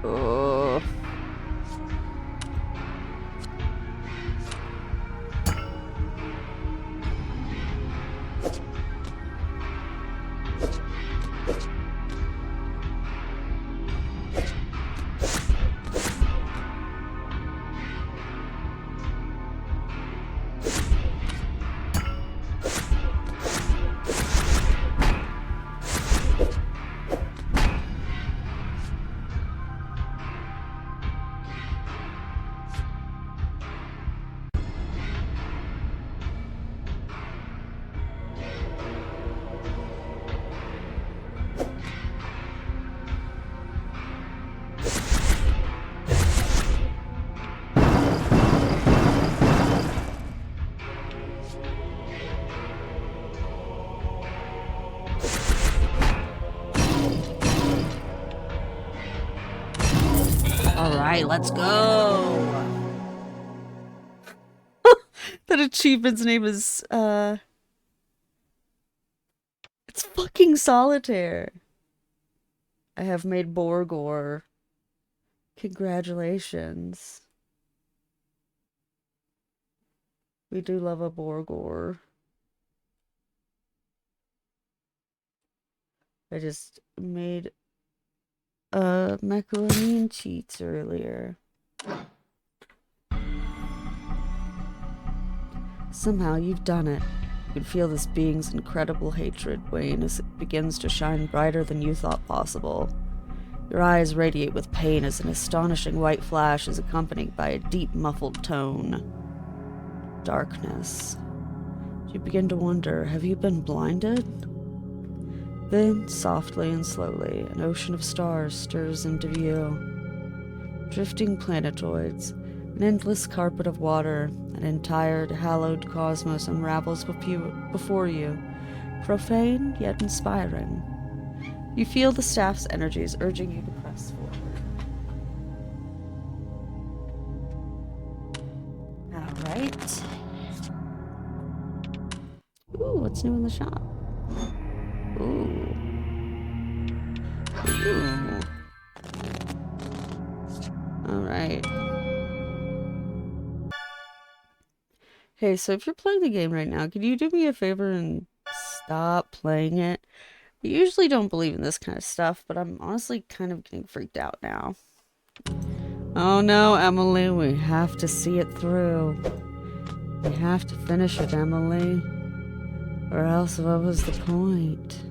Speaker 1: Oh. Alright, let's go. That achievement's name is, it's fucking solitaire. I have made Borgor. Congratulations. We do love a Borgor. I just made macaroni and cheese earlier. Somehow you've done it. You can feel this being's incredible hatred wane as it begins to shine brighter than you thought possible. Your eyes radiate with pain as an astonishing white flash is accompanied by a deep, muffled tone. Darkness. You begin to wonder, have you been blinded? Then, softly and slowly, an ocean of stars stirs into view. Drifting planetoids, an endless carpet of water, an entire hallowed cosmos unravels before you, profane yet inspiring. You feel the staff's energies urging you to press forward. Alright. Ooh, what's new in the shop? Ooh. Ooh. Alright. Hey, so if you're playing the game right now, can you do me a favor and stop playing it? I usually don't believe in this kind of stuff, but I'm honestly kind of getting freaked out now. Oh no, Emily, we have to see it through. We have to finish it, Emily. Or else what was the point?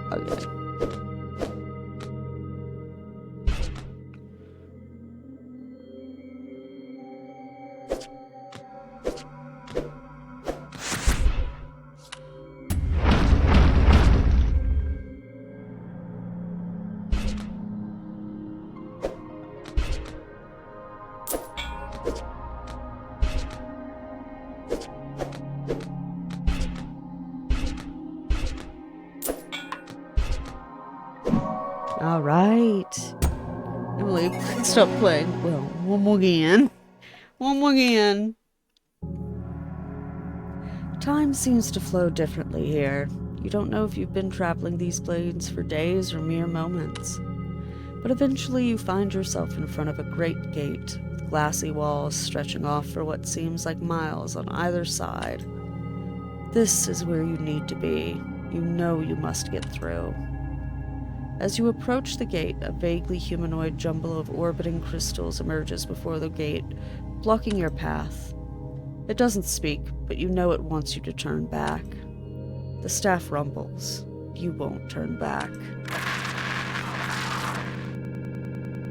Speaker 1: Okay. All right. Emily, stop playing. Well, one more again. One more again. Time seems to flow differently here. You don't know if you've been traveling these planes for days or mere moments. But eventually you find yourself in front of a great gate, with glassy walls stretching off for what seems like miles on either side. This is where you need to be. You know you must get through. As you approach the gate, a vaguely humanoid jumble of orbiting crystals emerges before the gate, blocking your path. It doesn't speak, but you know it wants you to turn back. The staff rumbles. You won't turn back.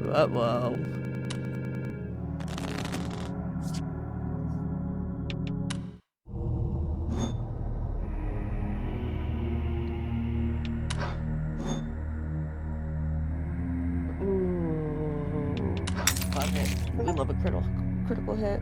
Speaker 1: Uh-oh. Fuck it. We love a critical hit.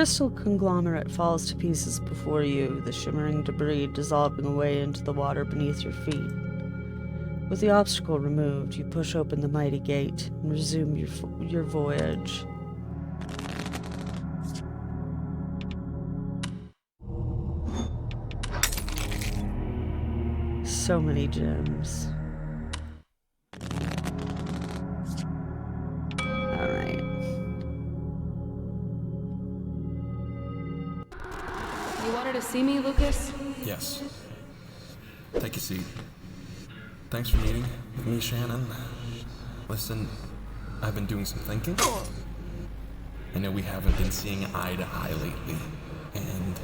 Speaker 1: crystal conglomerate falls to pieces before you, the shimmering debris dissolving away into the water beneath your feet. With the obstacle removed, you push open the mighty gate and resume your voyage. So many gems. Alright.
Speaker 8: You wanted to see me, Lucas?
Speaker 7: Yes. Take a seat. Thanks for meeting with me, Shannon. Listen, I've been doing some thinking. I know we haven't been seeing eye to eye lately, and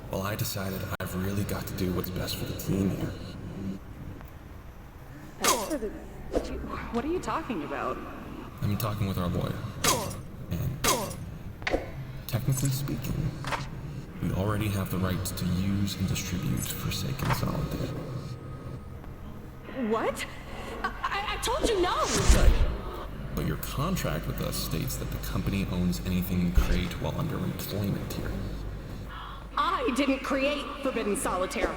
Speaker 7: well, I decided I've really got to do what's best for the team here.
Speaker 8: What are you talking about?
Speaker 7: I've been talking with our lawyer, and technically speaking, we already have the right to use and distribute Forsaken Solitaire.
Speaker 8: What? I told you no!
Speaker 7: Right. But your contract with us states that the company owns anything you create while under employment here.
Speaker 8: I didn't create Forbidden Solitaire.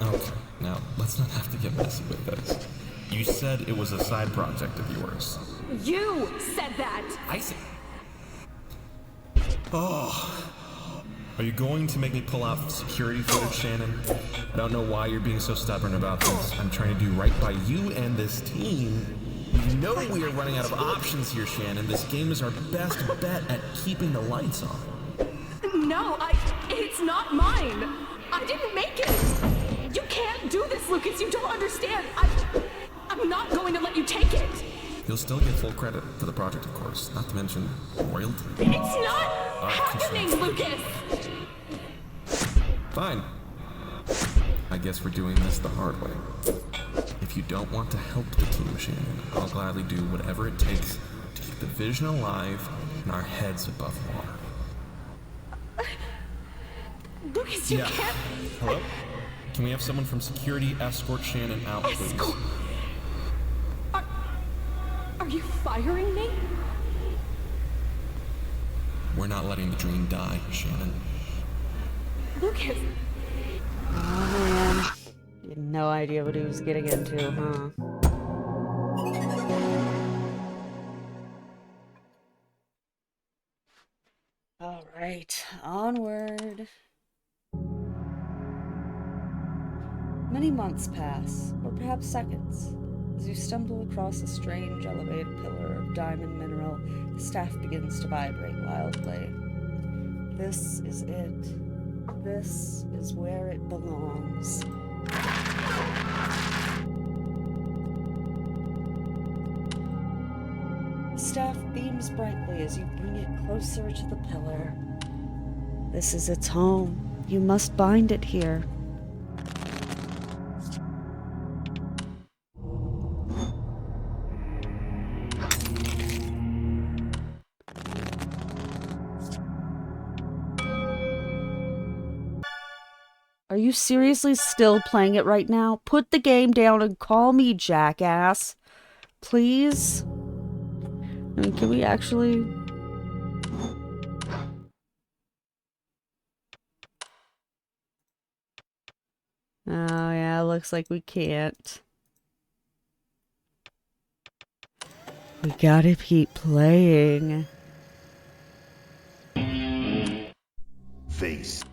Speaker 7: Okay, now let's not have to get messy with this. You said it was a side project of yours.
Speaker 8: You said that!
Speaker 7: I said... Oh... Are you going to make me pull out security footage, Shannon? I don't know why you're being so stubborn about this. I'm trying to do right by you and this team. You know we are running out of options here, Shannon. This game is our best bet at keeping the lights on.
Speaker 8: No, it's not mine. I didn't make it. You can't do this, Lucas. You don't understand. I'm not going to let you take it.
Speaker 7: You'll still get full credit for the project, of course. Not to mention royalty.
Speaker 8: It's not happening, Lucas.
Speaker 7: Fine. I guess we're doing this the hard way. If you don't want to help the team, Shannon, I'll gladly do whatever it takes to keep the vision alive and our heads above water.
Speaker 8: Lucas, you can't...
Speaker 7: Hello? Can we have someone from security escort Shannon out, please?
Speaker 8: Are you firing me?
Speaker 7: We're not letting the dream die, Shannon.
Speaker 8: Lucas!
Speaker 1: Oh man. You had no idea what he was getting into, huh? Alright, onward. Many months pass, or perhaps seconds. As you stumble across a strange elevated pillar of diamond mineral, the staff begins to vibrate wildly. This is it. This is where it belongs. The staff beams brightly as you bring it closer to the pillar. This is its home. You must bind it here. Are you seriously still playing it right now? Put the game down and call me, jackass. Please? I mean, can we actually... Oh yeah, looks like we can't. We gotta keep playing.
Speaker 2: Face.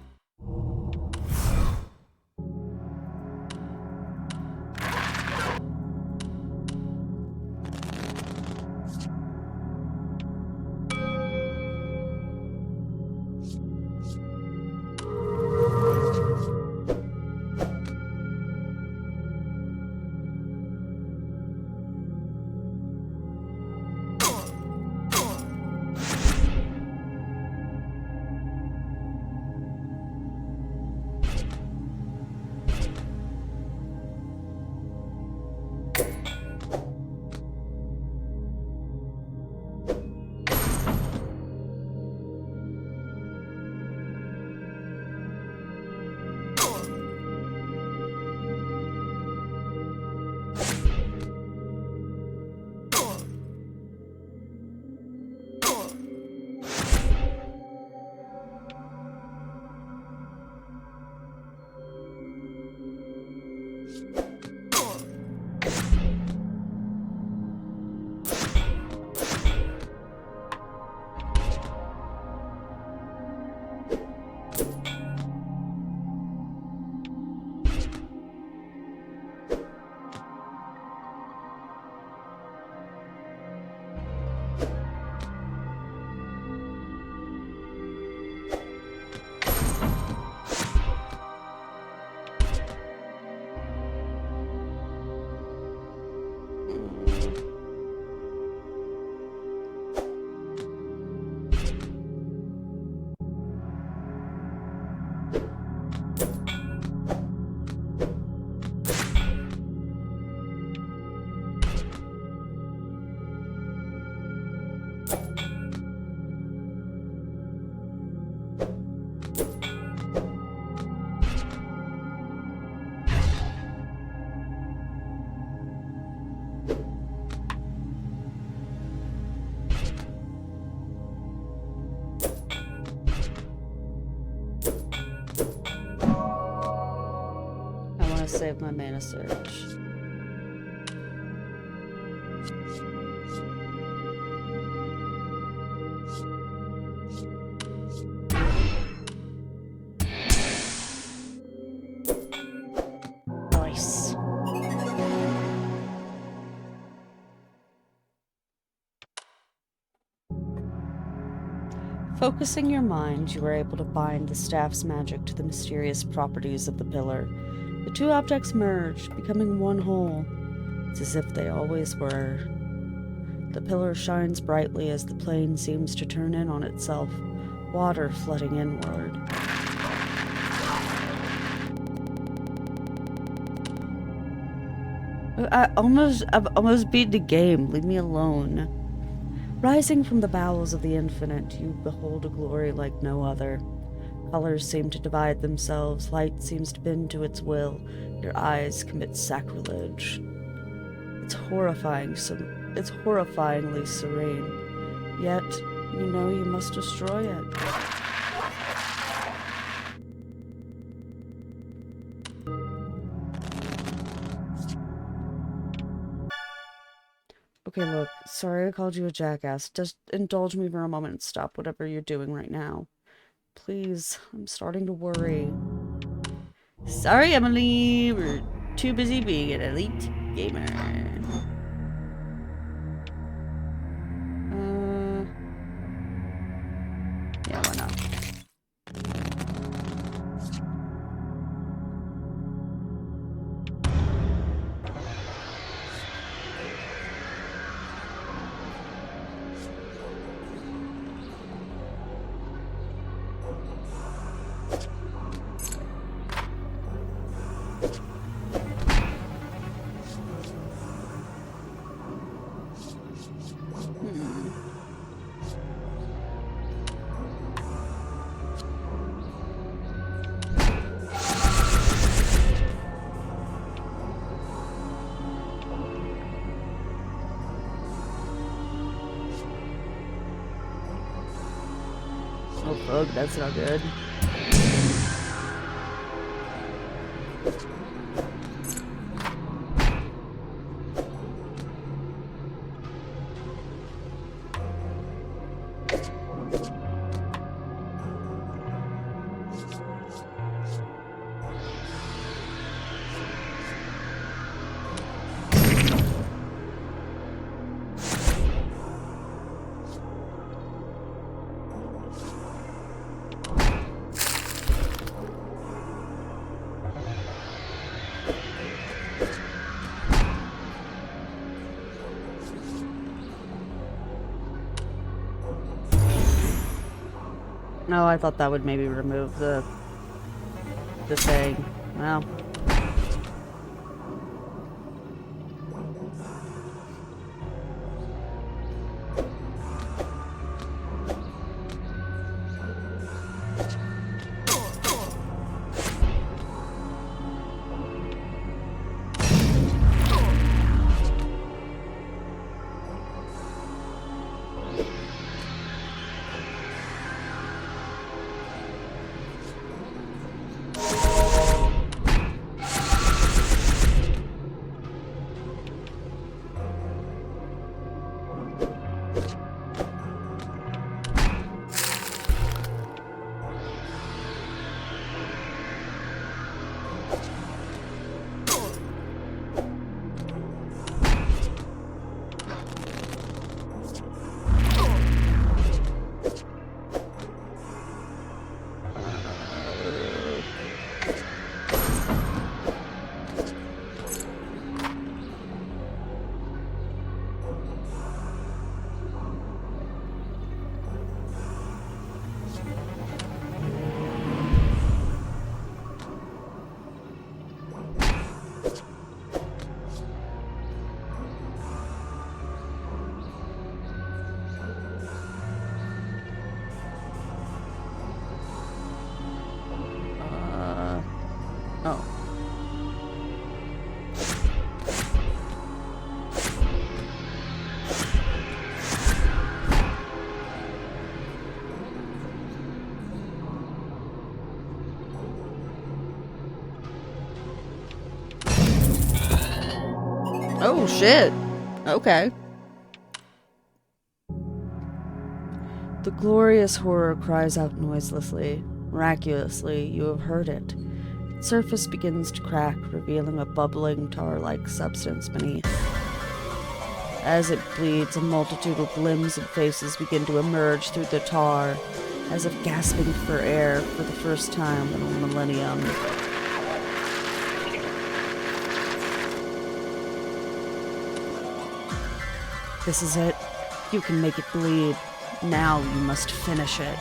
Speaker 1: gonna save my mana surge.
Speaker 9: Nice.
Speaker 1: Focusing your mind, you are able to bind the staff's magic to the mysterious properties of the pillar. The two objects merge, becoming one whole. It's as if they always were. The pillar shines brightly as the plane seems to turn in on itself, water flooding inward. I've almost beat the game. Leave me alone. Rising from the bowels of the infinite, you behold a glory like no other. Colors seem to divide themselves, light seems to bend to its will, your eyes commit sacrilege. It's horrifyingly serene, yet you know you must destroy it. Okay, look, sorry I called you a jackass. Just indulge me for a moment and stop whatever you're doing right now. Please, I'm starting to worry. Sorry, Emily. We're too busy being an elite gamer. Yeah, why not? Oh, fuck, that's not good. No, I thought that would maybe remove the thing. Well. Oh. Oh, shit. Okay. The glorious horror cries out noiselessly. Miraculously, you have heard it. Its surface begins to crack, revealing a bubbling tar-like substance beneath. As it bleeds, a multitude of limbs and faces begin to emerge through the tar, as if gasping for air for the first time in a millennium. This is it. You can make it bleed. Now you must finish it.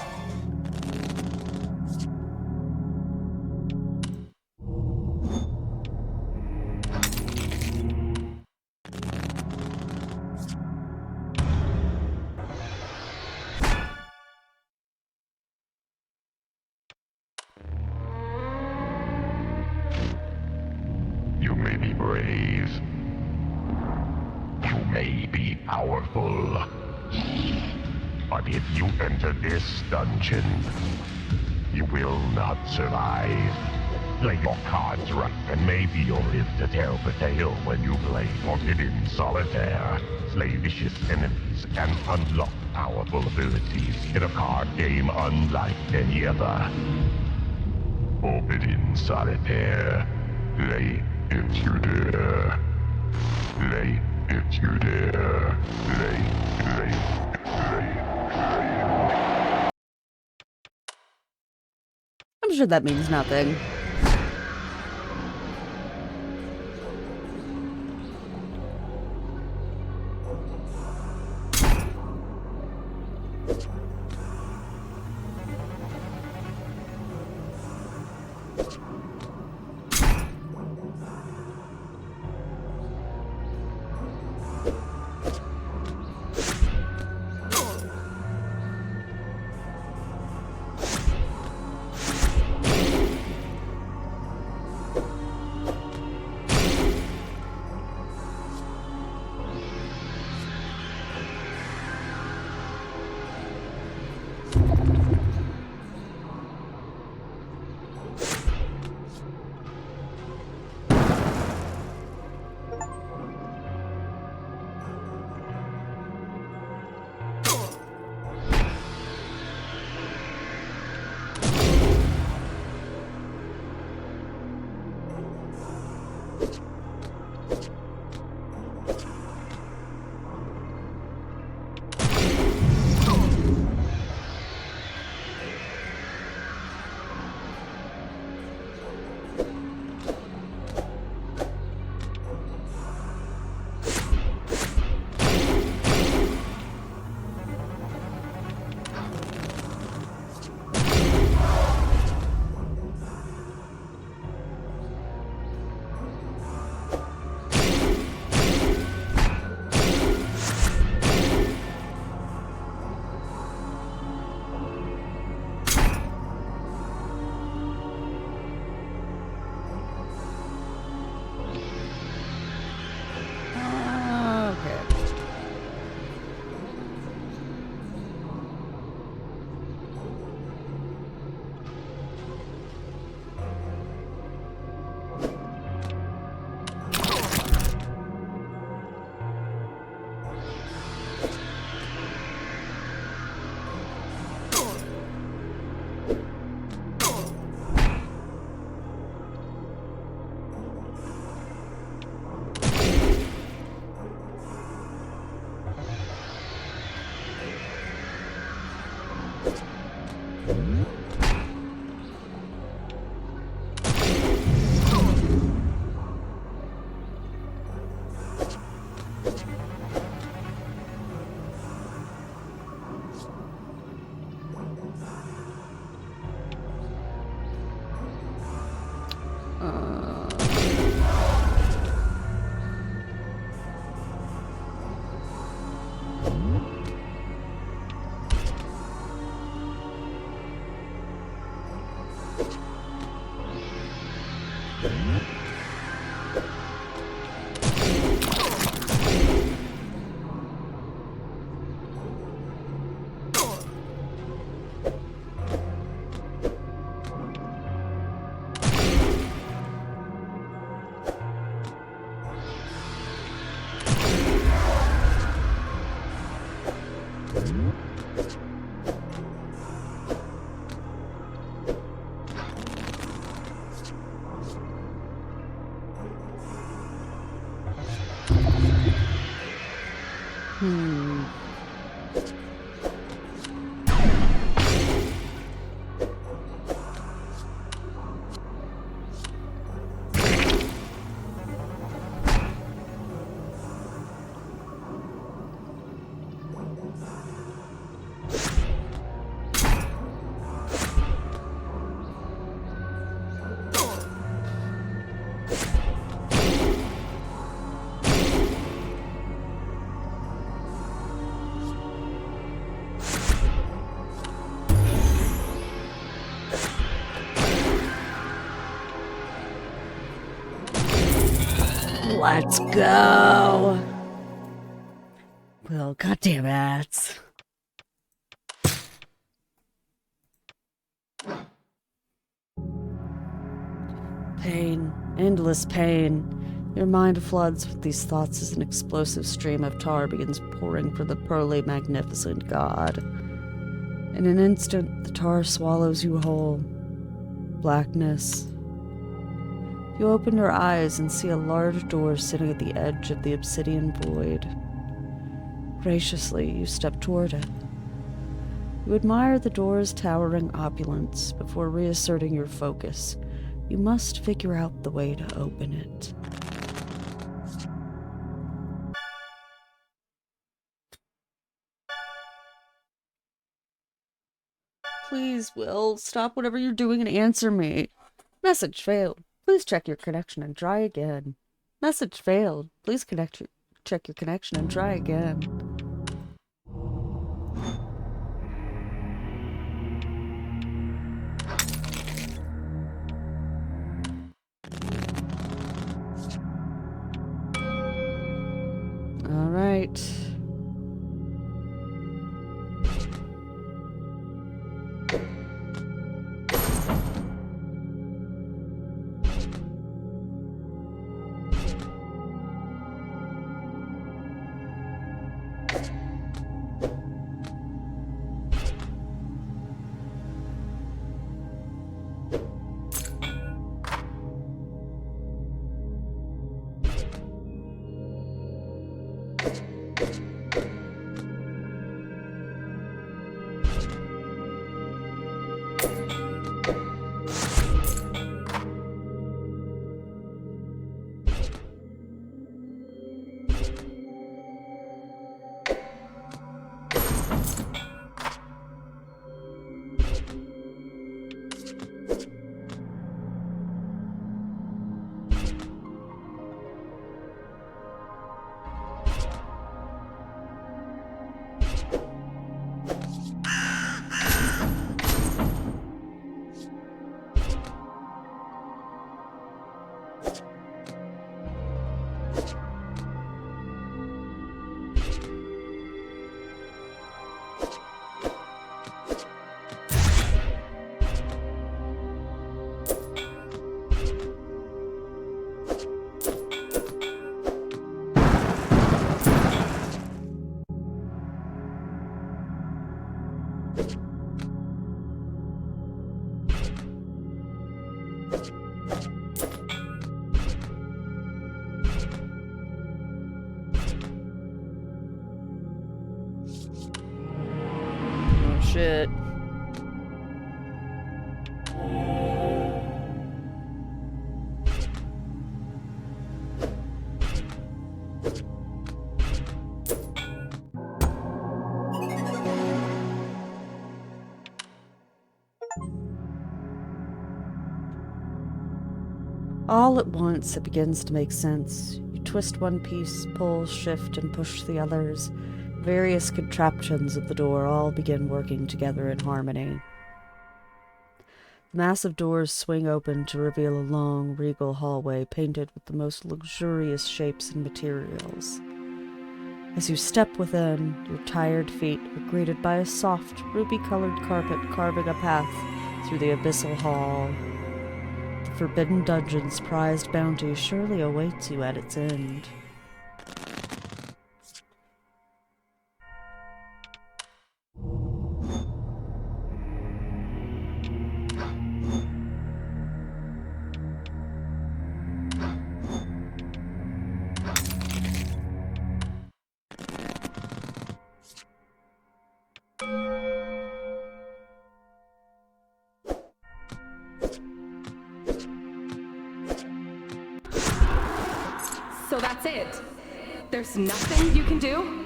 Speaker 2: You may be brave. You may be powerful. But if you enter this dungeon, you will not survive. Play your cards right, and maybe you'll live to tell the tale when you play Forbidden Solitaire. Slay vicious enemies and unlock powerful abilities in a card game unlike any other. Forbidden Solitaire. Play if you dare. Play if you dare. Play.
Speaker 1: I'm sure that means nothing. Let's go. Well, goddamn it. Pain, endless pain. Your mind floods with these thoughts as an explosive stream of tar begins pouring for the pearly, magnificent god. In an instant, the tar swallows you whole. Blackness. You open your eyes and see a large door sitting at the edge of the obsidian void. Graciously, you step toward it. You admire the door's towering opulence before reasserting your focus. You must figure out the way to open it. Please, Will, stop whatever you're doing and answer me. Message failed. Please check your connection and try again. Message failed. Please check your connection and try again. All right. Shit. All at once, it begins to make sense. You twist one piece, pull, shift, and push the others. Various contraptions of the door all begin working together in harmony. The massive doors swing open to reveal a long, regal hallway painted with the most luxurious shapes and materials. As you step within, your tired feet are greeted by a soft, ruby-colored carpet carving a path through the abyssal hall. The forbidden dungeon's prized bounty surely awaits you at its end.
Speaker 8: So that's it? There's nothing you can do?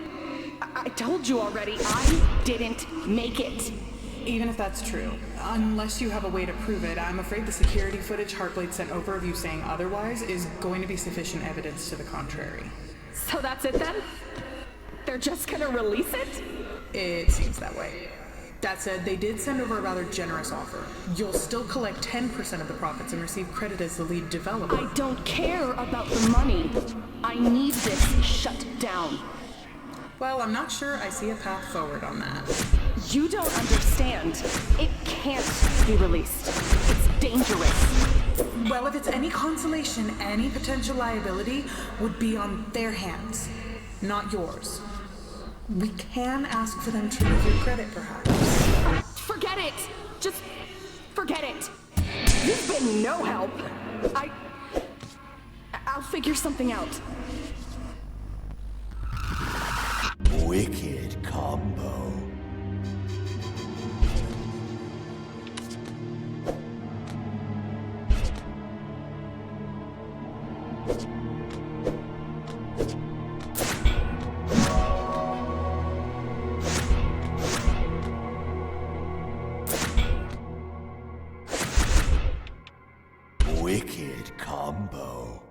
Speaker 8: I told you already, I didn't make it.
Speaker 6: Even if that's true, unless you have a way to prove it, I'm afraid the security footage Heartblade sent over of you saying otherwise is going to be sufficient evidence to the contrary.
Speaker 8: So that's it then? They're just gonna release it?
Speaker 6: It seems that way. That said, they did send over a rather generous offer. You'll still collect 10% of the profits and receive credit as the lead developer.
Speaker 8: I don't care about the money. I need this shut down.
Speaker 6: Well, I'm not sure I see a path forward on that.
Speaker 8: You don't understand. It can't be released. It's dangerous.
Speaker 6: Well, if it's any consolation, any potential liability would be on their hands, not yours. We can ask for them to remove your credit, perhaps.
Speaker 8: Forget it! Just forget it. You've been no help. I'll figure something out.
Speaker 2: Wicked combo. Wicked combo.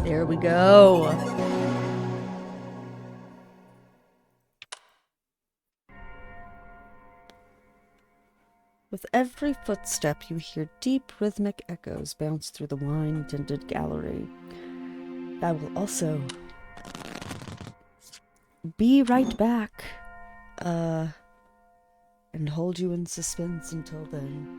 Speaker 1: There we go. With every footstep, you hear deep rhythmic echoes bounce through the wine-tinted gallery. I will also be right back, and hold you in suspense until then.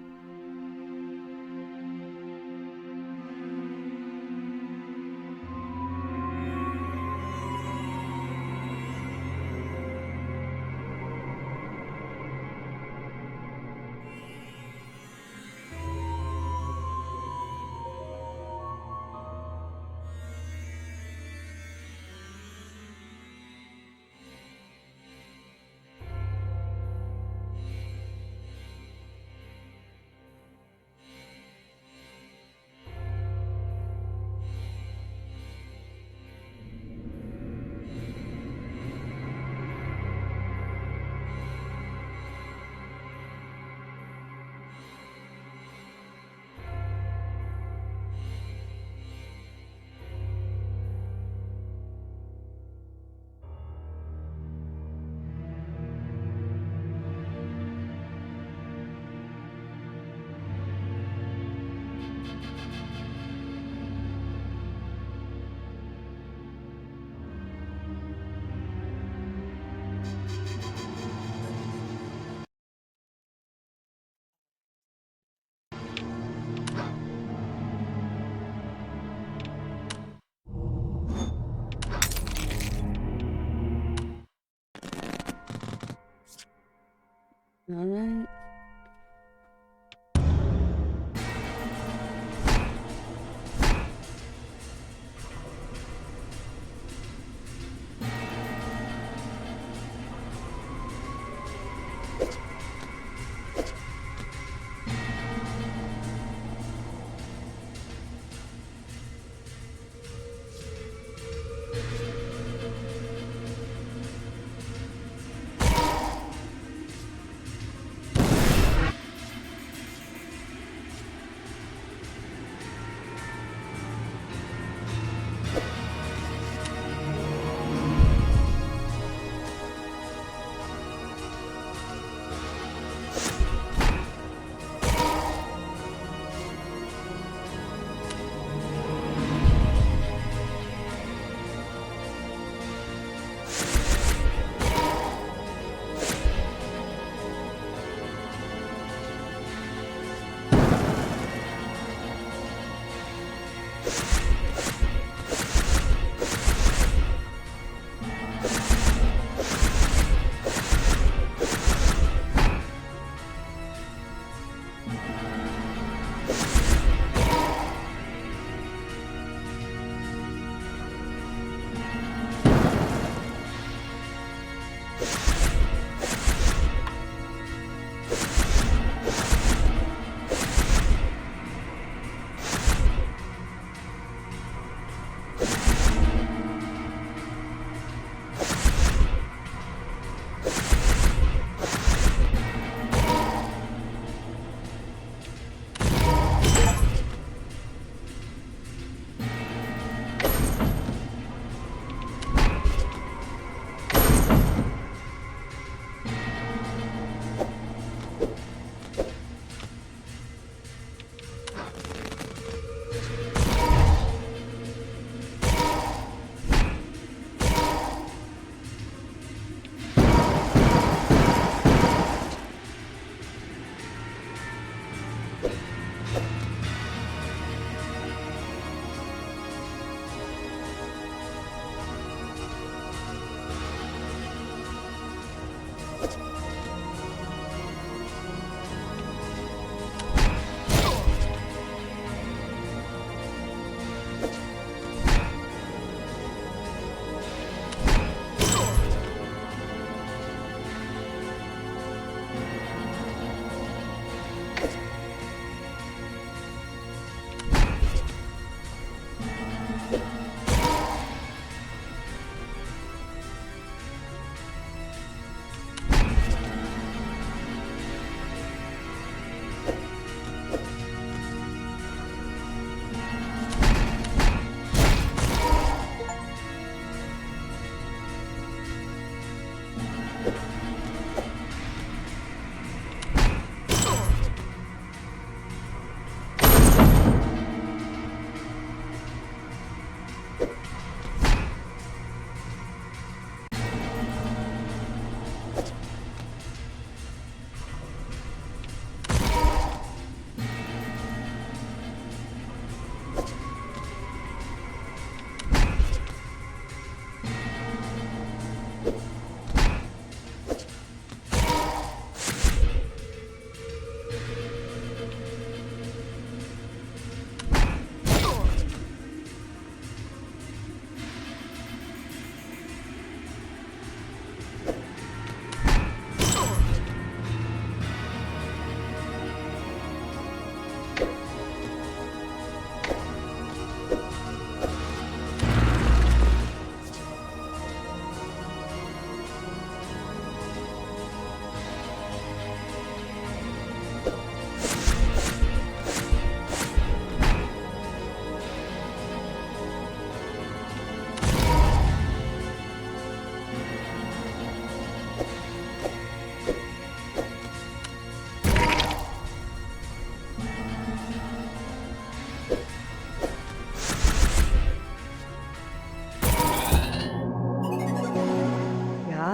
Speaker 1: All right.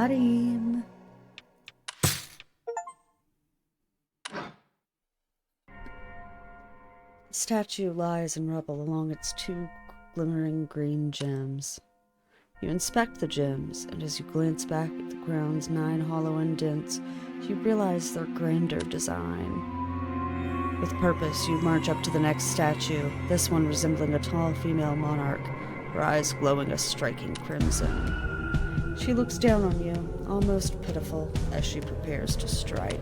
Speaker 1: Got him. The statue lies in rubble along its 2 glimmering green gems. You inspect the gems, and as you glance back at the ground's 9 hollow indents, you realize their grander design. With purpose, you march up to the next statue, this one resembling a tall female monarch, her eyes glowing a striking crimson. She looks down on you, almost pitiful, as she prepares to strike.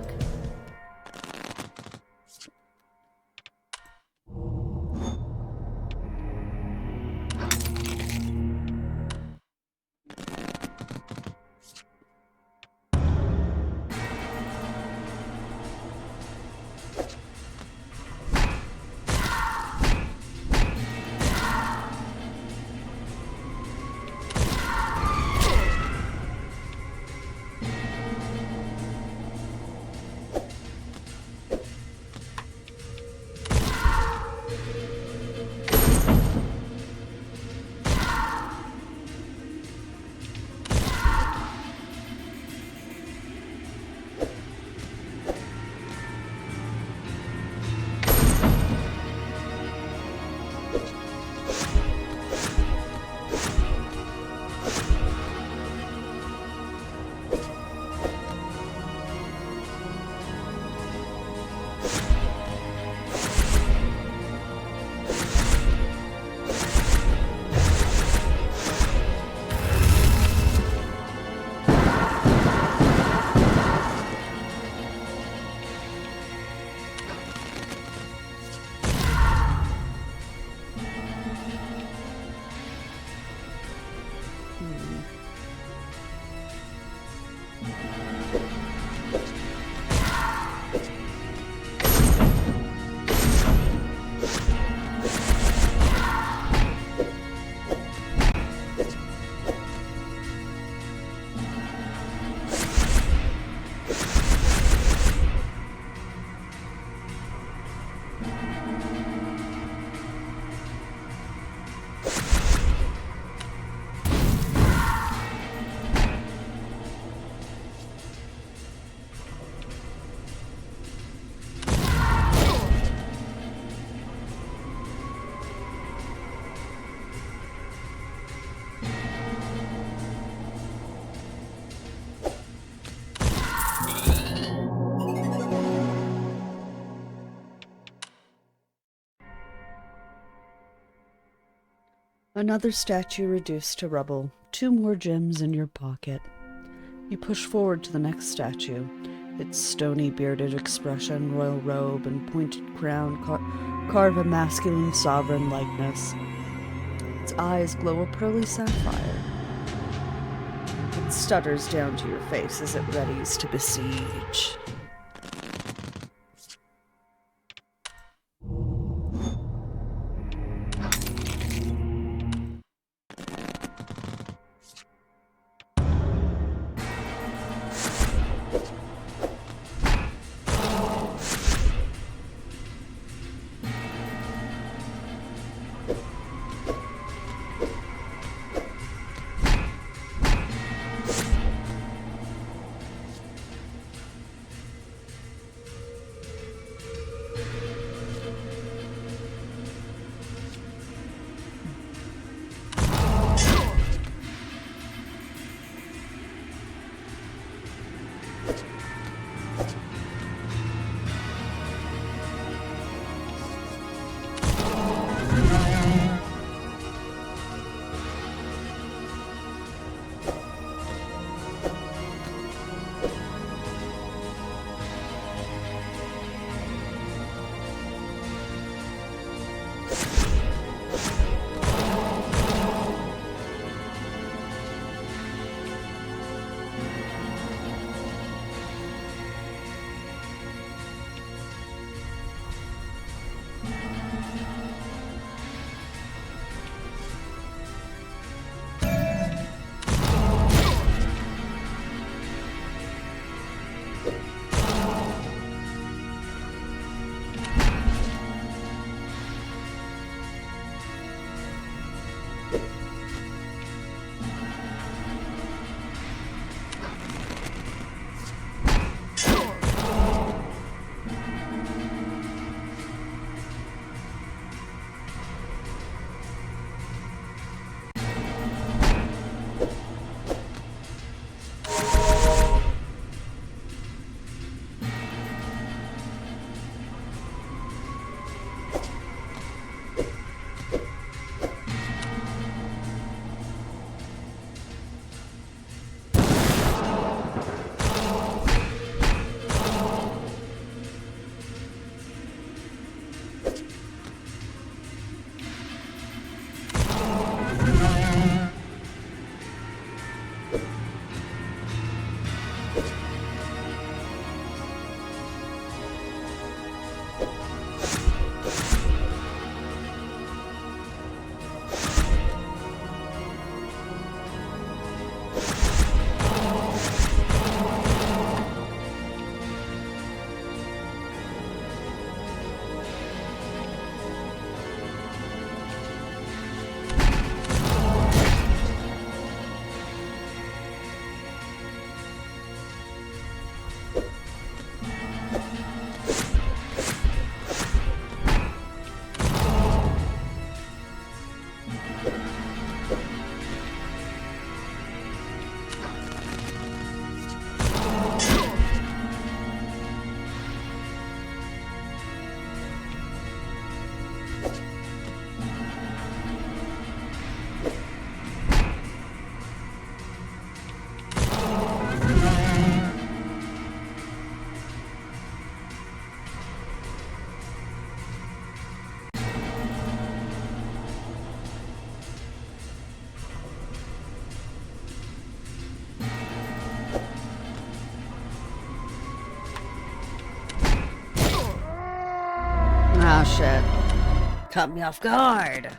Speaker 1: Another statue reduced to rubble, 2 more gems in your pocket. You push forward to the next statue. Its stony bearded expression, royal robe, and pointed crown carve a masculine sovereign likeness. Its eyes glow a pearly sapphire. It stutters down to your face as it readies to besiege. shit. Caught me off guard.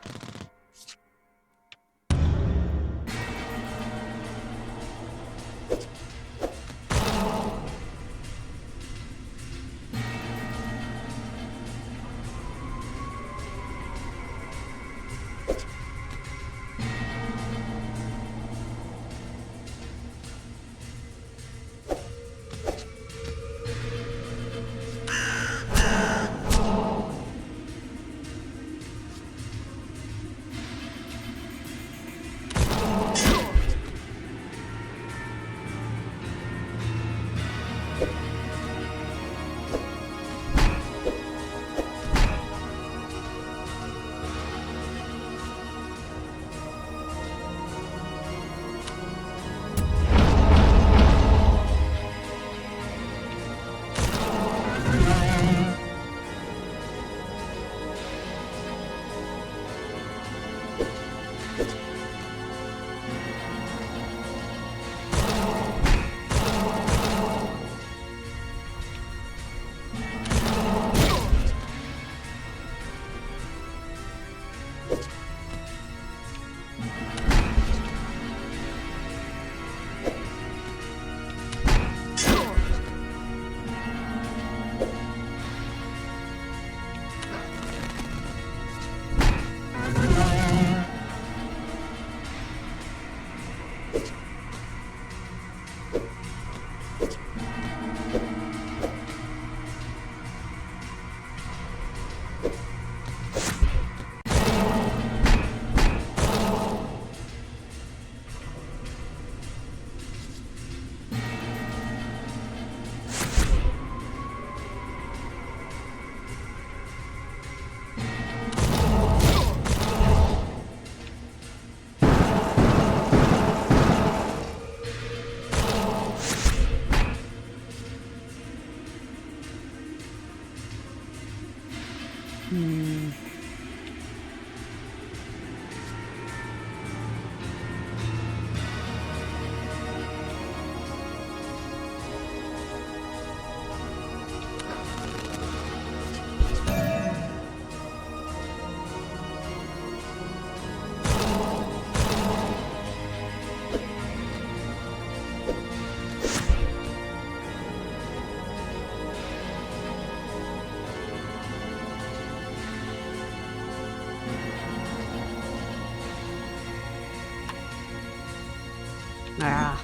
Speaker 1: Ah.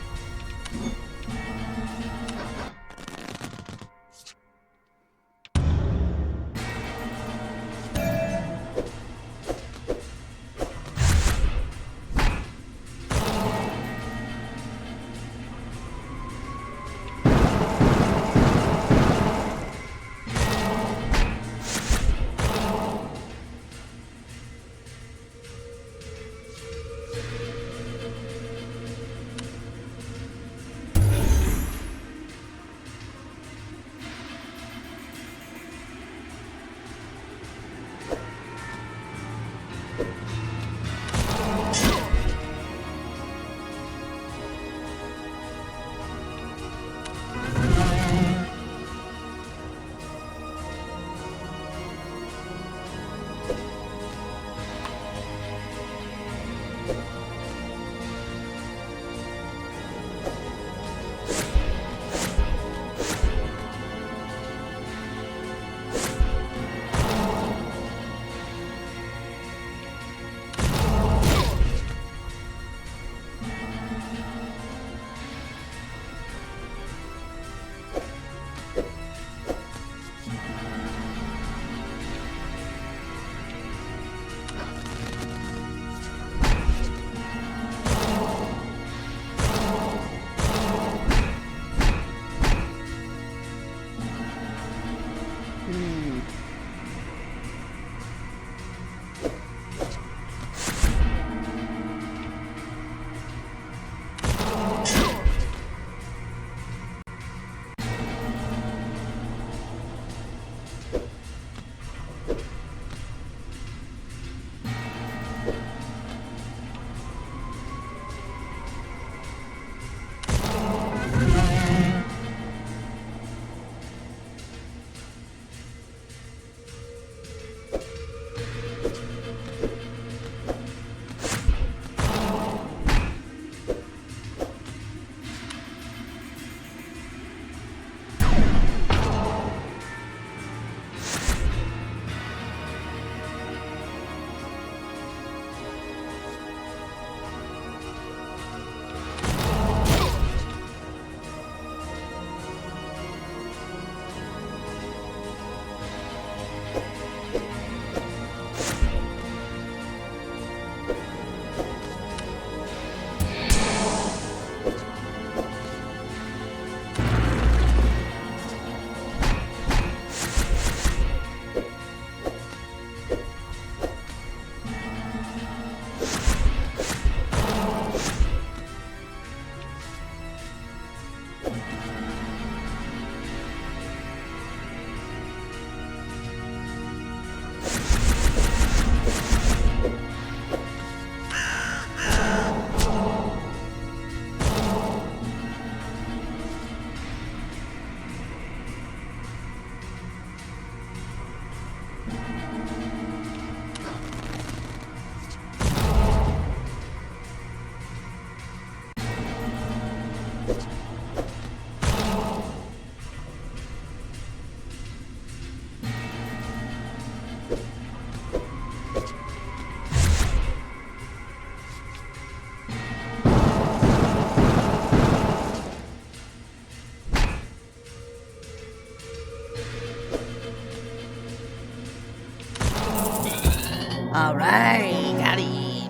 Speaker 9: All right, got it.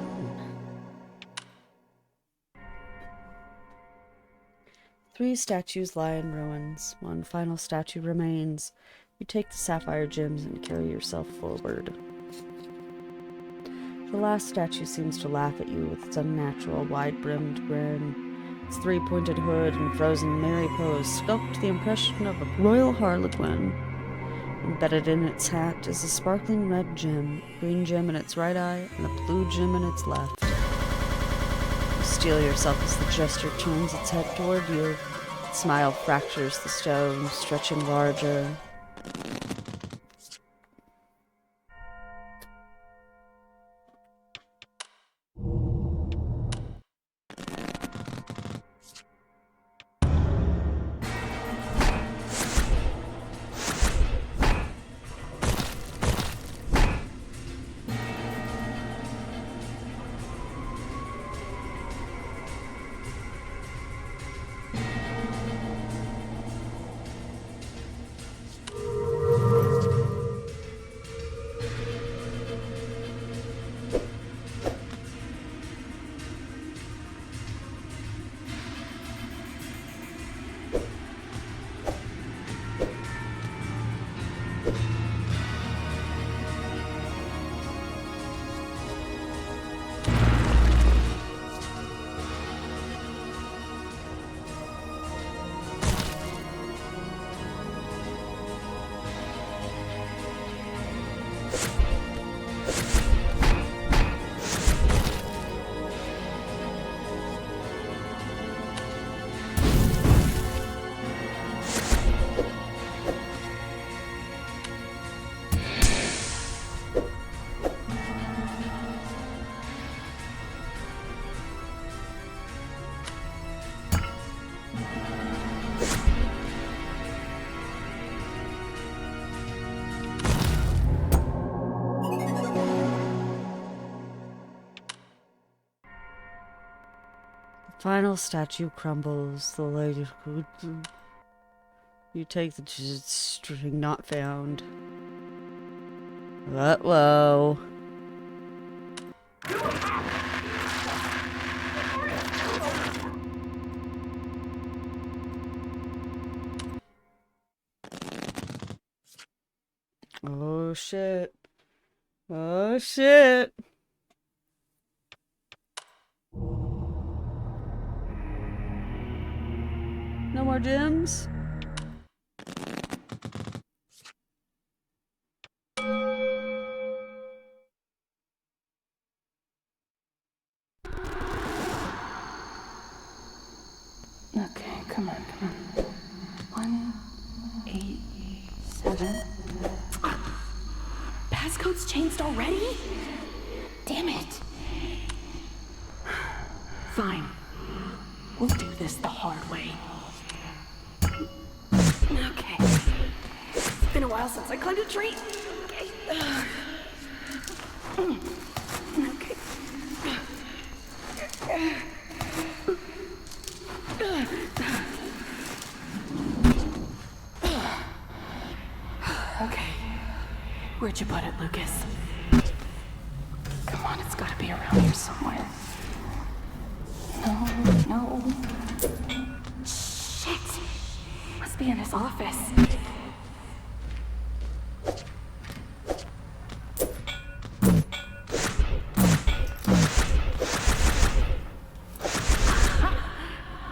Speaker 1: Three statues lie in ruins. One final statue remains. You take the sapphire gems and carry yourself forward. The last statue seems to laugh at you with its unnatural, wide-brimmed grin. Its three-pointed hood and frozen merry pose sculpt the impression of a royal harlequin. Embedded in its hat is a sparkling red gem, a green gem in its right eye, and a blue gem in its left. You steel yourself as the jester turns its head toward you. Its smile fractures the stone, stretching larger. Final statue crumbles. The lady. You take the string not found. Uh-oh. Oh shit. Oh shit. No more gems?
Speaker 8: Okay, come on. 1, 8, 7. Passcode's changed already? Damn it. Fine. We'll do this the hard way. Okay. It's been a while since I climbed a tree. Okay. Okay. Okay. Where'd you put it, Lucas? Come on, it's gotta be around here somewhere. No. Shit! Must be in his office.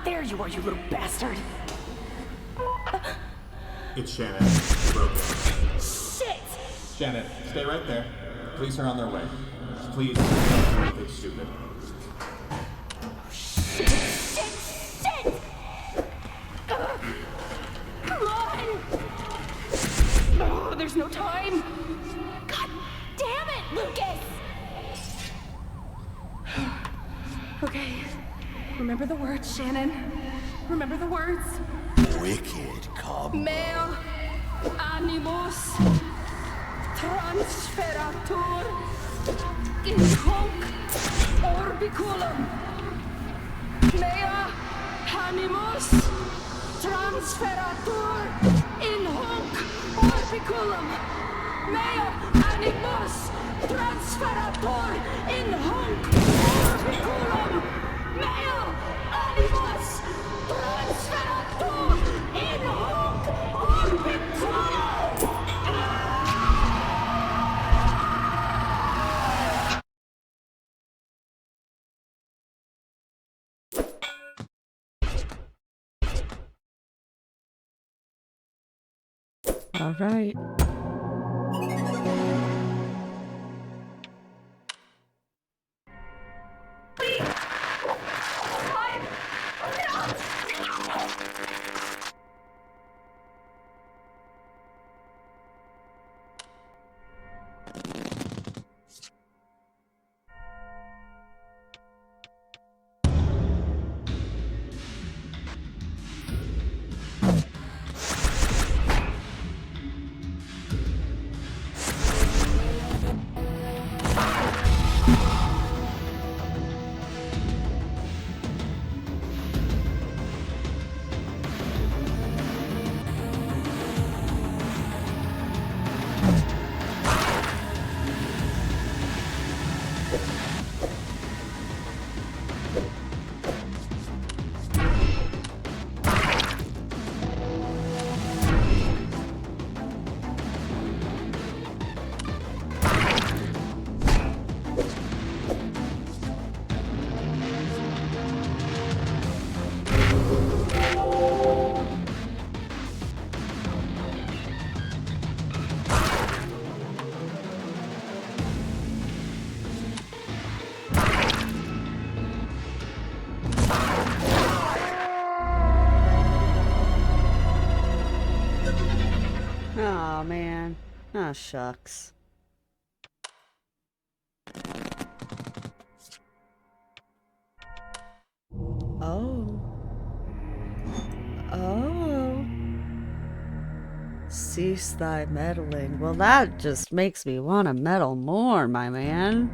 Speaker 8: There you are, you little bastard!
Speaker 12: It's Shannon. Broken.
Speaker 8: Shit!
Speaker 12: Shannon, stay right there. Police are on their way. Please don't do anything stupid.
Speaker 8: Shit! Come on! Oh, there's no time! God damn it, Lucas! Okay, remember the words, Shannon. Remember the words?
Speaker 2: Wicked cowboy.
Speaker 8: Mea animus transferatur in hoc orbiculum. Mea animus transferatur in hoc orbiculum. Mea animus transferatur in hoc orbiculum. Mea animus transferatur in hoc orbiculum.
Speaker 1: All right. Oh man. Oh shucks. Oh. Oh. Cease thy meddling. Well, that just makes me want to meddle more, my man.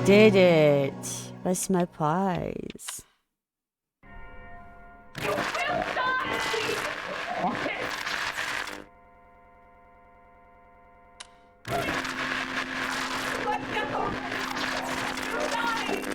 Speaker 1: did it. Where's my prize?
Speaker 4: You will die! Let's go! You die!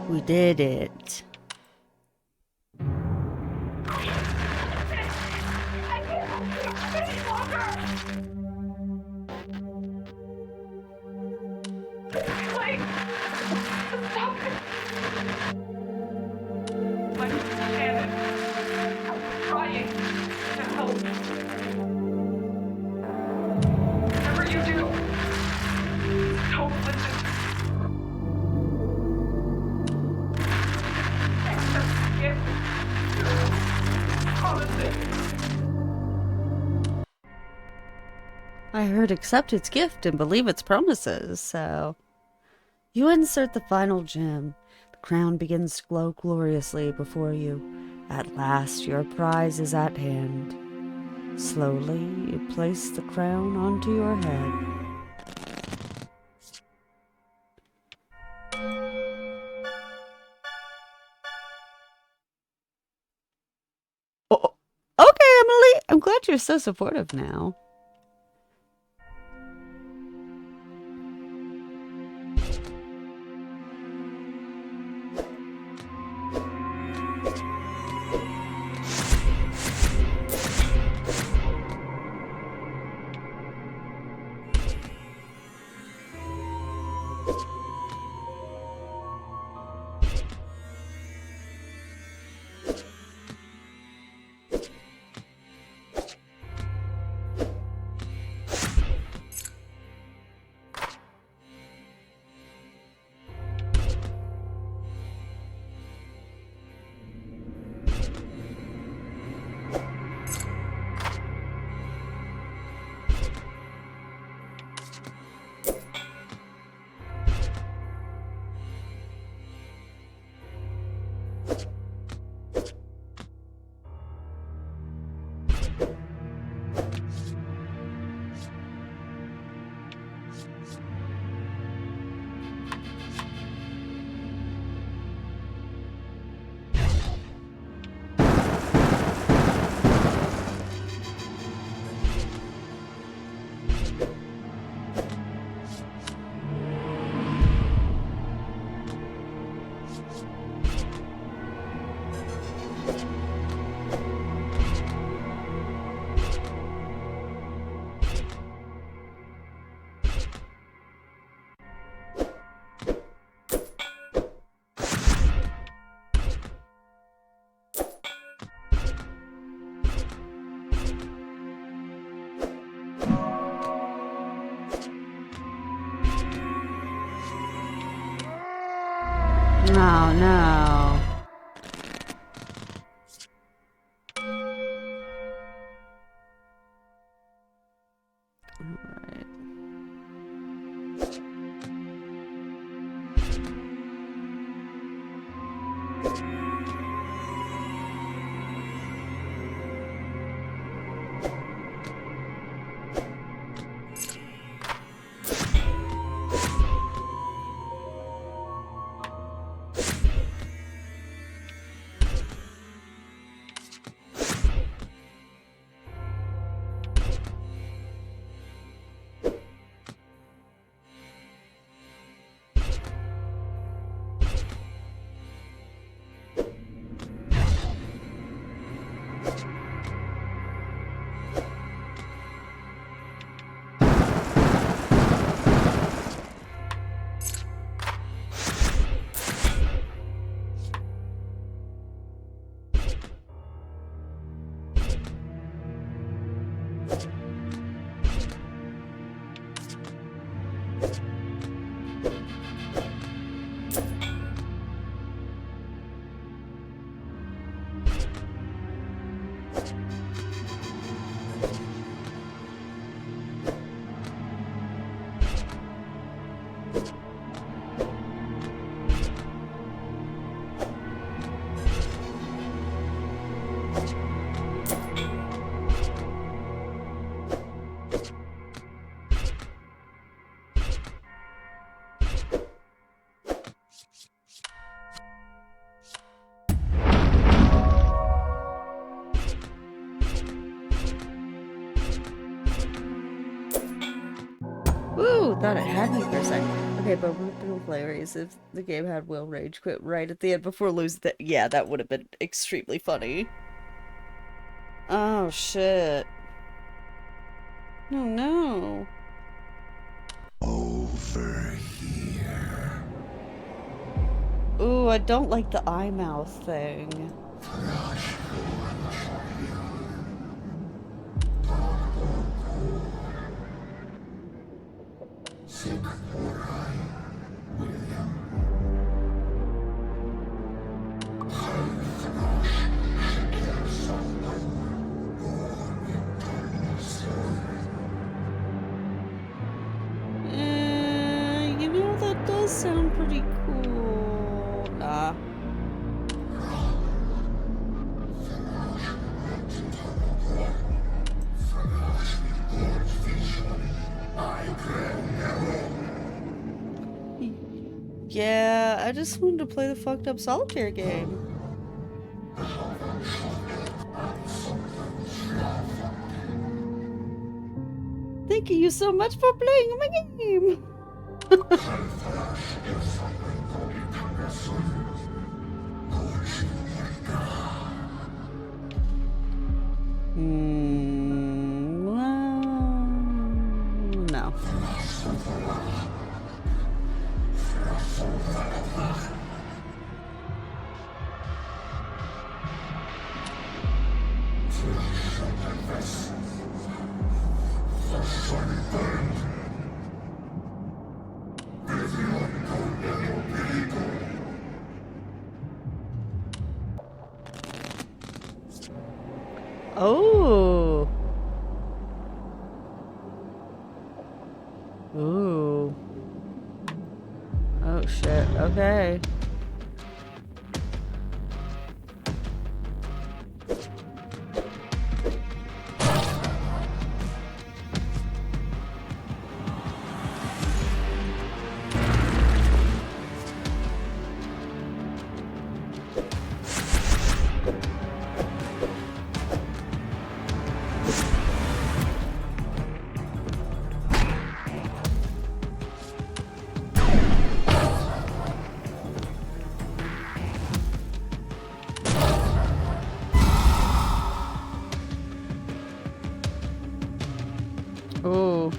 Speaker 1: We did it. I heard accept its gift and believe its promises, so... You insert the final gem. The crown begins to glow gloriously before you. At last, your prize is at hand. Slowly, you place the crown onto your head. she was so supportive now. Oh no. Alright. Woo! Thought it had me for a second. Okay, but we're gonna play race if the game had Will Rage quit right at the end before losing that. Yeah, that would have been extremely funny. Oh shit. No, no.
Speaker 2: Over here.
Speaker 1: Ooh, I don't like the eye mouth thing. You know, that does sound pretty cool. Nah. Yeah, I just wanted to play the fucked up solitaire game. you so much for playing my game. No. Oh. Ooh. Oh shit. Okay. Ooh.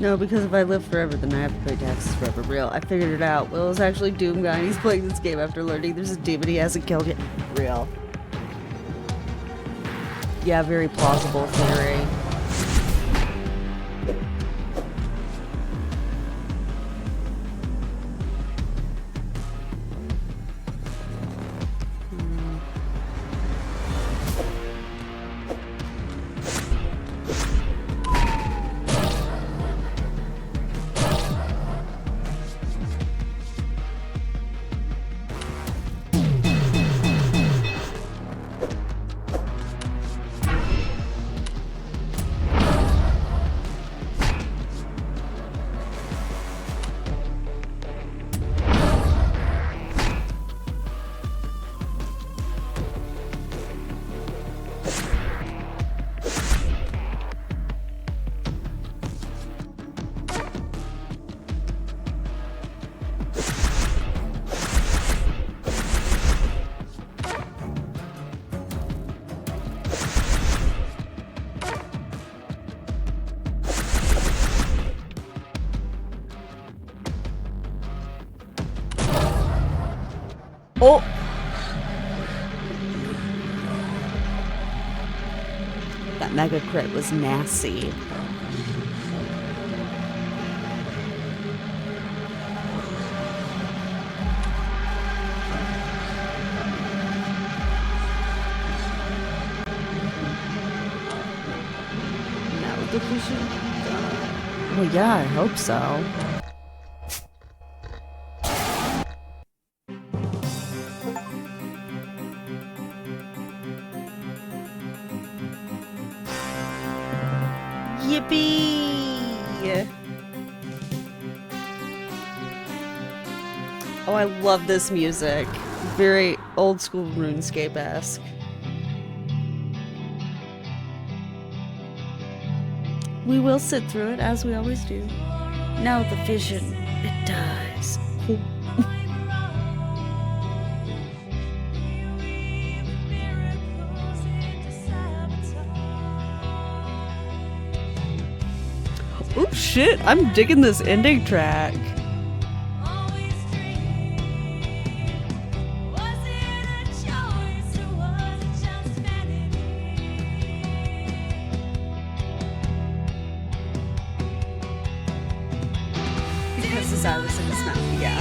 Speaker 1: No, because if I live forever, then I have to pay taxes forever. Real. I figured it out. Will is actually Doom Guy, and he's playing this game after learning there's a demon he hasn't killed yet. Real. Yeah, very plausible theory. Oh! That mega crit was nasty. Now the vision. Well, yeah, I hope so. Yippee! Oh, I love this music. Very old school RuneScape-esque. We will sit through it, as we always do. Now the vision, it dies. Oh shit, I'm digging this ending track. Because as I was in his mouth, yeah.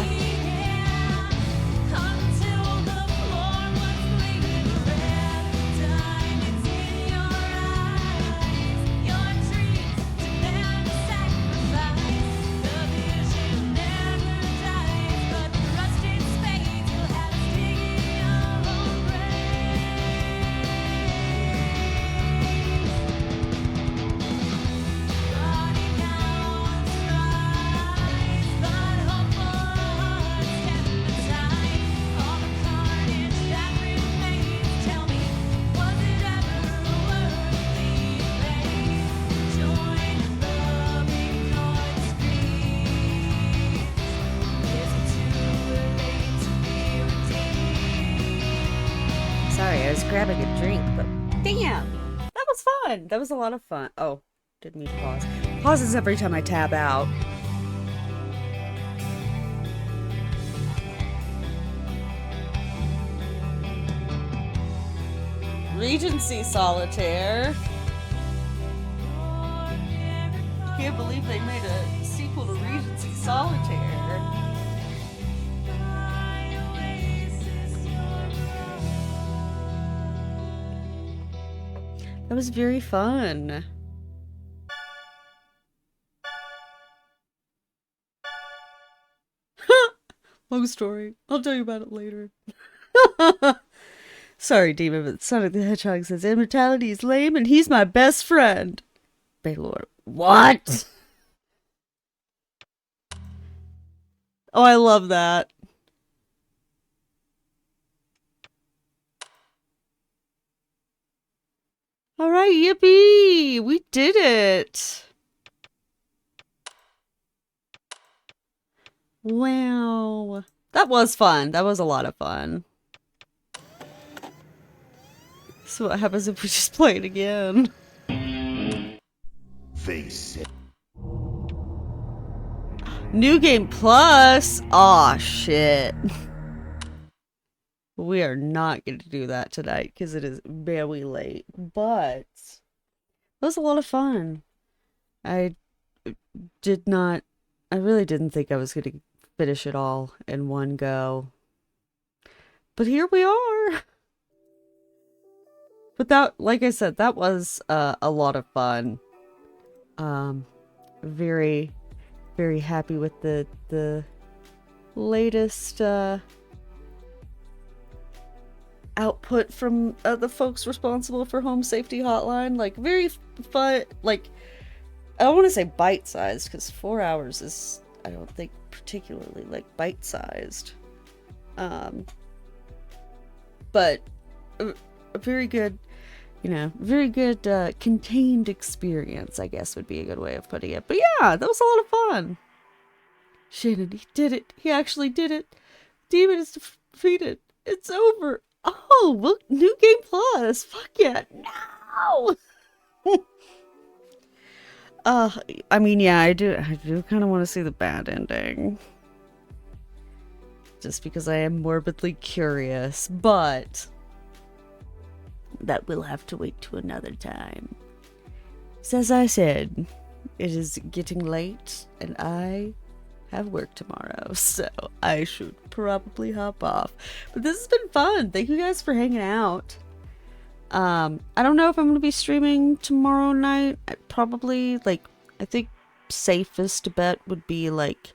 Speaker 1: Sorry, I was grabbing a drink, but damn! That was fun! That was a lot of fun. Oh, didn't mean to pause. Pauses every time I tab out. Regency Solitaire. Can't believe they made a sequel to Regency Solitaire. That was very fun. Long story. I'll tell you about it later. Sorry, Demon, but Sonic the Hedgehog says immortality is lame and he's my best friend. Baylor. What? Oh, I love that. All right, yippee! We did it! Wow. That was fun. That was a lot of fun. So what happens if we just play it again?
Speaker 2: They said
Speaker 1: New Game Plus? Aw, shit. We are not going to do that tonight because it is very late. But it was a lot of fun. I really didn't think I was going to finish it all in one go. But here we are. But that, like I said, that was a lot of fun. Very, very happy with the latest output from the folks responsible for Home Safety Hotline. Like, very fun. Like, I don't want to say bite-sized, because 4 hours is, I don't think, particularly, like, bite-sized. But a very good, very good contained experience, I guess would be a good way of putting it. But yeah, that was a lot of fun. Shannon, he did it. He actually did it. Demon is defeated. It's over. Oh, look, New Game Plus. Fuck yeah. No! I mean, yeah, I do kind of want to see the bad ending. Just because I am morbidly curious, but that will have to wait to another time. So as I said, it is getting late, and I have work tomorrow, so I should probably hop off. But this has been fun. Thank you guys for hanging out. I don't know if I'm going to be streaming tomorrow night. I think safest bet would be like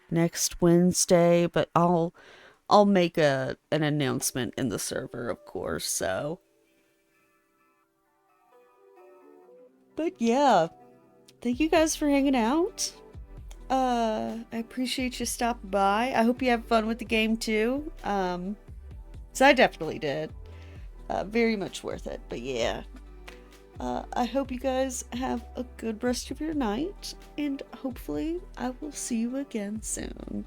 Speaker 1: next Wednesday, but I'll make an announcement in the server, of course, so. But yeah, thank you guys for hanging out. I appreciate you stopping by. I hope you have fun with the game too. So I definitely did. Very much worth it. But yeah. I hope you guys have a good rest of your night, and hopefully I will see you again soon.